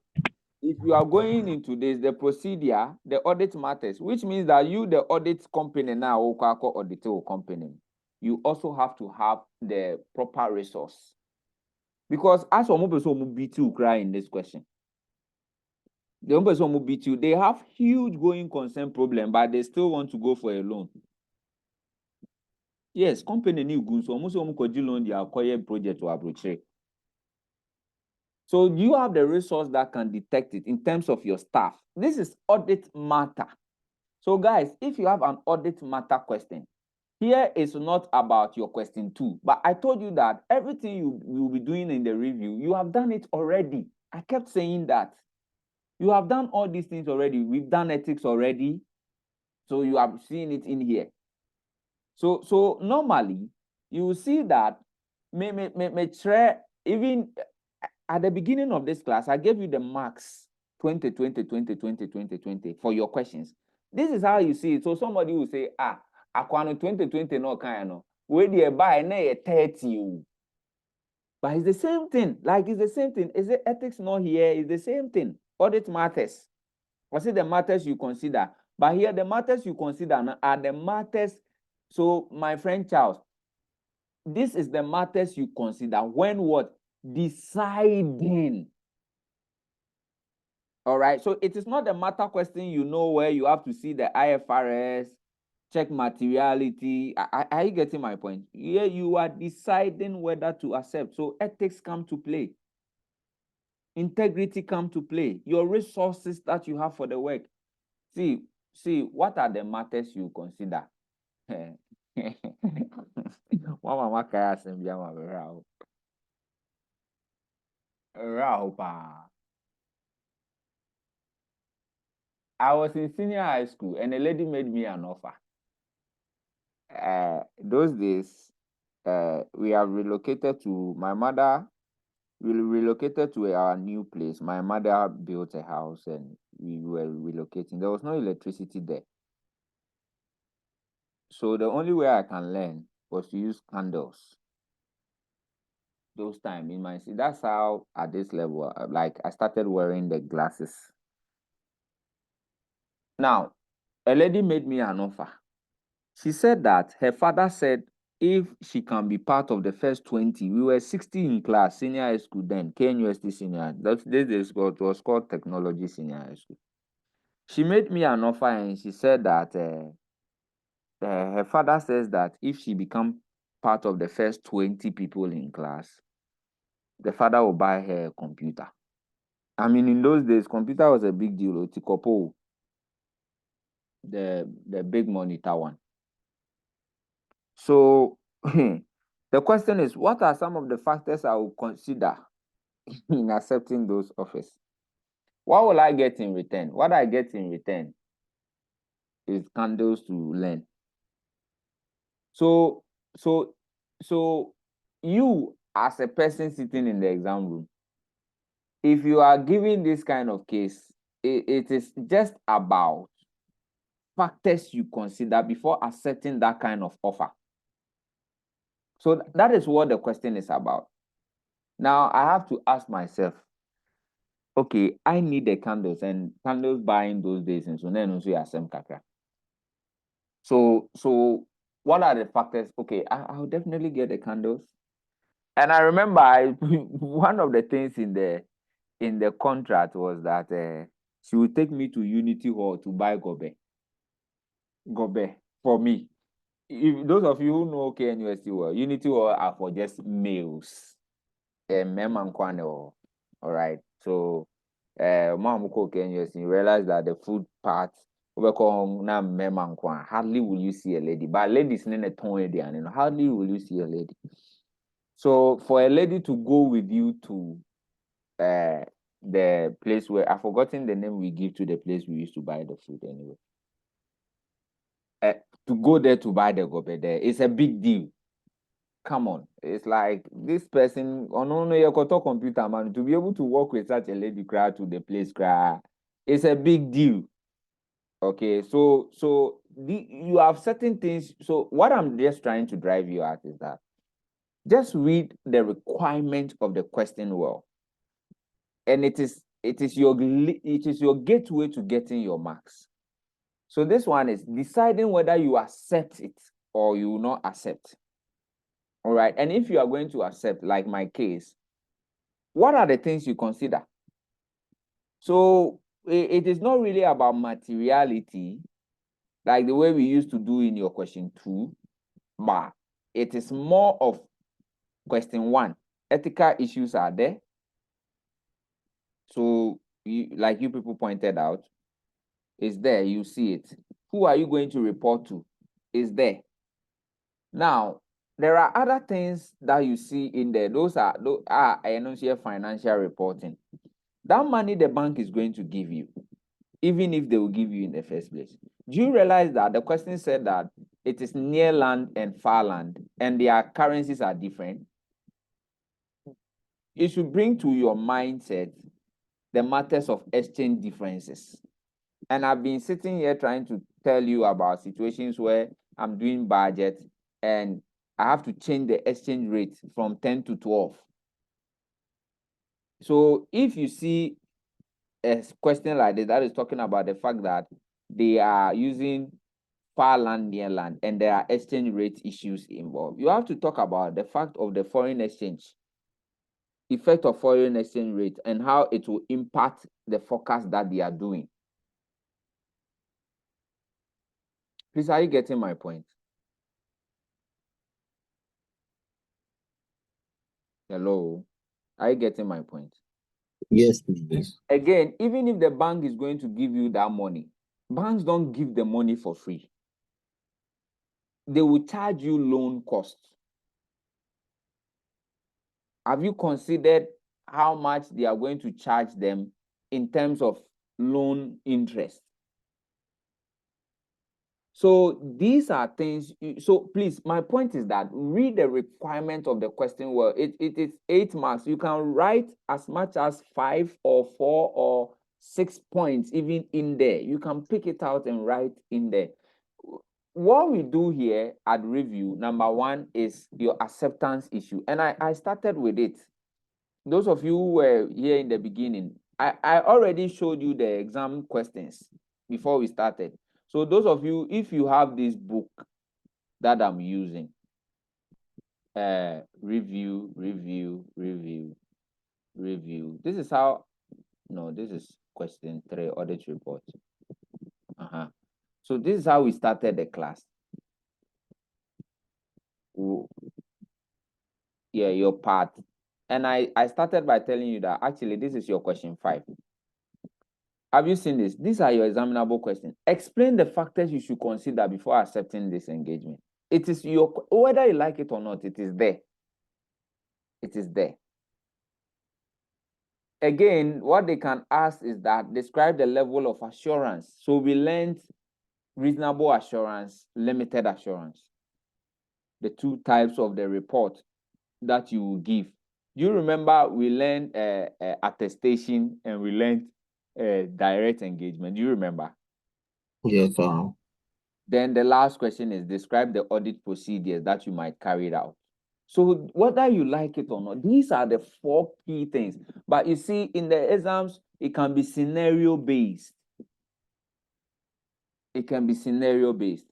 if you are going into this, the procedure, the audit matters, which means that you, the audit company now, auditor company, you also have to have the proper resource. Because as a person beat you cry in this question, the person who beat you, they have huge going concern problem, but they still want to go for a loan. Yes, company new goods, almost loan they acquire project to approach. So you have the resource that can detect it in terms of your staff. This is audit matter. So guys, if you have an audit matter question, here is not about your question 2, but I told you that everything you will be doing in the review, you have done it already. I kept saying that. You have done all these things already. We've done ethics already. So you have seen it in here. So normally, you will see that even at the beginning of this class, I gave you the marks 20, 20, 20, 20, 20, 20 for your questions. This is how you see it. So somebody will say, Aquano 2020 no kind no. Where do you buy 30? But it's the same thing. Like it's the same thing. Is it ethics not here? It's the same thing. Audit matters. I say the matters you consider. But here the matters you consider are the matters. So my friend Charles, this is the matters you consider when what? Deciding. All right. So it is not the matter question, where you have to see the IFRS, check materiality. Are you getting my point? Here you are deciding whether to accept. So ethics come to play. Integrity come to play. Your resources that you have for the work. See, what are the matters you consider? I was in senior high school and a lady made me an offer. Those days, we have relocated to my mother. We relocated to our new place. My mother built a house and we were relocating. There was no electricity there. So the only way I can learn was to use candles. Those times in my city, that's how at this level, like I started wearing the glasses. Now, a lady made me an offer. She said that her father said if she can be part of the first 20, we were 60 in class, senior high school then, KNUST senior. This was called technology senior high school. She made me an offer and she said that her father says that if she become part of the first 20 people in class, the father will buy her a computer. I mean, in those days, computer was a big deal. Otikopo, the big monitor one. So The question is, what are some of the factors I will consider in accepting those offers? What will I get in return? What I get in return is candles to learn. So you as a person sitting in the exam room, if you are given this kind of case, it is just about factors you consider before accepting that kind of offer. So that is what the question is about. Now I have to ask myself, okay, I need the candles, and candles buying those days, and so then also asem kakra. So what are the factors? Okay, I'll definitely get the candles. And I remember one of the things in the contract was that she would take me to Unity Hall to buy gobe for me. If those of you who know KNUST well, Unity Hall are for just males. All right. So mom KNUST, you realize that the food part hardly will you see a lady. But ladies in the hardly will you see a lady. So for a lady to go with you to the place where I've forgotten the name we give to the place we used to buy the food anyway. To go there to buy the gobe there, it's a big deal. Come on, it's like this person on your computer man to be able to work with such a lady crowd to the place crowd. It's a big deal. Okay, so you have certain things. So what I'm just trying to drive you at is that just read the requirement of the question well. And it is your gateway to getting your marks. So this one is deciding whether you accept it or you will not accept. All right. And if you are going to accept, like my case, what are the things you consider? So it is not really about materiality, like the way we used to do in your question 2, but it is more of question 1. Ethical issues are there. So, like you people pointed out, it's there, you see it. Who are you going to report to? Is there. Now, there are other things that you see in there. Those are financial reporting. That money the bank is going to give you, even if they will give you in the first place. Do you realize that the question said that it is near land and far land, and their currencies are different? It should bring to your mindset the matters of exchange differences. And I've been sitting here trying to tell you about situations where I'm doing budget and I have to change the exchange rate from 10 to 12. So if you see a question like this that is talking about the fact that they are using far land, near land, and there are exchange rate issues involved, you have to talk about the fact of the foreign exchange, effect of foreign exchange rate, and how it will impact the forecast that they are doing. Please, are you getting my point? Hello? Are you getting my point? Yes, please. Again, even if the bank is going to give you that money, banks don't give the money for free. They will charge you loan costs. Have you considered how much they are going to charge them in terms of loan interest? So these are things. So please, my point is that read the requirement of the question well. It is 8 marks. You can write as much as 5 or 4 or 6 points even in there. You can pick it out and write in there. What we do here at review, number 1 is your acceptance issue. And I started with it. Those of you who were here in the beginning, I already showed you the exam questions before we started. So those of you, if you have this book that I'm using, review. This is how, no, this is question 3, audit report. So this is how we started the class. Yeah, your part. And I started by telling you that actually this is your question 5. Have you seen this? These are your examinable questions. Explain the factors you should consider before accepting this engagement. It is your, whether you like it or not, it is there. It is there. Again, what they can ask is that describe the level of assurance. So we learned reasonable assurance, limited assurance. The two types of the report that you will give. You remember we learned attestation and we learned direct engagement. Do you remember? Yes. Then the last question is describe the audit procedures that you might carry out. So whether you like it or not, these are the 4 key things. But you see, in the exams, it can be scenario based. It can be scenario based.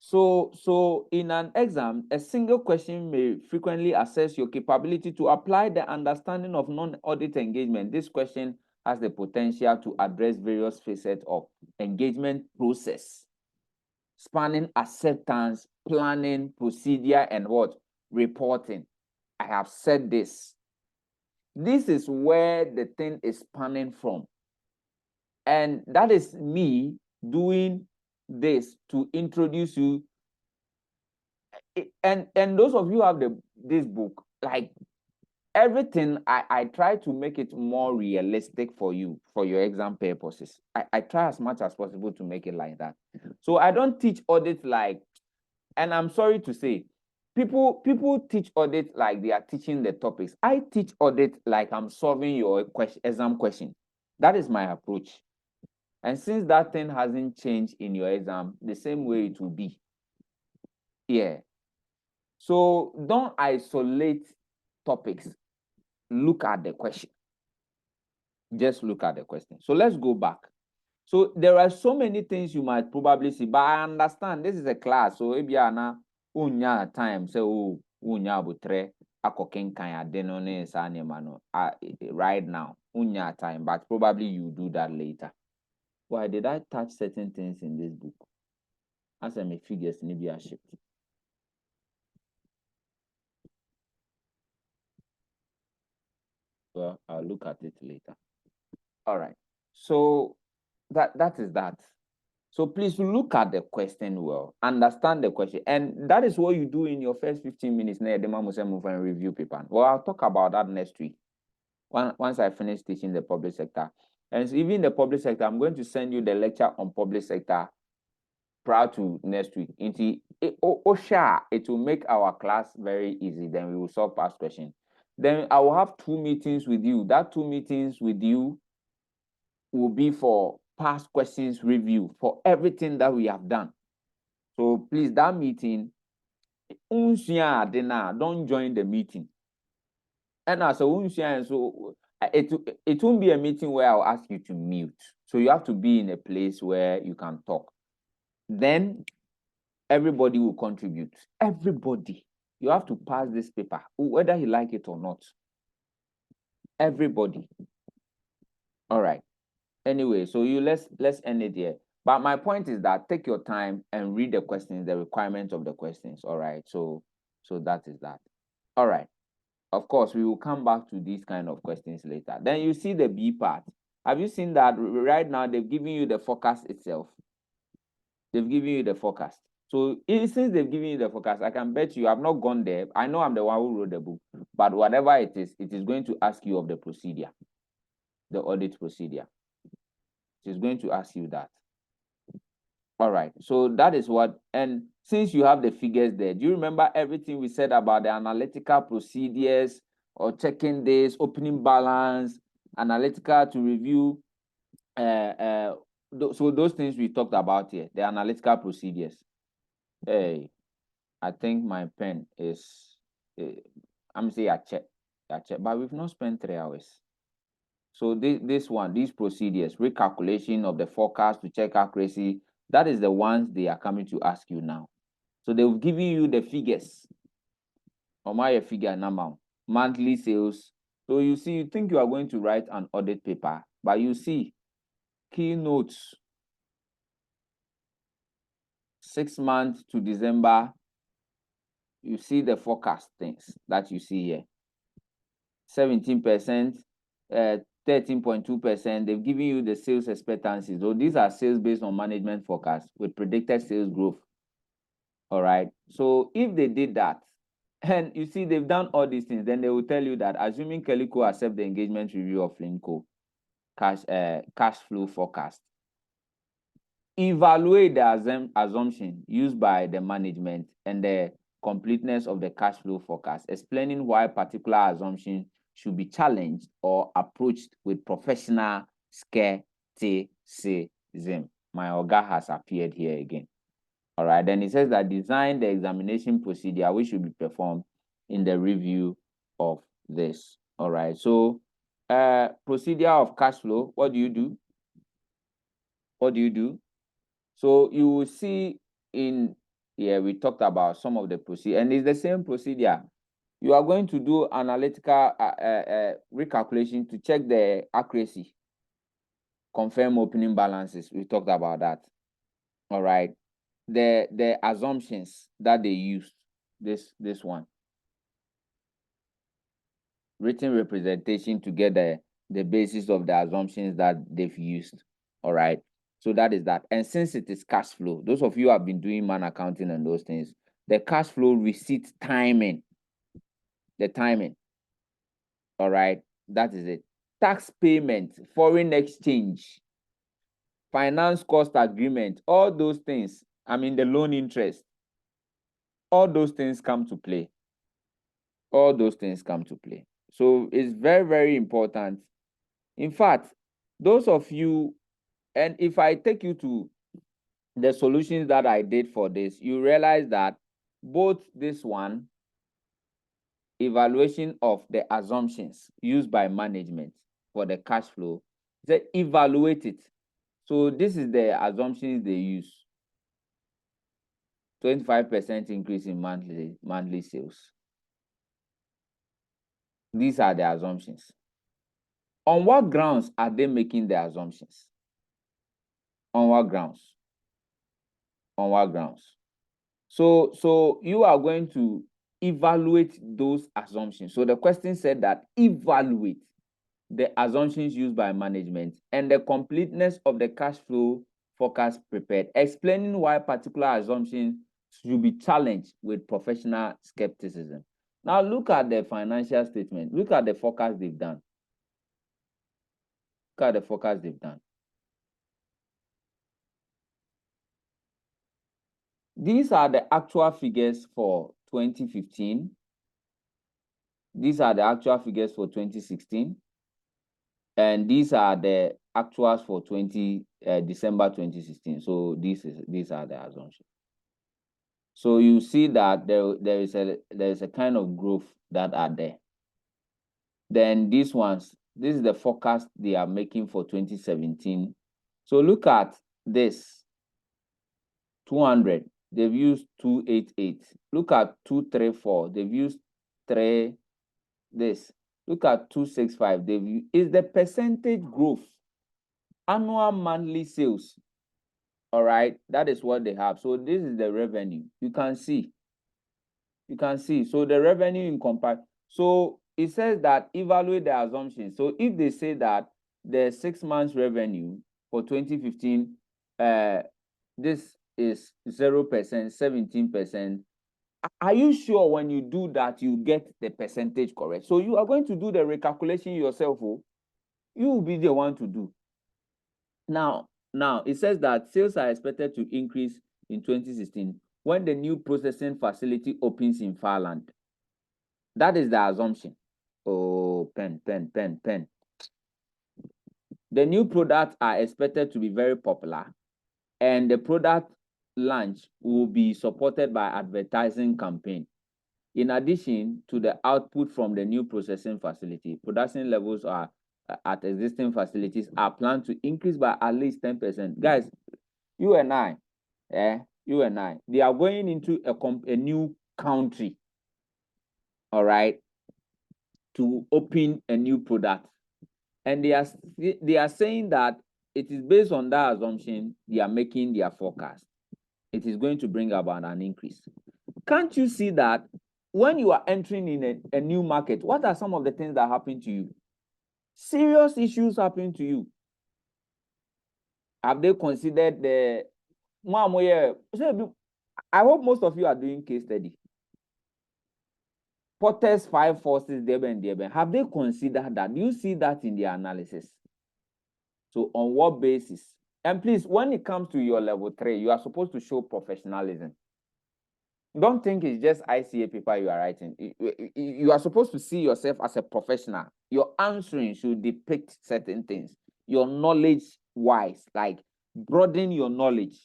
So in an exam, a single question may frequently assess your capability to apply the understanding of non-audit engagement. This question has the potential to address various facets of engagement process, spanning acceptance, planning, procedure, and what? Reporting. I have said this. This is where the thing is spanning from. And that is me doing this to introduce you. And those of you who have this book, like everything, I try to make it more realistic for you, for your exam purposes. I try as much as possible to make it like that. So I don't teach audit like, and I'm sorry to say, people teach audit like they are teaching the topics. I teach audit like I'm solving your exam question. That is my approach. And since that thing hasn't changed in your exam, the same way it will be. Yeah. So don't isolate topics. Look at the question. Just look at the question. So let's go back. So there are so many things you might probably see, but I understand this is a class. So if you are now unya time, so unya butre akoken kanya denone sanimano right now unya time, but probably you do that later. Why did I touch certain things in this book? As I make figures maybe a shift. Well, I'll look at it later. All right. So that is that. So please look at the question well, understand the question. And that is what you do in your first 15 minutes. Move and review paper. Well, I'll talk about that next week. Once I finish teaching the public sector. And even the public sector, I'm going to send you the lecture on public sector prior to next week. It will make our class very easy. Then we will solve past questions. Then I will have 2 meetings with you. That 2 meetings with you will be for past questions review for everything that we have done. So please, that meeting, don't join the meeting. And as a so it won't be a meeting where I'll ask you to mute. So you have to be in a place where you can talk. Then everybody will contribute. Everybody. You have to pass this paper, whether you like it or not. Everybody. All right. Anyway, so let's end it here. But my point is that take your time and read the questions, the requirements of the questions. All right. So that is that. All right. Of course, we will come back to these kind of questions later. Then you see the B part. Have you seen that right now they've given you the forecast itself? They've given you the forecast. So since they've given you the forecast, I can bet you have not gone there. I know I'm the one who wrote the book, but whatever it is going to ask you of the procedure, the audit procedure. It is going to ask you that. All right, so that is what, and since you have the figures there, do you remember everything we said about the analytical procedures or checking this, opening balance, analytical to review? So those things we talked about here, the analytical procedures. Hey, I think my pen is, I'm saying I check, but we've not spent 3 hours. So these procedures, recalculation of the forecast to check accuracy, that is the ones they are coming to ask you now. So they've given you the figures. Or my figure number, monthly sales. So you see, you think you are going to write an audit paper, but you see keynotes, 6 months to December. You see the forecast things that you see here. 17%, 13.2%. They've given you the sales expectancies. So these are sales based on management forecast with predicted sales growth. All right. So if they did that, and you see they've done all these things, then they will tell you that assuming Calico accept the engagement review of Flimco cash flow forecast, evaluate the assumption used by the management and the completeness of the cash flow forecast, explaining why particular assumption should be challenged or approached with professional skepticism. My Oga has appeared here again. All right, then it says that design the examination procedure which should be performed in the review of this. All right, so procedure of cash flow, what do you do? What do you do? So you will see in here, we talked about some of the procedure, and it's the same procedure. You are going to do analytical recalculation to check the accuracy, confirm opening balances. We talked about that. All right. The assumptions that they used, this one. Written representation to get the basis of the assumptions that they've used. All right. So that is that. And since it is cash flow, those of you who have been doing man accounting and those things, the cash flow receipt timing, the timing. All right. That is it. Tax payment, foreign exchange, finance cost agreement, all those things. I mean, the loan interest, all those things come to play. All those things come to play. So it's very, very important. In fact, those of you, and if I take you to the solutions that I did for this, you realize that both this one, evaluation of the assumptions used by management for the cash flow, they evaluate it. So this is the assumptions they use. 25% increase in monthly sales. These are the assumptions. On what grounds are they making the assumptions? On what grounds? On what grounds? So you are going to evaluate those assumptions. So the question said that evaluate the assumptions used by management and the completeness of the cash flow forecast prepared, explaining why particular assumptions should be challenged with professional skepticism. Now look at the financial statement. Look at the forecast they've done. Look at the forecast they've done. These are the actual figures for 2015. These are the actual figures for 2016. And these are the actuals for December 2016. So these are the assumptions. So you see that there is a kind of growth that are there. Then these ones, this is the forecast they are making for 2017. So look at this. 200, they've used 288. Look at 234, they've used 3 this. Look at 265, they've used, is the percentage growth, annual monthly sales. All right, that is what they have. So this is the revenue. You can see. So the revenue in comparison. So it says that evaluate the assumptions. So if they say that the 6 months revenue for 2015, this is 0%, 17%. Are you sure when you do that, you get the percentage correct? So you are going to do the recalculation yourself. Oh, you will be the one to do. Now, it says that sales are expected to increase in 2016 when the new processing facility opens in Farland. That is the assumption. Oh, pen. The new products are expected to be very popular, and the product launch will be supported by advertising campaign. In addition to the output from the new processing facility, production levels are at existing facilities are planned to increase by at least 10%. Guys, you and I, they are going into a new country, all right, to open a new product. And they are saying that it is based on that assumption they are making their forecast. It is going to bring about an increase. Can't you see that when you are entering in a new market, what are some of the things that happen to you? serious issues happen to you, have they considered the I hope most of you are doing case study. Potter's 5 forces, have they considered that? Do you see that in the analysis? So on what basis? And please, when it comes to your level 3, you are supposed to show professionalism. Don't think it's just ICA paper you are writing. You are supposed to see yourself as a professional. Your answering should depict certain things. Your knowledge wise, like broaden your knowledge.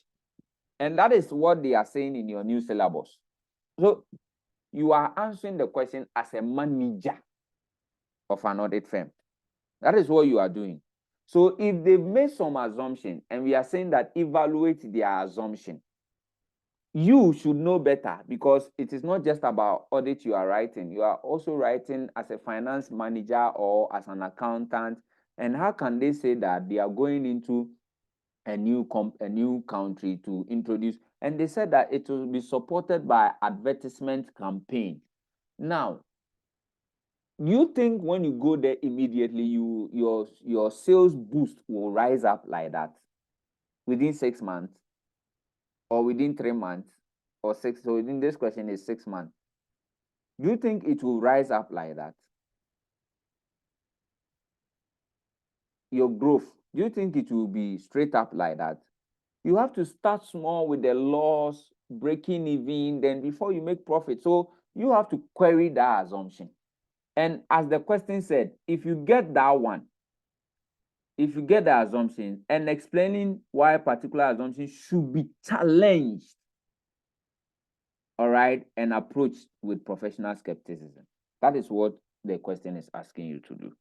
And that is what they are saying in your new syllabus. So you are answering the question as a manager of an audit firm. That is what you are doing. So if they've made some assumption and we are saying that evaluate their assumption, you should know better, because it is not just about audit you are writing. You are also writing as a finance manager or as an accountant. And how can they say that they are going into a new country to introduce? And they said that it will be supported by advertisement campaign. Now, you think when you go there immediately, your sales boost will rise up like that within 6 months or within 3 months or 6? So within this question is 6 months. Do you think it will rise up like that? Your growth, do you think it will be straight up like that? You have to start small with the loss, breaking even, then before you make profit. So you have to query that assumption. And as the question said, if you get that one, if you get the assumption and explaining why a particular assumption should be challenged, all right, and approached with professional skepticism. That is what the question is asking you to do.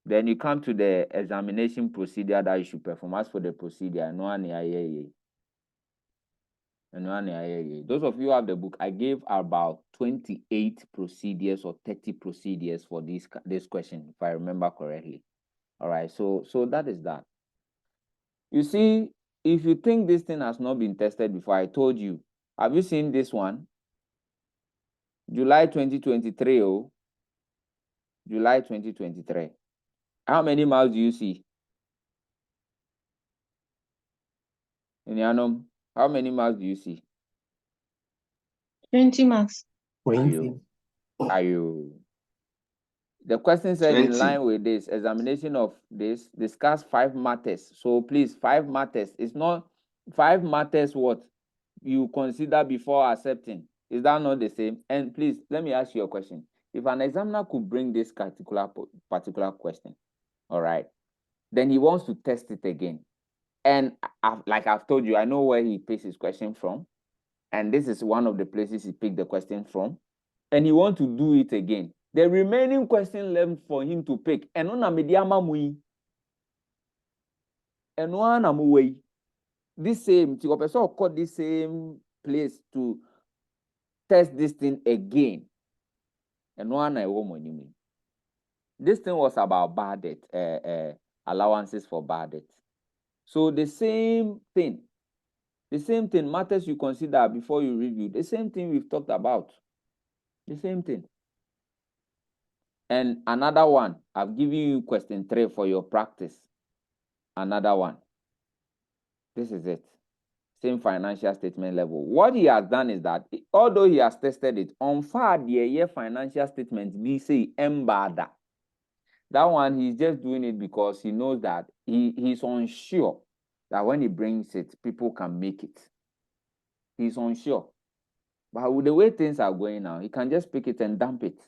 Then you come to the examination procedure that you should perform. As for the procedure, those of you who have the book, I gave about 28 procedures or 30 procedures for this question, if I remember correctly. All right, so that is that. You see, if you think this thing has not been tested before, I told you. Have you seen this one? July 2023, oh. July 2023. How many marks do you see? Inyanum, how many marks do you see? 20 marks. 20. Are you? The question said 20. in line with this, examination of this, discuss 5 matters. So please, 5 matters. It's not 5 matters what you consider before accepting. Is that not the same? And please, let me ask you a question. If an examiner could bring this particular question, all right, then he wants to test it again. And like I've told you, I know where he picks his question from. And this is one of the places he picked the question from. And he wants to do it again. The remaining question left for him to pick. And on a mediama mui. And one amway. This same, called this same place to test this thing again. And one I woman. This thing was about bad debt, allowances for bad debt. So the same thing matters you consider before you review. The same thing we've talked about. The same thing. And another one, I've given you question 3 for your practice. Another one. This is it. Same financial statement level. What he has done is that, although he has tested it, on far the year financial statement, we say embada. That one, he's just doing it because he knows that he's unsure that when he brings it, people can make it. He's unsure. But with the way things are going now, he can just pick it and dump it.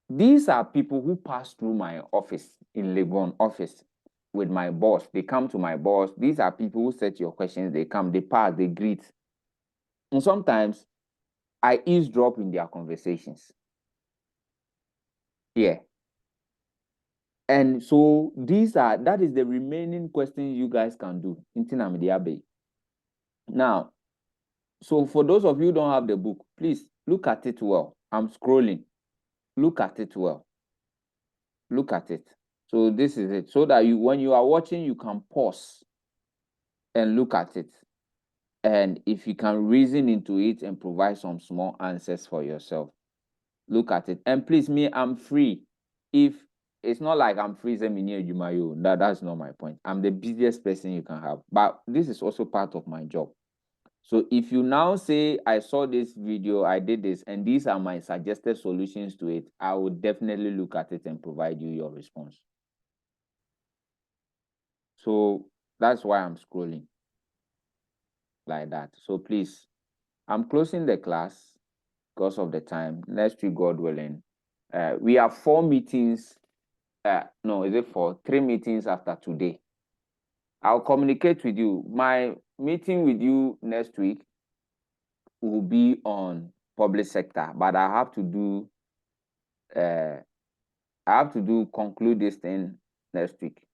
These are people who pass through my office in Legon office with my boss. They come to my boss. These are people who set your questions. They come, they pass, they greet. And sometimes I eavesdrop in their conversations. Yeah. And so that is the remaining questions you guys can do. Now, so for those of you who don't have the book, please look at it well. I'm scrolling. Look at it well. Look at it. So this is it. So that when you are watching, you can pause and look at it. And if you can reason into it and provide some small answers for yourself. look at it. And please, me, I'm free. If it's not like I'm freezing me near Jumayo, that's not my point. I'm the busiest person you can have, but this is also part of my job. So if you now say, I saw this video, I did this, and these are my suggested solutions to it, I will definitely look at it and provide you your response. So that's why I'm scrolling like that. So please, I'm closing the class because of the time. Next week, God willing, we have 4 meetings. No, is it 4? 3 meetings after today. I'll communicate with you. My meeting with you next week will be on public sector, but I have to do conclude this thing next week.